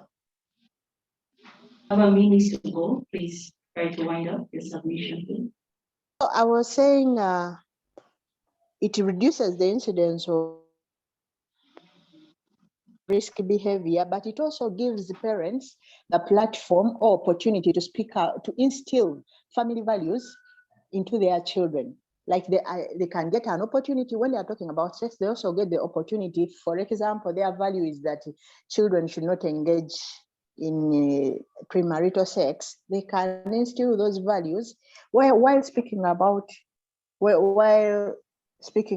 Have a minute to go. Please try to wind up your submission, please. So I was saying it reduces the incidence of risky behavior, but it also gives the parents the platform or opportunity to speak out, to instill family values into their children. Like they can get an opportunity when they are talking about sex, they also get the opportunity. For example, their value is that children should not engage in premarital sex. They can instill those values while speaking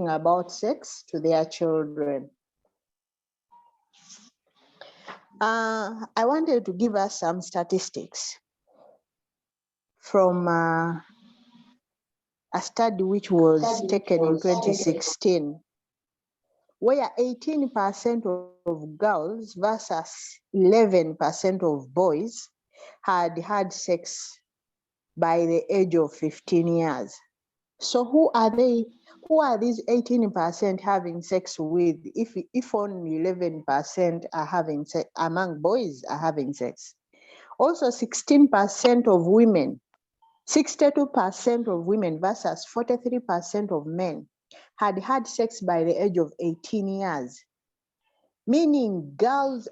about sex to their children. I wanted to give us some statistics from a study which was taken in 2016, where 18% of girls versus 11% of boys had had sex by the age of 15 years. So who are they? Who are these 18% having sex with if only 11% are having sex, among boys are having sex? Also 16% of women, 62% of women versus 43% of men had had sex by the age of 18 years. Meaning girls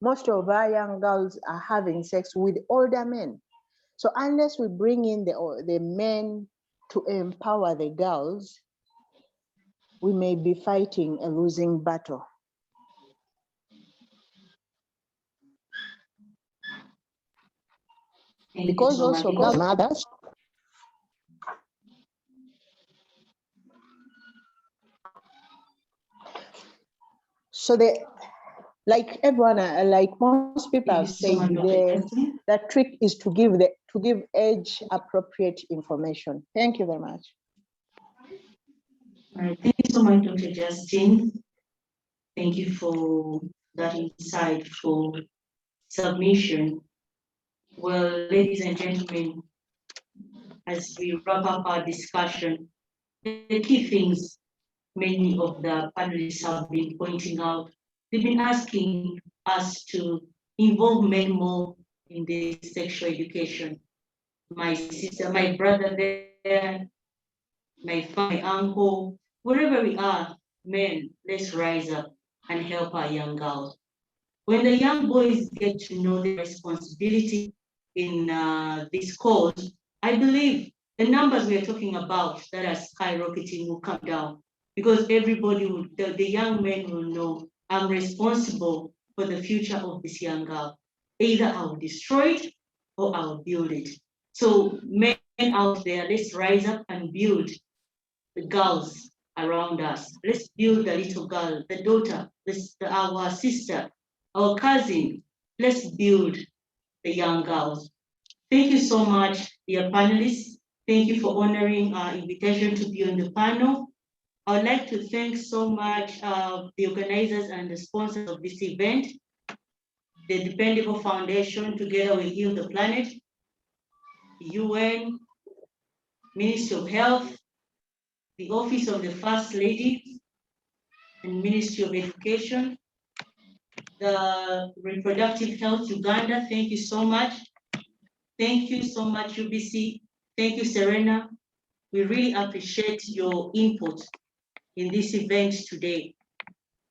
most of our young girls are having sex with older men. So unless we bring in the men to empower the girls, we may be fighting a losing battle. Because also girls mothers. So like everyone, like most people have said, the trick is to give age appropriate information. Thank you very much. All right, thank you so much, Dr. Justin. Thank you for that insightful submission. Well, ladies and gentlemen, as we wrap up our discussion, the key things many of the panelists have been pointing out, they've been asking us to involve men more in the sexual education. My sister, my brother there, my uncle, wherever we are, men, let's rise up and help our young girls. When the young boys get to know the responsibility in this cause, I believe the numbers we are talking about that are skyrocketing will come down, because everybody will, the young men will know, I'm responsible for the future of this young girl. Either I'll destroy it or I'll build it. So men out there, let's rise up and build the girls around us. Let's build the little girl, the daughter, our sister, our cousin. Let's build the young girls. Thank you so much, dear panelists. Thank you for honoring our invitation to be on the panel. I would like to thank so much the organizers and the sponsors of this event, the Dependable Foundation, together with Heal the Planet, UN, Ministry of Health, the Office of the First Lady, and Ministry of Education, the Reproductive Health Uganda. Thank you so much. Thank you so much, UBC. Thank you, Serena. We really appreciate your input in this event today.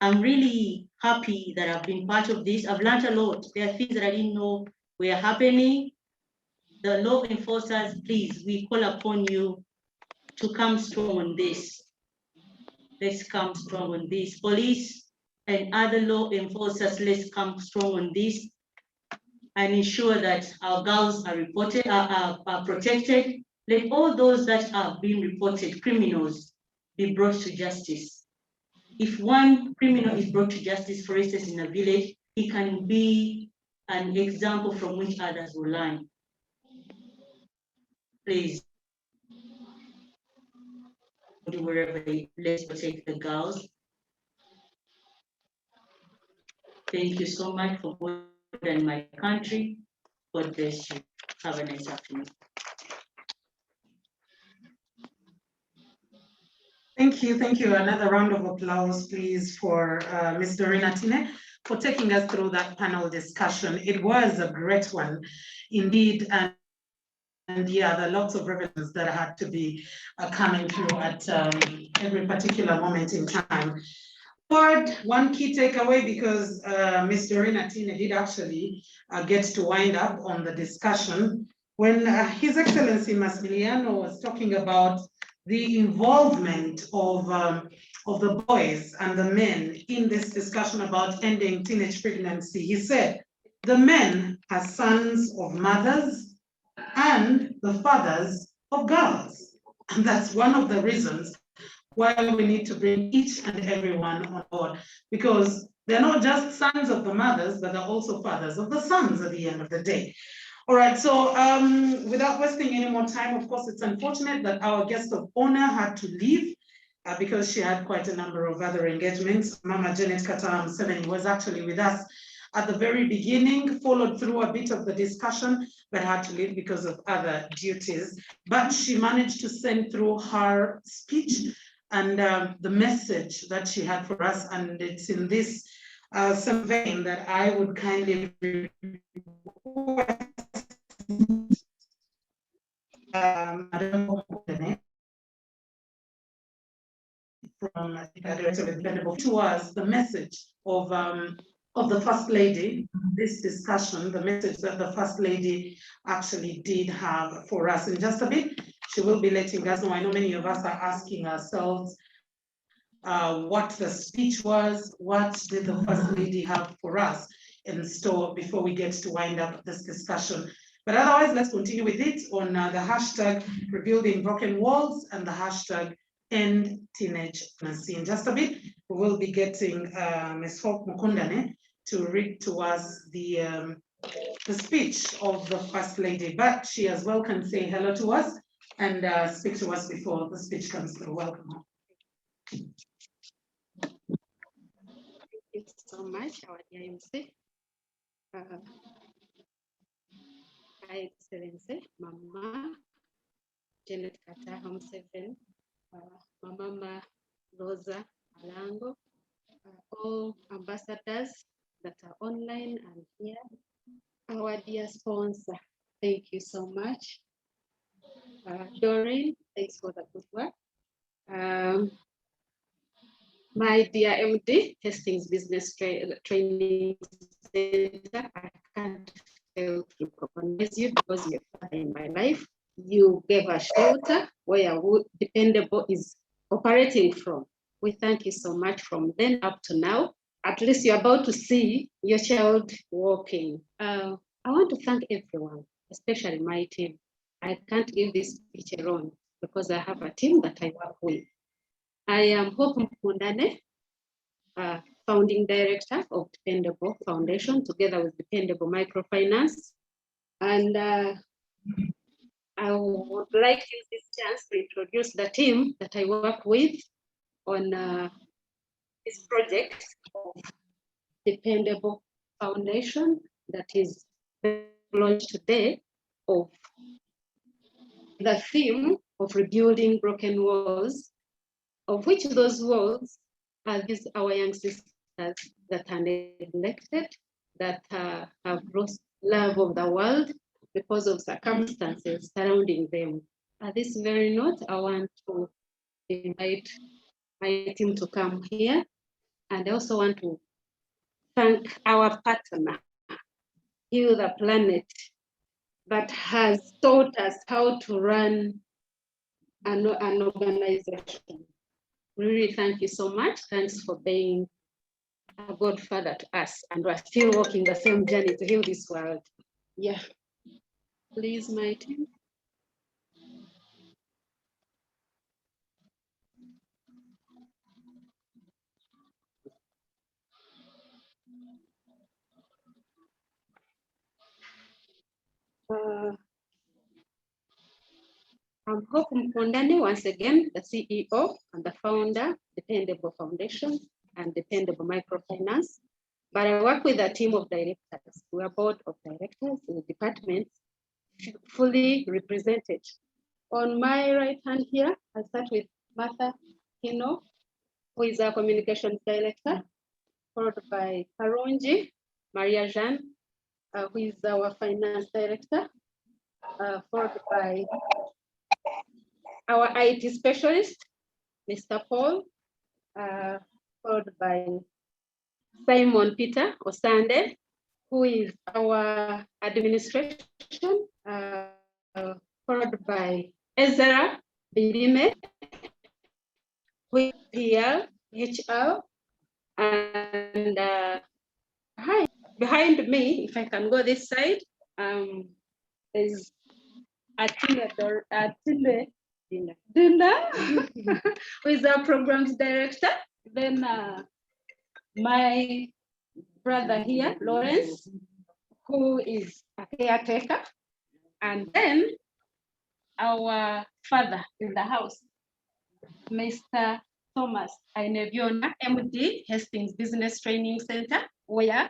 I'm really happy that I've been part of this. I've learned a lot. There are things that I didn't know were happening. The law enforcers, please, we call upon you to come strong on this. Let's come strong on this. Police and other law enforcers, let's come strong on this and ensure that our girls are reported, are protected. Let all those that are being reported criminals be brought to justice. If one criminal is brought to justice, for instance, in a village, he can be an example from which others will learn. Please, do wherever let's protect the girls. Thank you so much for more than my country. God bless you. Have a nice afternoon. Thank you. Another round of applause, please, for Ms. Doreen Atine for taking us through that panel discussion. It was a great one, indeed. And yeah, there are lots of revelations that had to be coming through at every particular moment in time. But one key takeaway, because Ms. Doreen Atine did actually get to wind up on the discussion, when His Excellency Missimiliano was talking about the involvement of the boys and the men in this discussion about ending teenage pregnancy. He said, the men are sons of mothers and the fathers of girls. And that's one of the reasons why we need to bring each and everyone on board, because they're not just sons of the mothers, but they're also fathers of the sons at the end of the day. All right, so without wasting any more time, of course, it's unfortunate that our guest of honor had to leave because she had quite a number of other engagements. Mama Janet Kataaha Museveni was actually with us at the very beginning, followed through a bit of the discussion, but had to leave because of other duties. But she managed to send through her speech and the message that she had for us, and it's in this same vein that I would kindly request Mukundane from the Director of Dependable to us the message of the First Lady, this discussion, the message that the First Lady actually did have for us. In just a bit, she will be letting us know. I know many of us are asking ourselves what the speech was, what did the First Lady have for us in store before we get to wind up this discussion. But otherwise, let's continue with it on the hashtag Rebuilding Broken Walls and the hashtag End Teenage Pregnancy. In just a bit, we will be getting Ms. Hope Mukundane to read to us the speech of the First Lady, but she as well can say hello to us and speak to us before the speech comes through. Welcome. Thank you so much, our dear MC. Hi, Excellency Mama Janet Kataaha Museveni, Mama Rosa Malango, all ambassadors that are online and here, our dear sponsor, thank you so much. Doreen, thanks for the good work. My dear MD, Hastings Business Training Center, I can't fail to recognize you because you're in my life. You gave a shelter where Dependable is operating from. We thank you so much from then up to now. At least you're about to see your child walking. I want to thank everyone, especially my team. I can't give this speech alone because I have a team that I work with. I am Hope Mukundane, founding director of Dependable Foundation, together with Dependable Microfinance. And I would like to use this chance to introduce the team that I work with on this project of Dependable Foundation that is launched today, of the theme of rebuilding broken walls, of which those walls are these our young sisters that are neglected, that have lost love of the world because of circumstances surrounding them. At this very note, I want to invite my team to come here. And I also want to thank our partner, Heal the Planet, that has taught us how to run an organization. Really, thank you so much. Thanks for being a godfather to us, and we're still walking the same journey to heal this world. Yeah, please, my team. I'm Hope Mukundane, once again, the CEO and the founder, Dependable Foundation and Dependable Microfinance. But I work with a team of directors. We are board of directors in the departments fully represented. On my right hand here, I'll start with Martha Hino, who is our communications director, followed by Karungi Maria Jean, who is our finance director, followed by our IT specialist, Mr. Paul, followed by Simon Peter Osande, who is our administration, followed by Ezra Bilime, who is PL, HR, and behind me, if I can go this side, is Atile Dinda, who is our programs director. Then my brother here, Lawrence, who is a caretaker. And then our father in the house, Mr. Thomas Aineviona, MD, Hastings Business Training Center, where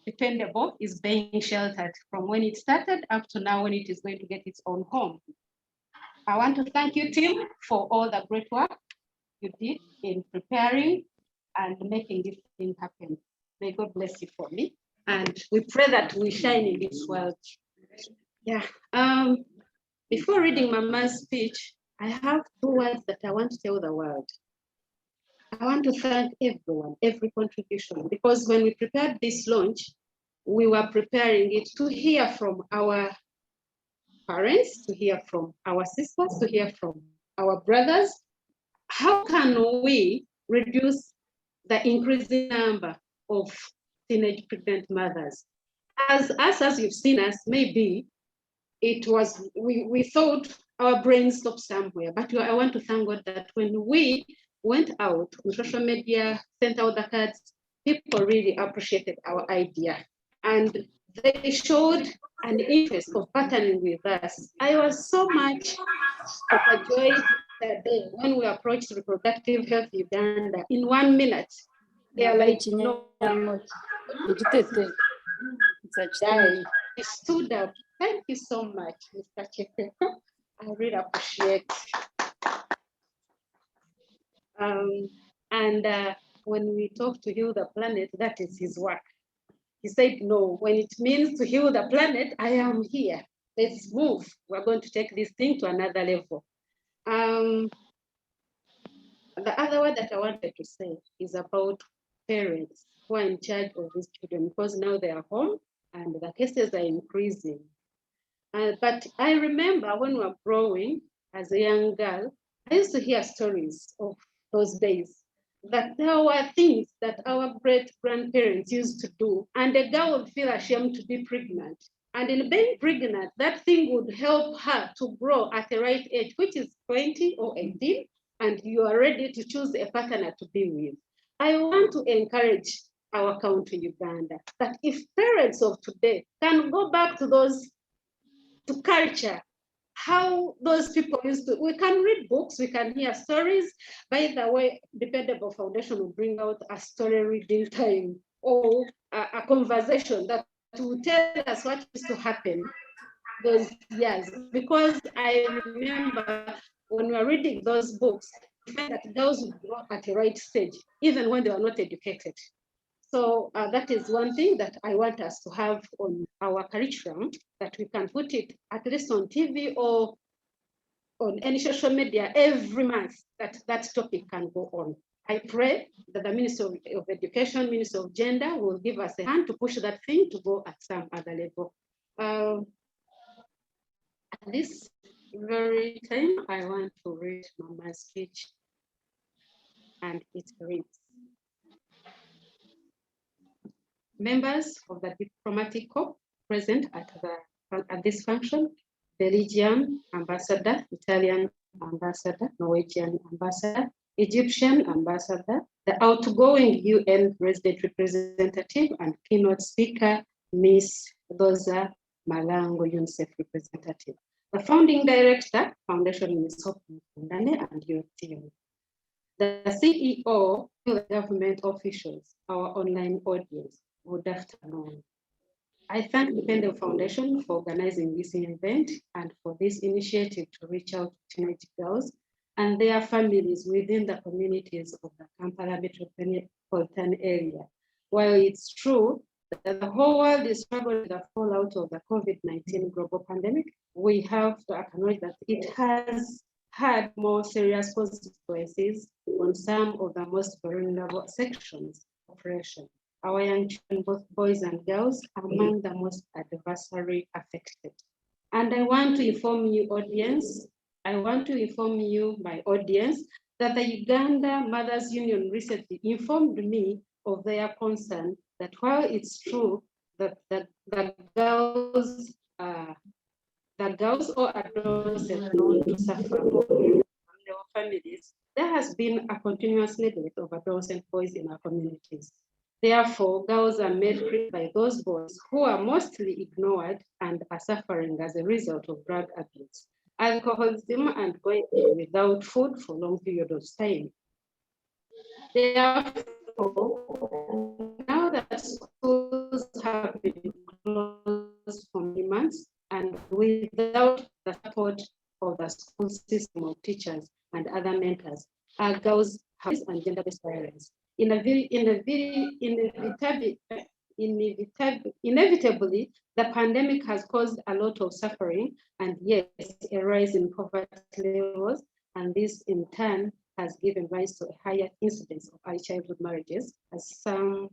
Dependable is being sheltered from when it started up to now when it is going to get its own home. I want to thank you, team, for all the great work you did in preparing and making this thing happen. May God bless you for me. And we pray that we shine in this world. Yeah. Before reading Mama's speech, I have 2 words that I want to tell the world. I want to thank everyone, every contribution, because when we prepared this launch, we were preparing it to hear from our parents, to hear from our sisters, to hear from our brothers. How can we reduce the increasing number of teenage pregnant mothers? As you've seen us, maybe it was, we thought our brains stopped somewhere, but I want to thank God that when we went out on social media, sent out the cards, people really appreciated our idea. And they showed an interest of partnering with us. I was so much overjoyed that day when we approached Reproductive Health Uganda. In 1 minute, they are like, no, he stood up. Thank you so much, Mr. Chekweko. I really appreciate. When we talk to heal the planet, that is his work. He said, no, when it means to heal the planet, I am here. Let's move. We're going to take this thing to another level. The other word that I wanted to say is about parents who are in charge of these children, because now they are home and the cases are increasing. But I remember when we were growing as a young girl, I used to hear stories of those days, that there were things that our great-grandparents used to do, and a girl would feel ashamed to be pregnant. And in being pregnant, that thing would help her to grow at the right age, which is 20 or 18, and you are ready to choose a partner to be with. I want to encourage our country, Uganda, that if parents of today can go back to to culture, how those people used to, we can read books, we can hear stories. By the way, Dependable Foundation will bring out a story reading time or a conversation that will tell us what used to happen those years. Because I remember when we were reading those books, we found that girls would grow at the right stage, even when they were not educated. So that is one thing that I want us to have on our curriculum, that we can put it at least on TV or on any social media every month, that topic can go on. I pray that the Minister of Education, Minister of Gender will give us a hand to push that thing to go at some other level. At this very time, I want to read Mama's speech, and it reads. Members of the diplomatic corps present at this function, Belgian ambassador, Italian ambassador, Norwegian ambassador, Egyptian ambassador, the outgoing UN resident representative and keynote speaker, Miss Rosa Malango, UNICEF representative. the founding director, Foundation Minister Mukundane and your team, the CEO, the government officials, our online audience, good afternoon. I thank Dependable Foundation for organizing this event and for this initiative to reach out to teenage girls and their families within the communities of the Kampala metropolitan area. While it's true that the whole world is struggling with the fallout of the COVID-19 global pandemic, we have to acknowledge that it has had more serious consequences on some of the most vulnerable sections of population. Our young children, both boys and girls, are among the most adversely affected. And I want to inform you, audience, my audience, that the Uganda Mothers Union recently informed me of their concern that while it's true that the girls or adolescents known to suffer from their families, there has been a continuous neglect of adolescent boys in our communities. Therefore, girls are made free by those boys who are mostly ignored and are suffering as a result of drug abuse, alcoholism, and going without food for long periods of time. Therefore, now that schools have been closed for many months and without the support of the school system of teachers and other mentors, our girls have and gender-based violence. Inevitably, the pandemic has caused a lot of suffering and yes, a rise in poverty levels, and this in turn has given rise to a higher incidence of early childhood marriages, as some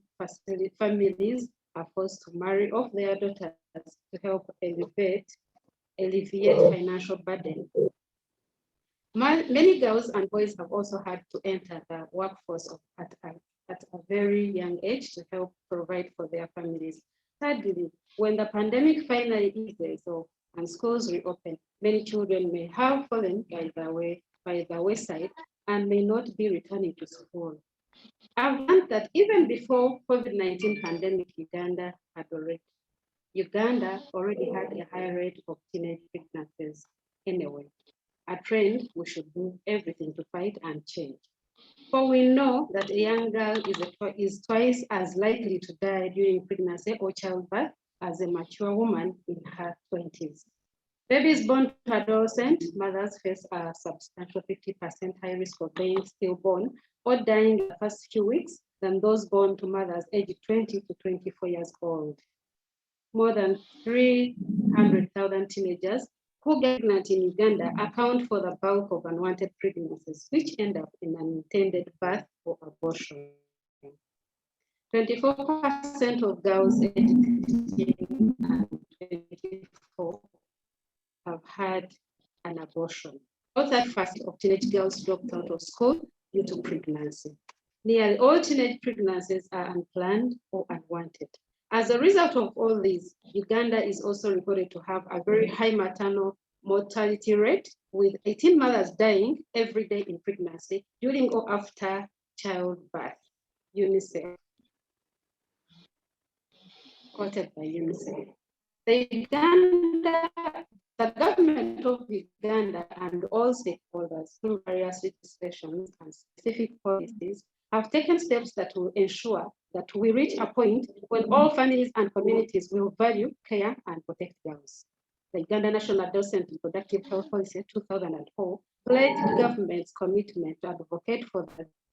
families are forced to marry off their daughters to help alleviate financial burden. Many girls and boys have also had to enter the workforce at a very young age to help provide for their families. Thirdly, when the pandemic finally eases and schools reopen, many children may have fallen by the wayside and may not be returning to school. I've learned that even before COVID-19 pandemic, Uganda already had a high rate of teenage pregnancies anyway, a trend we should do everything to fight and change. For we know that a young girl is twice as likely to die during pregnancy or childbirth as a mature woman in her 20s. Babies born to adolescent mothers face a substantial 50% high risk of being stillborn or dying in the first few weeks than those born to mothers aged 20 to 24 years old. More than 300,000 teenagers who get pregnant in Uganda account for the bulk of unwanted pregnancies, which end up in an intended birth or abortion. 24% of girls aged 15 and 24 have had an abortion. About 30% of teenage girls dropped out of school due to pregnancy. Nearly all teenage pregnancies are unplanned or unwanted. As a result of all this, Uganda is also reported to have a very high maternal mortality rate, with 18 mothers dying every day in pregnancy during or after childbirth. UNICEF, quoted by UNICEF. The government of Uganda and all stakeholders through various legislations and specific policies have taken steps that will ensure that we reach a point when all families and communities will value, care, and protect girls. The Uganda National Adolescent Reproductive Health Policy 2004 pledged government's commitment to advocate for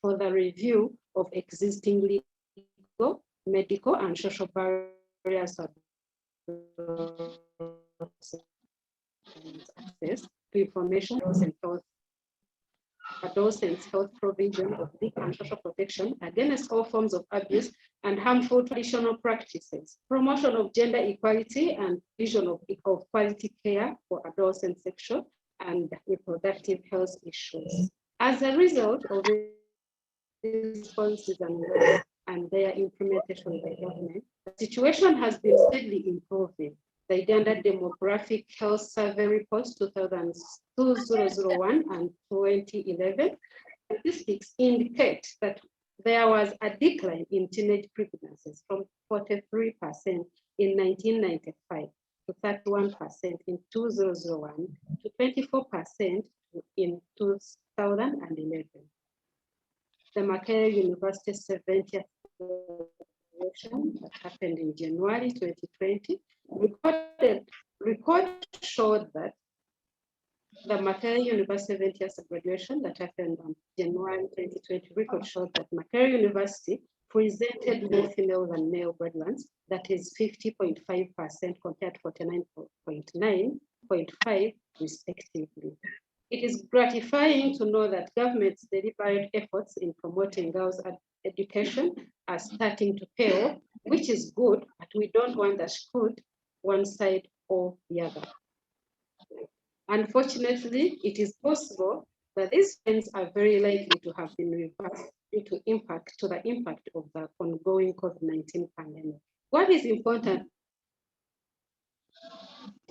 the review of existing legal, medical, and social barriers to access to information and health. Adolescents' health provision of legal and social protection against all forms of abuse and harmful traditional practices, promotion of gender equality and vision of quality care for adolescent sexual and reproductive health issues. As a result of these policies and their implementation by government, the situation has been steadily improving. The Uganda Demographic Health Survey reports 2001 and 2011 statistics indicate that there was a decline in teenage pregnancies from 43% in 1995 to 31% in 2001 to 24% in 2011. The Makerere University 70th graduation that happened in January 2020 record showed that the Makerere University 70th graduation that happened on January 2020 record showed that Makerere University presented more female than male graduates, that is 50.5% compared to 49.5% respectively. It is gratifying to know that government's deliberate efforts in promoting girls' education are starting to pay off, which is good, but we don't want to scoot one side or the other. Unfortunately, it is possible that these trends are very likely to have been reversed due to the impact of the ongoing COVID-19 pandemic. What is important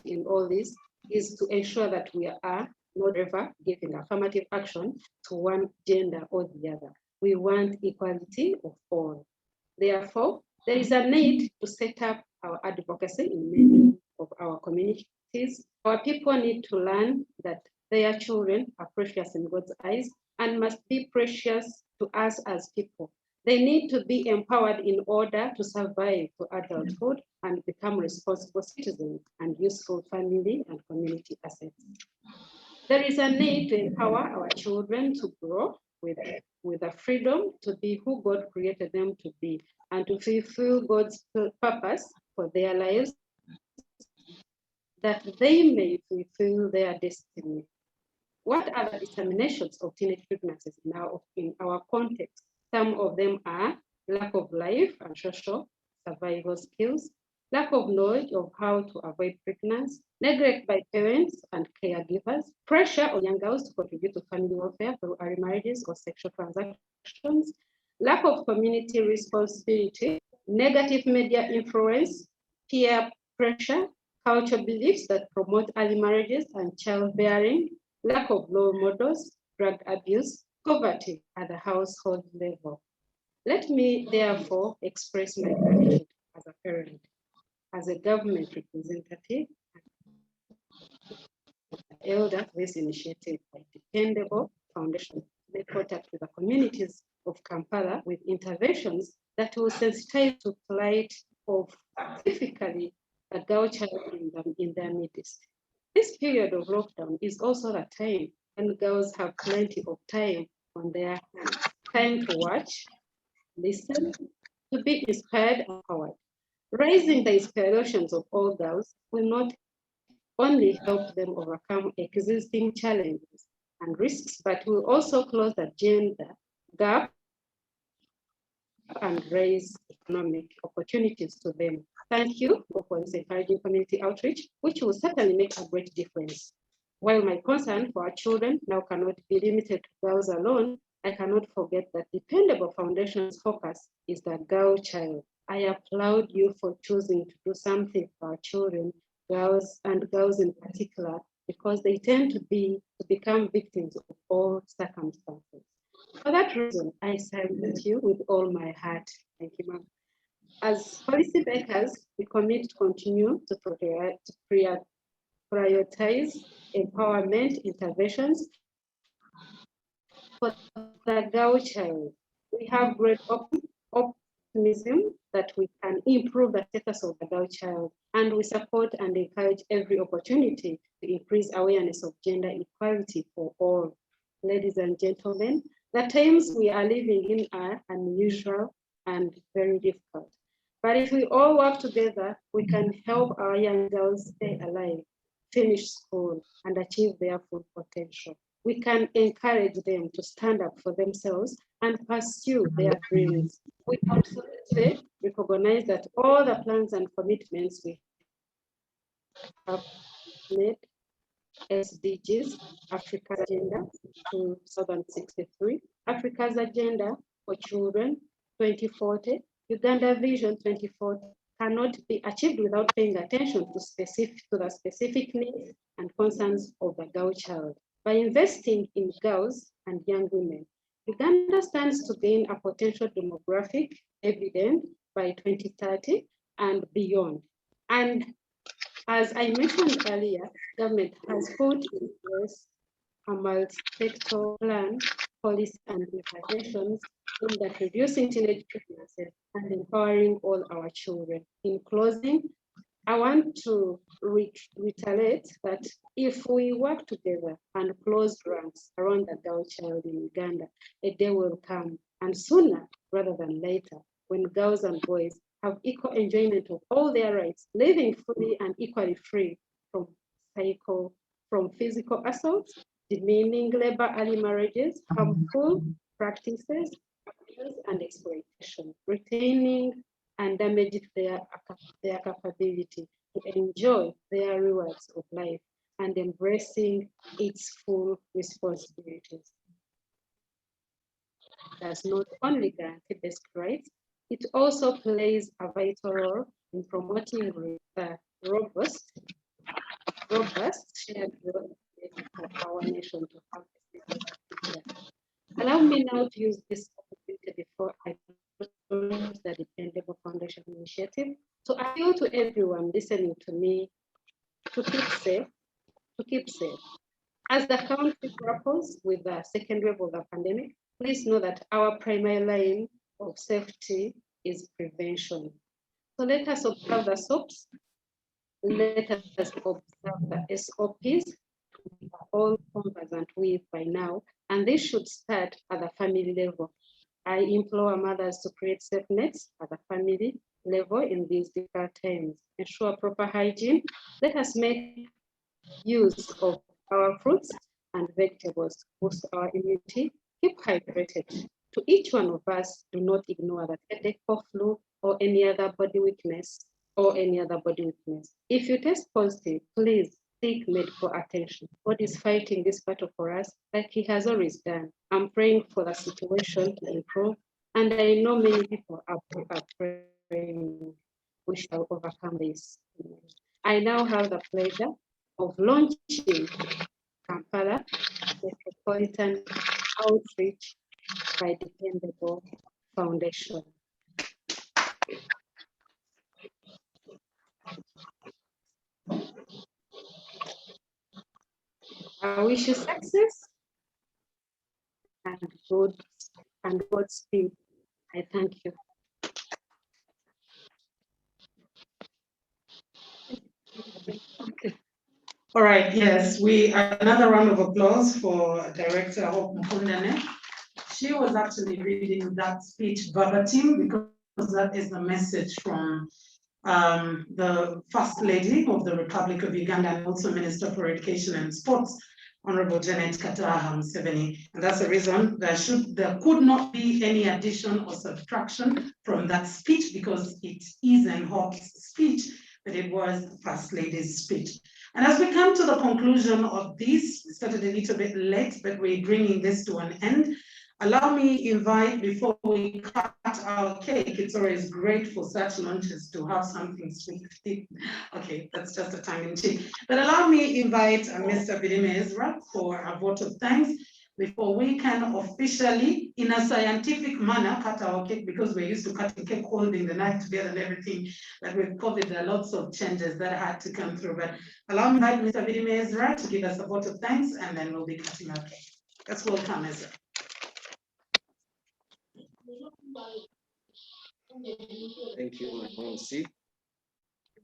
in all this is to ensure that we are not ever giving affirmative action to one gender or the other. We want equality of all. Therefore, there is a need to set up our advocacy in many of our communities. Our people need to learn that their children are precious in God's eyes and must be precious to us as people. They need to be empowered in order to survive to adulthood and become responsible citizens and useful family and community assets. There is a need to empower our children to grow with the freedom to be who God created them to be and to fulfill God's purpose for their lives, that they may fulfill their destiny. What are the determinations of teenage pregnancies now in our context? Some of them are lack of life and social survival skills, lack of knowledge of how to avoid pregnancy, neglect by parents and caregivers, pressure on young girls to contribute to family welfare through early marriages or sexual transactions, lack of community responsibility, negative media influence, peer pressure, cultural beliefs that promote early marriages and childbearing, lack of role models, drug abuse, poverty at the household level. Let me therefore express my gratitude as a parent, as a government representative, elder of this initiative by Dependable Foundation, to contact with the communities of Kampala with interventions that will sensitize to plight of specifically the girl child in their midst. This period of lockdown is also a time when girls have plenty of time on their hands, time to watch, listen, to be inspired and empowered. Raising the inspirations of all girls will not only help them overcome existing challenges and risks, but will also close the gender gap and raise economic opportunities to them. Thank you for this encouraging community outreach, which will certainly make a great difference. While my concern for our children now cannot be limited to girls alone, I cannot forget that Dependable Foundation's focus is the girl child. I applaud you for choosing to do something for our children, girls in particular, because they tend to become victims of all circumstances. For that reason, I salute you with all my heart. Thank you, ma'am. As policymakers, we commit to continue to prioritize empowerment interventions for the girl child. We have great optimism that we can improve the status of the girl child, and we support and encourage every opportunity to increase awareness of gender equality for all. Ladies and gentlemen, the times we are living in are unusual and very difficult. But if we all work together, we can help our young girls stay alive, finish school, and achieve their full potential. We can encourage them to stand up for themselves and pursue their dreams. We absolutely recognize that all the plans and commitments we have made, SDGs, Africa's Agenda 2063, Africa's Agenda for Children 2040, Uganda Vision 2040 cannot be achieved without paying attention to the specific needs and concerns of the girl child. By investing in girls and young women, Uganda stands to gain a potential demographic dividend by 2030 and beyond. And As I mentioned earlier, government has put in place a multi-sector plan, policy and interventions aimed at reducing teenage pregnancies and empowering all our children. In closing, I want to reiterate that if we work together and close ranks around the girl child in Uganda, a day will come, and sooner rather than later, when girls and boys have equal enjoyment of all their rights, living fully and equally free from physical assault, demeaning labor, early marriages, harmful practices, abuse and exploitation, retaining and damaging their capability to enjoy their rewards of life and embracing its full responsibilities. Does not only guarantee basic rights, it also plays a vital role in promoting the robust shared growth for our nation to have a stable. Allow me now to use this opportunity before I close the Dependable Foundation initiative to appeal to everyone listening to me to keep safe. As the country grapples with the second wave of the pandemic, please know that our primary line of safety is prevention. So let us observe the SOPs, let us observe the SOPs we are all conversant with by now, and this should start at the family level. I implore mothers to create safe nets at the family level in these difficult times. Ensure proper hygiene. Let us make use of our fruits and vegetables, boost our immunity, keep hydrated. To each one of us, do not ignore that headache or flu or any other body weakness. If you test positive, please seek medical attention. God is fighting this battle for us like he has always done. I'm praying for the situation to improve, and I know many people are praying we shall overcome this. I now have the pleasure of launching Kampala Metropolitan Outreach by Dependable Foundation. I wish you success and Godspeed. I thank you. Okay. All right, yes, another round of applause for Director of Mukundane. She was actually reading that speech verbatim because that is the message from the First Lady of the Republic of Uganda and also Minister for Education and Sports, Honorable Janet Kataaha Museveni. And that's the reason there could not be any addition or subtraction from that speech because it is an hot speech, but it was the First Lady's speech. And as we come to the conclusion of this, we started a little bit late, but we're bringing this to an end. Allow me invite, before we cut our cake, it's always great for such launches to have something sweet. Okay, that's just a tongue in cheek. But allow me invite Mr. Ezra for a vote of thanks before we can officially, in a scientific manner, cut our cake, because we're used to cutting cake, holding the knife together and everything. But with COVID, there are lots of changes that had to come through. But allow me to invite Mr. Ezra to give us a vote of thanks, and then we'll be cutting our cake. Let's welcome Ezra. Thank you, my MC.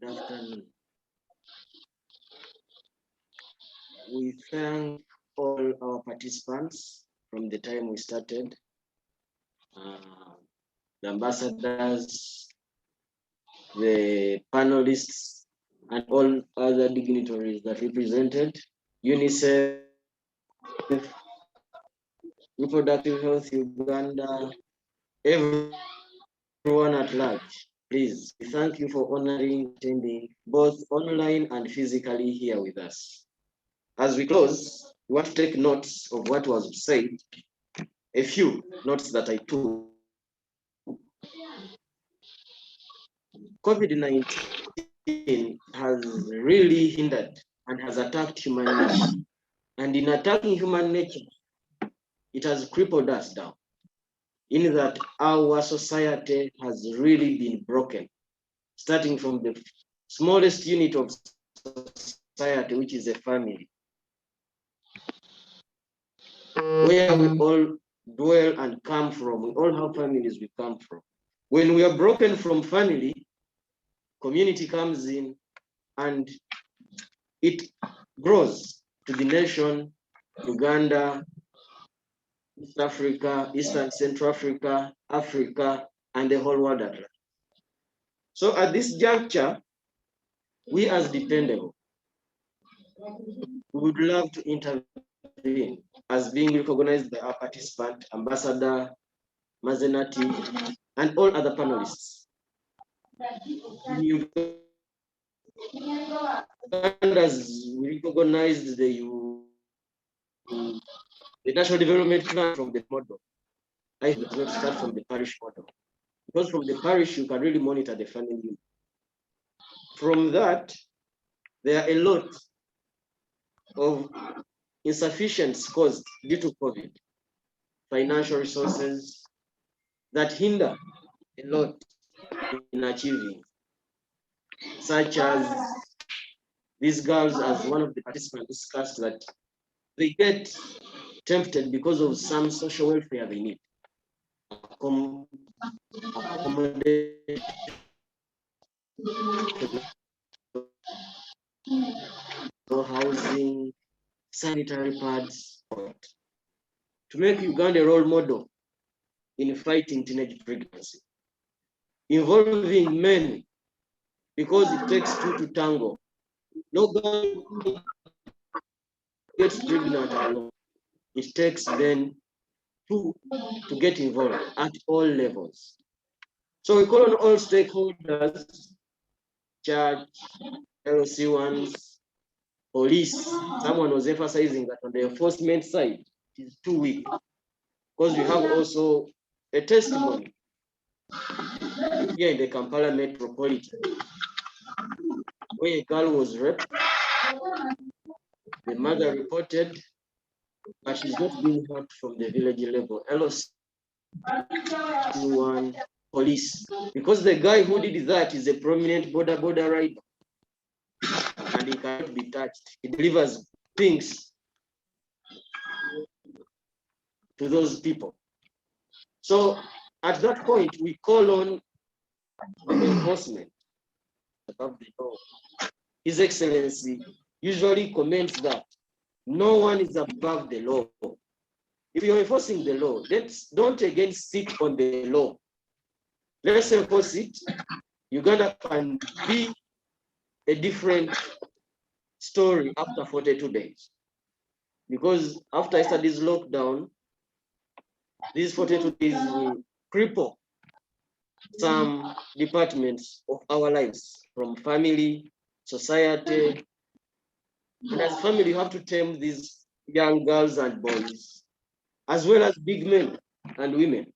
Good afternoon. We thank all our participants from the time we started, the ambassadors, the panelists, and all other dignitaries that represented UNICEF, Reproductive Health Uganda, everyone at large. Please, we thank you for honoring attending both online and physically here with us. As we close, we want to take notes of what was said, a few notes that I took. COVID-19 has really hindered and has attacked human nature. And in attacking human nature, it has crippled us down, in that our society has really been broken, starting from the smallest unit of society, which is a family, where we all dwell and come from. We all have families we come from. When we are broken from family, community comes in and it grows to the nation, Uganda, East Africa, Eastern Central Africa, Africa, and the whole world at large. So at this juncture, we as Dependable, we would love to intervene as being recognized by our participant, Ambassador Mazzanti, and all other panelists. As we recognized the National Development Plan from the model. I did not start from the parish model. Because from the parish, you can really monitor the family unit. From that, there are a lot of insufficiencies caused due to COVID, financial resources that hinder a lot in achieving, such as these girls, as one of the participants discussed, that they get tempted because of some social welfare they need. Housing, sanitary pads, to make Uganda a role model in fighting teenage pregnancy, involving men, because it takes two to tango. No girl gets pregnant alone. It takes then two to get involved at all levels. So we call on all stakeholders, church, LOC ones, police. Someone was emphasizing that on the enforcement side, it is too weak, because we have also a testimony here in the Kampala metropolitan, where a girl was raped. The mother reported, but she's not being hurt from the village level. LOC one police, because the guy who did that is a prominent border rider, and he cannot be touched. He delivers things to those people. So at that point, we call on the enforcement above the law. His Excellency usually comments that no one is above the law. If you're enforcing the law, don't again sit on the law. Let's enforce it. Uganda can be a different story after 42 days. Because after yesterday's lockdown, these 42 days will cripple some departments of our lives, from family, society. And as family, you have to tame these young girls and boys, as well as big men and women.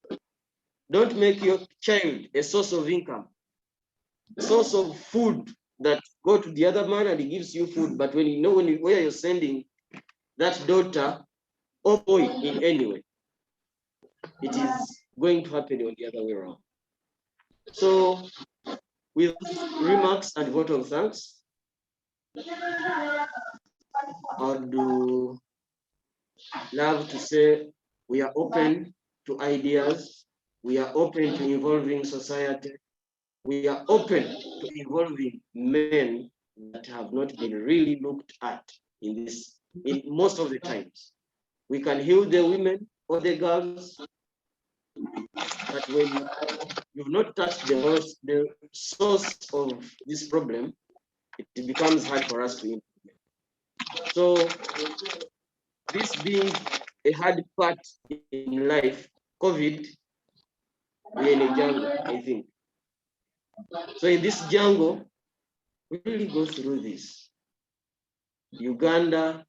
Don't make your child a source of income, a source of food that go to the other man and he gives you food. But when you know where you're sending that daughter or boy in any way, it is going to happen on the other way around. So with remarks and vote of thanks, I would love to say we are open to ideas. We are open to involving society. We are open to involving men that have not been really looked at in most of the times. We can heal the women or the girls, but when you've not touched the source of this problem, it becomes hard for us to implement. So this being a hard part in life, COVID, we're in a jungle, I think. So in this jungle, we really go through this. Uganda,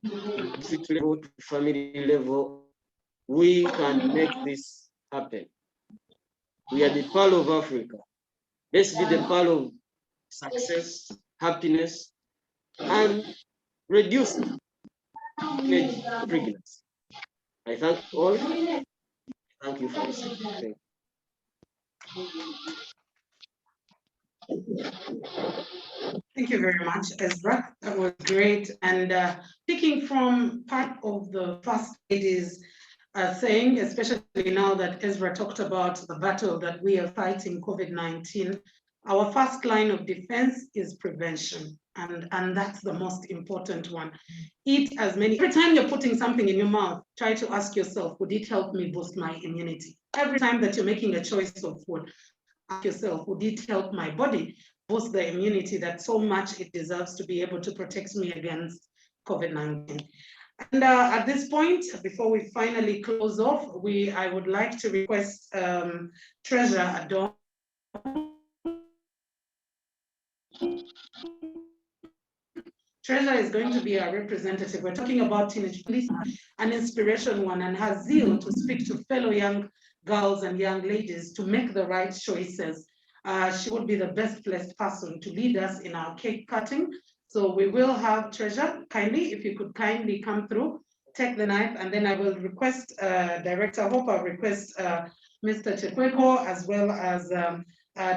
district level to family level, we can make this happen. We are the pearl of Africa. Let's be the pearl of success, happiness, and reduce teenage pregnancy. I thank all. Thank you for listening. Thank you very much, Ezra. That was great. And picking from part of the first lady's saying, especially now that Ezra talked about the battle that we are fighting COVID-19, our first line of defense is prevention. And that's the most important one. Eat as many, every time you're putting something in your mouth, try to ask yourself, would it help me boost my immunity? Every time that you're making a choice of food, ask yourself, would it help my body boost the immunity that so much it deserves to be able to protect me against COVID-19? And at this point, before we finally close off, I would like to request Treasurer Adon. Treasurer is going to be our representative. We're talking about teenage police, an inspiration one, and her zeal to speak to fellow young girls and young ladies to make the right choices. She would be the best placed person to lead us in our cake cutting. So we will have Treasurer, kindly, if you could kindly come through, take the knife, and then I will request Director Hope, I'll request Mr. Chekweko as well as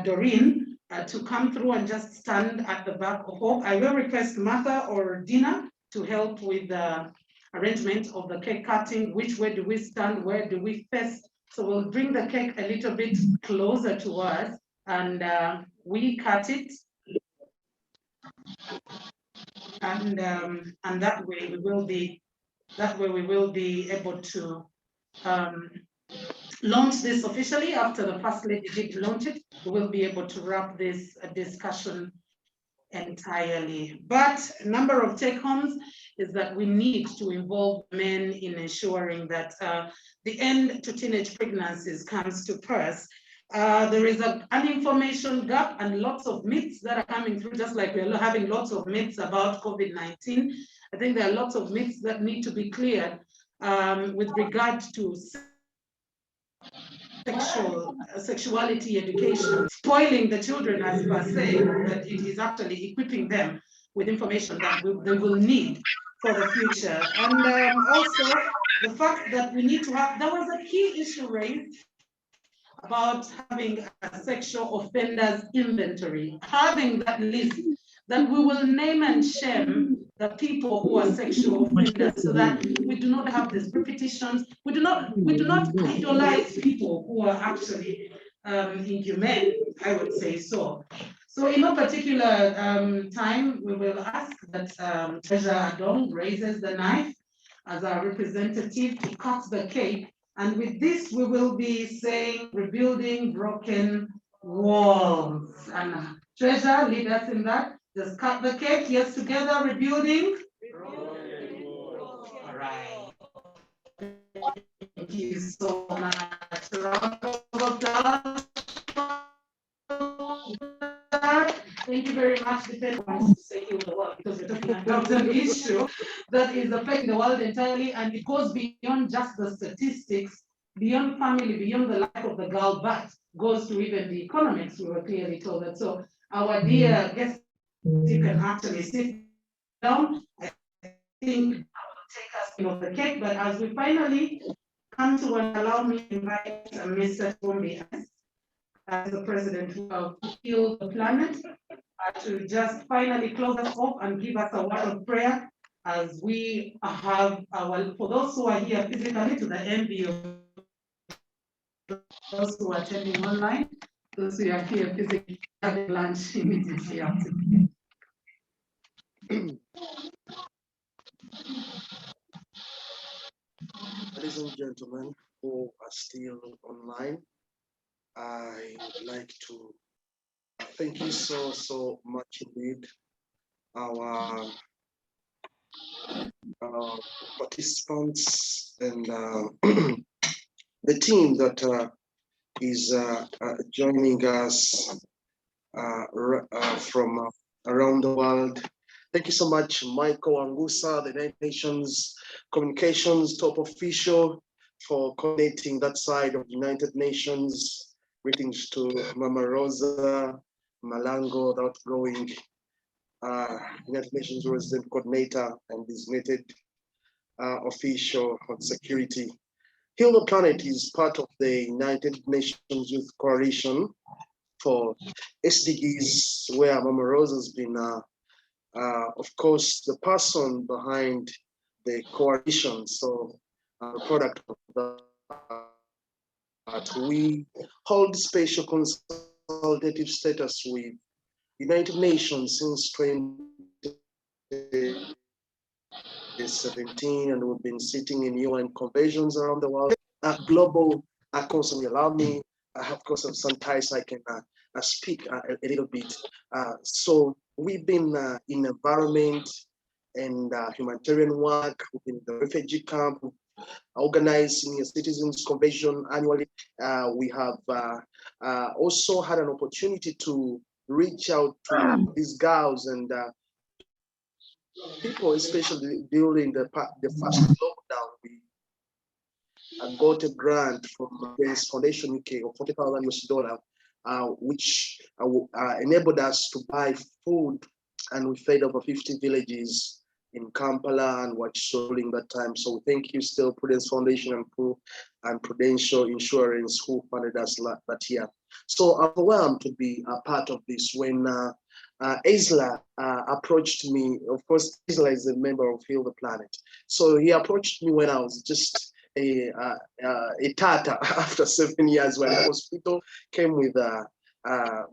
Doreen to come through and just stand at the back of Hope. I will request Martha or Dina to help with the arrangement of the cake cutting. Which way do we stand? Where do we face? So we'll bring the cake a little bit closer to us and we cut it. And that way we will be able to launch this officially. After the First Lady did launch it, we will be able to wrap this discussion entirely. But a number of take-homes is that we need to involve men in ensuring that the end to teenage pregnancies comes to pass. There is an information gap and lots of myths that are coming through, just like we're having lots of myths about COVID-19. I think there are lots of myths that need to be cleared with regard to sexuality education, spoiling the children as per se, that it is actually equipping them with information that they will need for the future. And also the fact that we need to have, there was a key issue raised about having a sexual offenders inventory, having that list that we will name and shame the people who are sexual offenders, so that we do not have these repetitions. We do not idolize people who are actually inhumane, I would say so. So in no particular time, we will ask that Treasurer Adong raises the knife as our representative to cut the cake. And with this, we will be saying, rebuilding broken walls. And Treasurer, lead us in that. Just cut the cake. Yes, together, rebuilding. All right. Thank you so much. Round of applause. Thank you very much. Dependable to say heal the world, because we're talking about an issue that is affecting the world entirely, and it goes beyond just the statistics, beyond family, beyond the life of the girl, but goes to even the economics. We were clearly told that. So our dear guest, you can actually sit down. I think I will take us off the cake, but as we finally come to and allow me to invite Mr. Tombi as the president of Heal the Planet to just finally close us off and give us a word of prayer as we have our, for those who are here physically, to the envy of those who are attending online, those who are here physically, having lunch immediately after. Ladies and gentlemen who are still online, I would like to thank you so much indeed, our participants and the team that is joining us from around the world. Thank you so much, Michael Angusa, the United Nations Communications top official, for coordinating that side of the United Nations. Greetings to Mama Rosa Malango, the outgoing United Nations resident coordinator and designated official on security. Heal the Planet is part of the United Nations Youth Coalition, for SDGs, where Mama Rosa has been, of course, the person behind the coalition. So, product of that, we hold special consultative status with United Nations since 2017, and we've been sitting in UN conventions around the world. Global Council will allow me. I have, of course, some ties I can speak a little bit. So we've been in environment and humanitarian work. We've been in the refugee camp, organized senior citizens convention annually. We have also had an opportunity to reach out to these girls and people, especially during the first lockdown. We got a grant from Veestraeten Foundation UK of $40,000, which enabled us to buy food, and we fed over 50 villages in Kampala and Wakiso during that time. So thank you still Prudence Foundation and Prudential Insurance who funded us that year. So I'm overwhelmed to be a part of this. When Isla approached me, of course, Isla is a member of Heal the Planet. So he approached me when I was just a tata after 7 years when the hospital, came with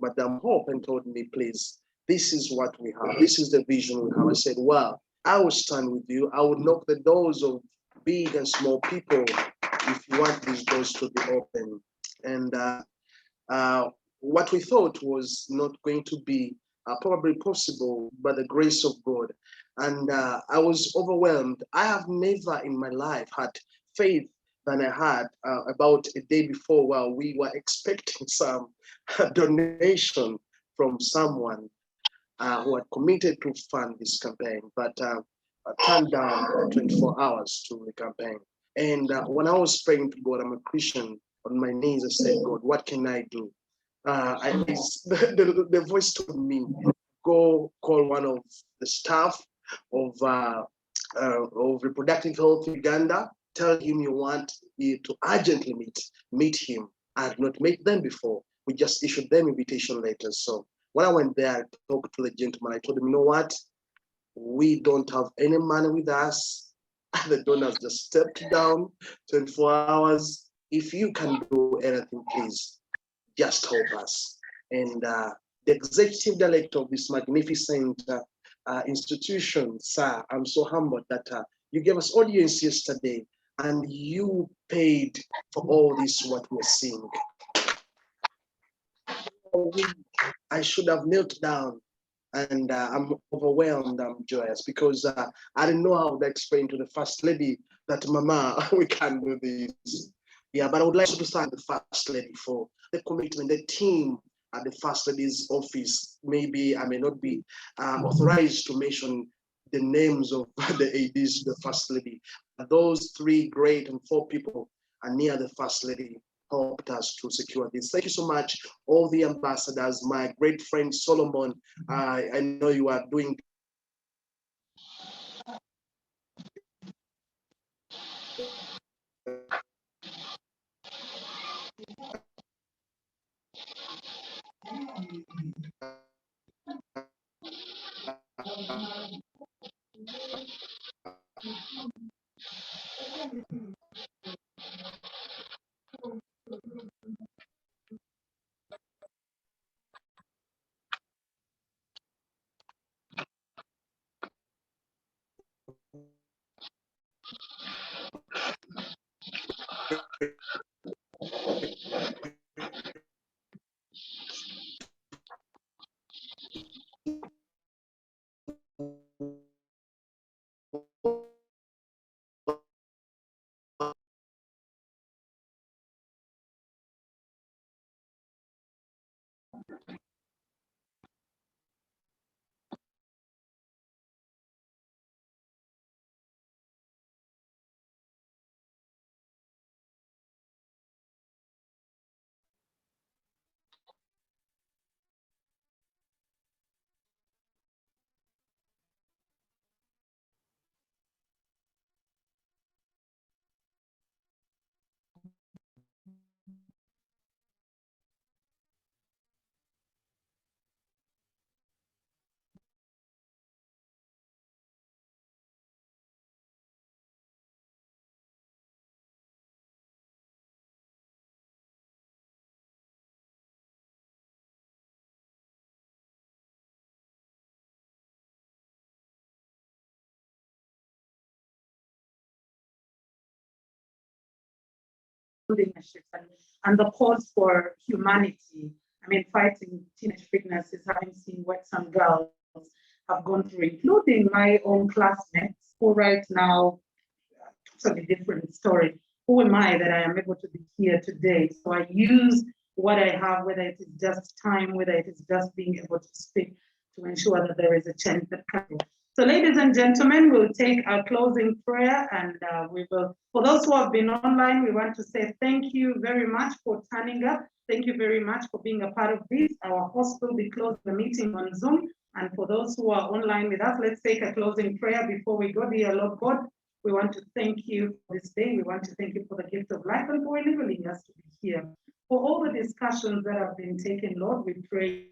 Madame Hope and told me, please, this is what we have. This is the vision we have. I said, well, I will stand with you. I will knock the doors of big and small people if you want these doors to be open. And what we thought was not going to be probably possible by the grace of God. And I was overwhelmed. I have never in my life had faith than I had about a day before, while we were expecting some donation from someone who had committed to fund this campaign, but turned down 24 hours to the campaign. And when I was praying to God, I'm a Christian, on my knees, I said, God, what can I do? The voice told me, go call one of the staff of Reproductive Health Uganda, tell him you want to urgently meet him. I had not met them before. We just issued them invitation letters. So when I went there, I talked to the gentleman. I told him, you know what? We don't have any money with us. The donors just stepped down 24 hours. If you can do anything, please just help us. And the executive director of this magnificent institution, sir, I'm so humbled that you gave us audience yesterday and you paid for all this, what we're seeing. I should have knelt down, and I'm overwhelmed, I'm joyous, because I didn't know how to explain to the First Lady that, Mama, we can't do this. Yeah, but I would like to thank the First Lady for the commitment, the team at the First Lady's office. Maybe I may not be authorized to mention the names of the ADs, the First Lady. Those 3 great and 4 people are near the First Lady, helped us to secure this. Thank you so much, all the ambassadors, my great friend Solomon. I know you are doing leadership and the cause for humanity. I mean, fighting teenage pregnancies, having seen what some girls have gone through, including my own classmates, who right now, totally different story. Who am I that I am able to be here today? So I use what I have, whether it is just time, whether it is just being able to speak, to ensure that there is a change that comes. So ladies and gentlemen, we'll take our closing prayer, and we will, for those who have been online, we want to say thank you very much for turning up. Thank you very much for being a part of this. Our host will be closing the meeting on Zoom. And for those who are online with us, let's take a closing prayer before we go. Dear Lord God, we want to thank you for this day. We want to thank you for the gift of life and for enabling us to be here. For all the discussions that have been taken, Lord, we pray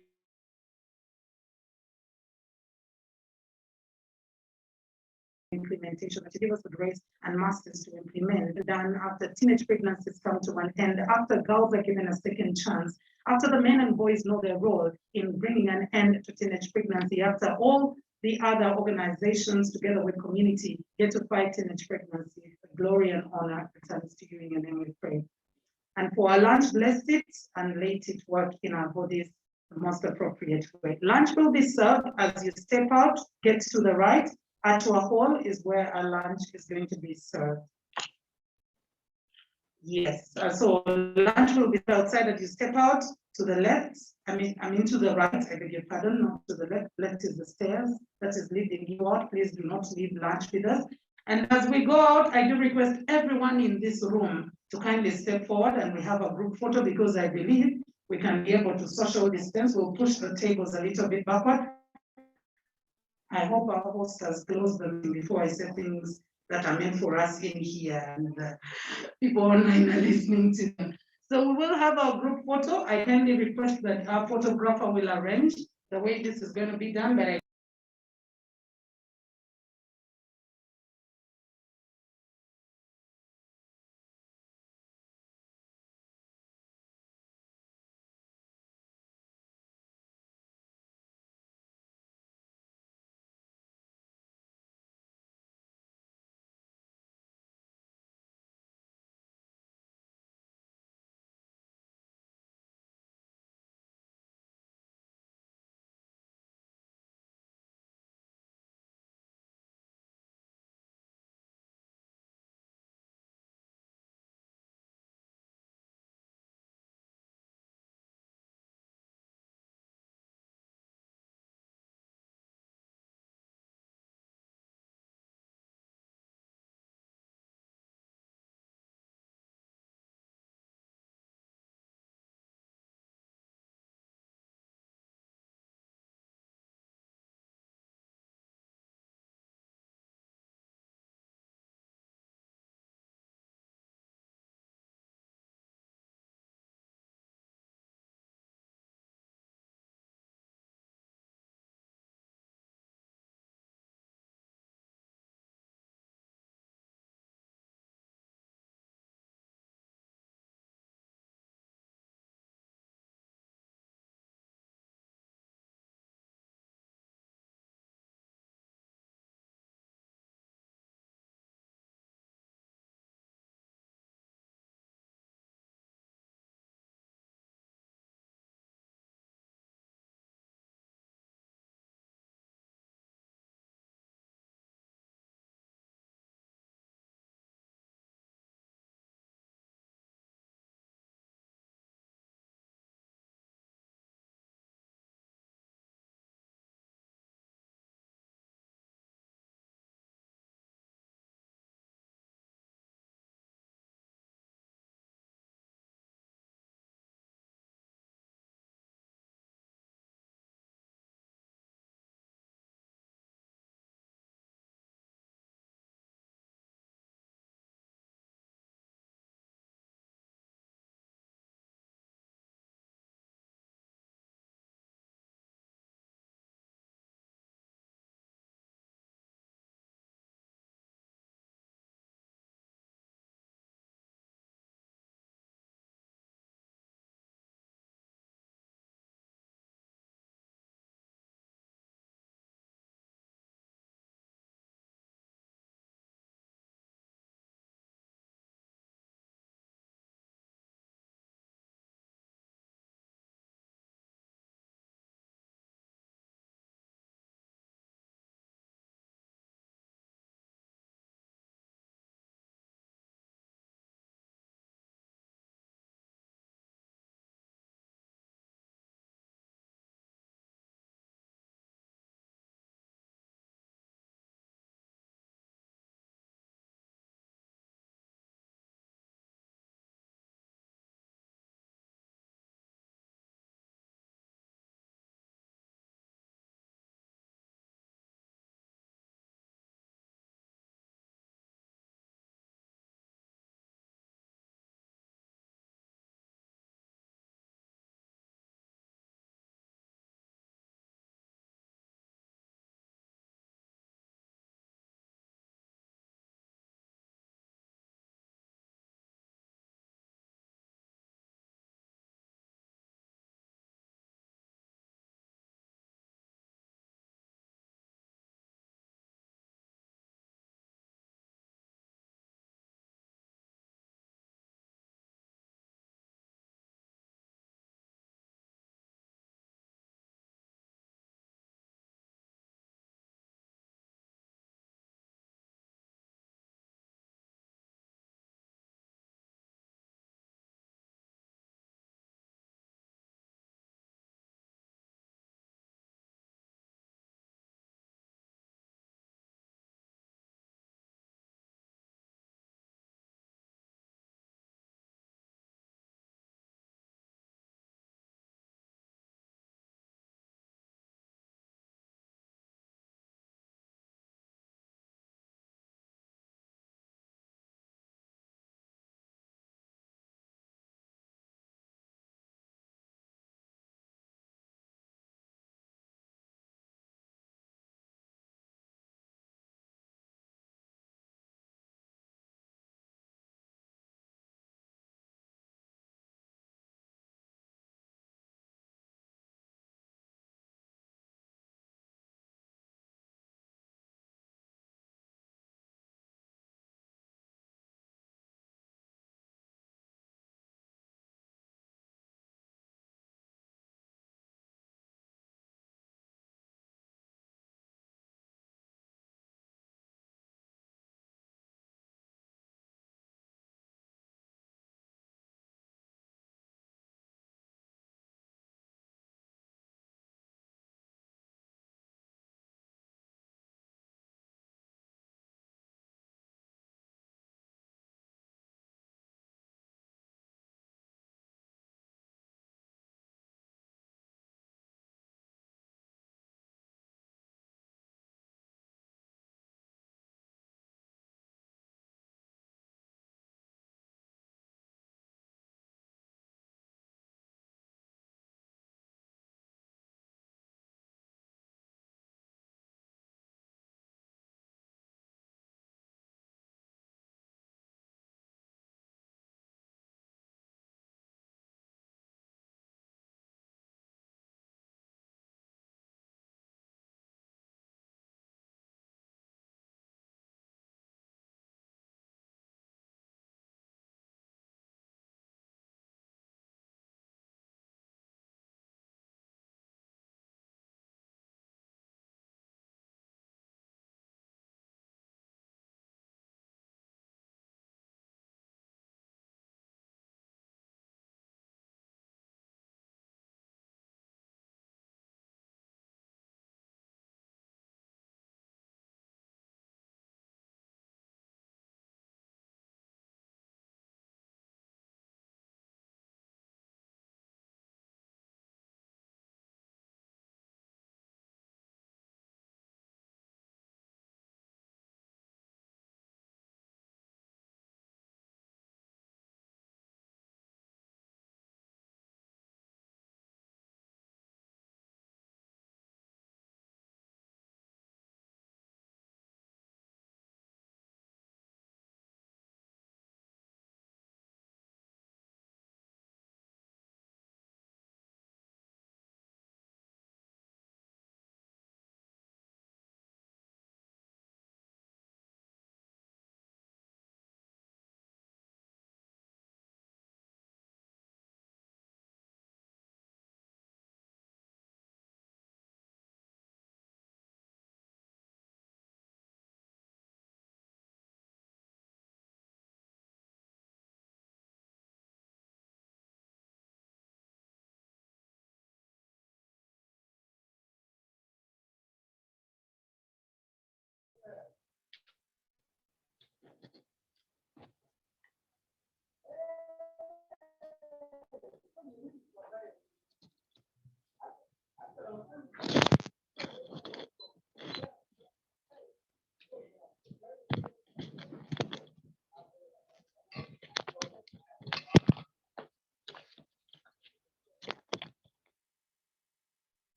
implementation, that you give us the grace and masters to implement. Then after teenage pregnancies come to an end, after girls are given a second chance, after the men and boys know their role in bringing an end to teenage pregnancy, after all the other organizations together with community get to fight teenage pregnancy, the glory and honor returns to you. In your name we pray. And for our lunch, bless it and let it work in our bodies the most appropriate way. Lunch will be served as you step out, get to the right. Atua Hall is where our lunch is going to be served. Yes, so lunch will be outside as you step out to the left. I mean to the right, I beg your pardon, not to the left. Left is the stairs that is leading you out. Please do not leave lunch with us. And as we go out, I do request everyone in this room to kindly step forward, and we have a group photo because I believe we can be able to social distance. We'll push the tables a little bit backward. I hope our host has closed them before I say things that are meant for us in here, and people online are listening to them. So we will have our group photo. I kindly request that our photographer will arrange the way this is going to be done, but I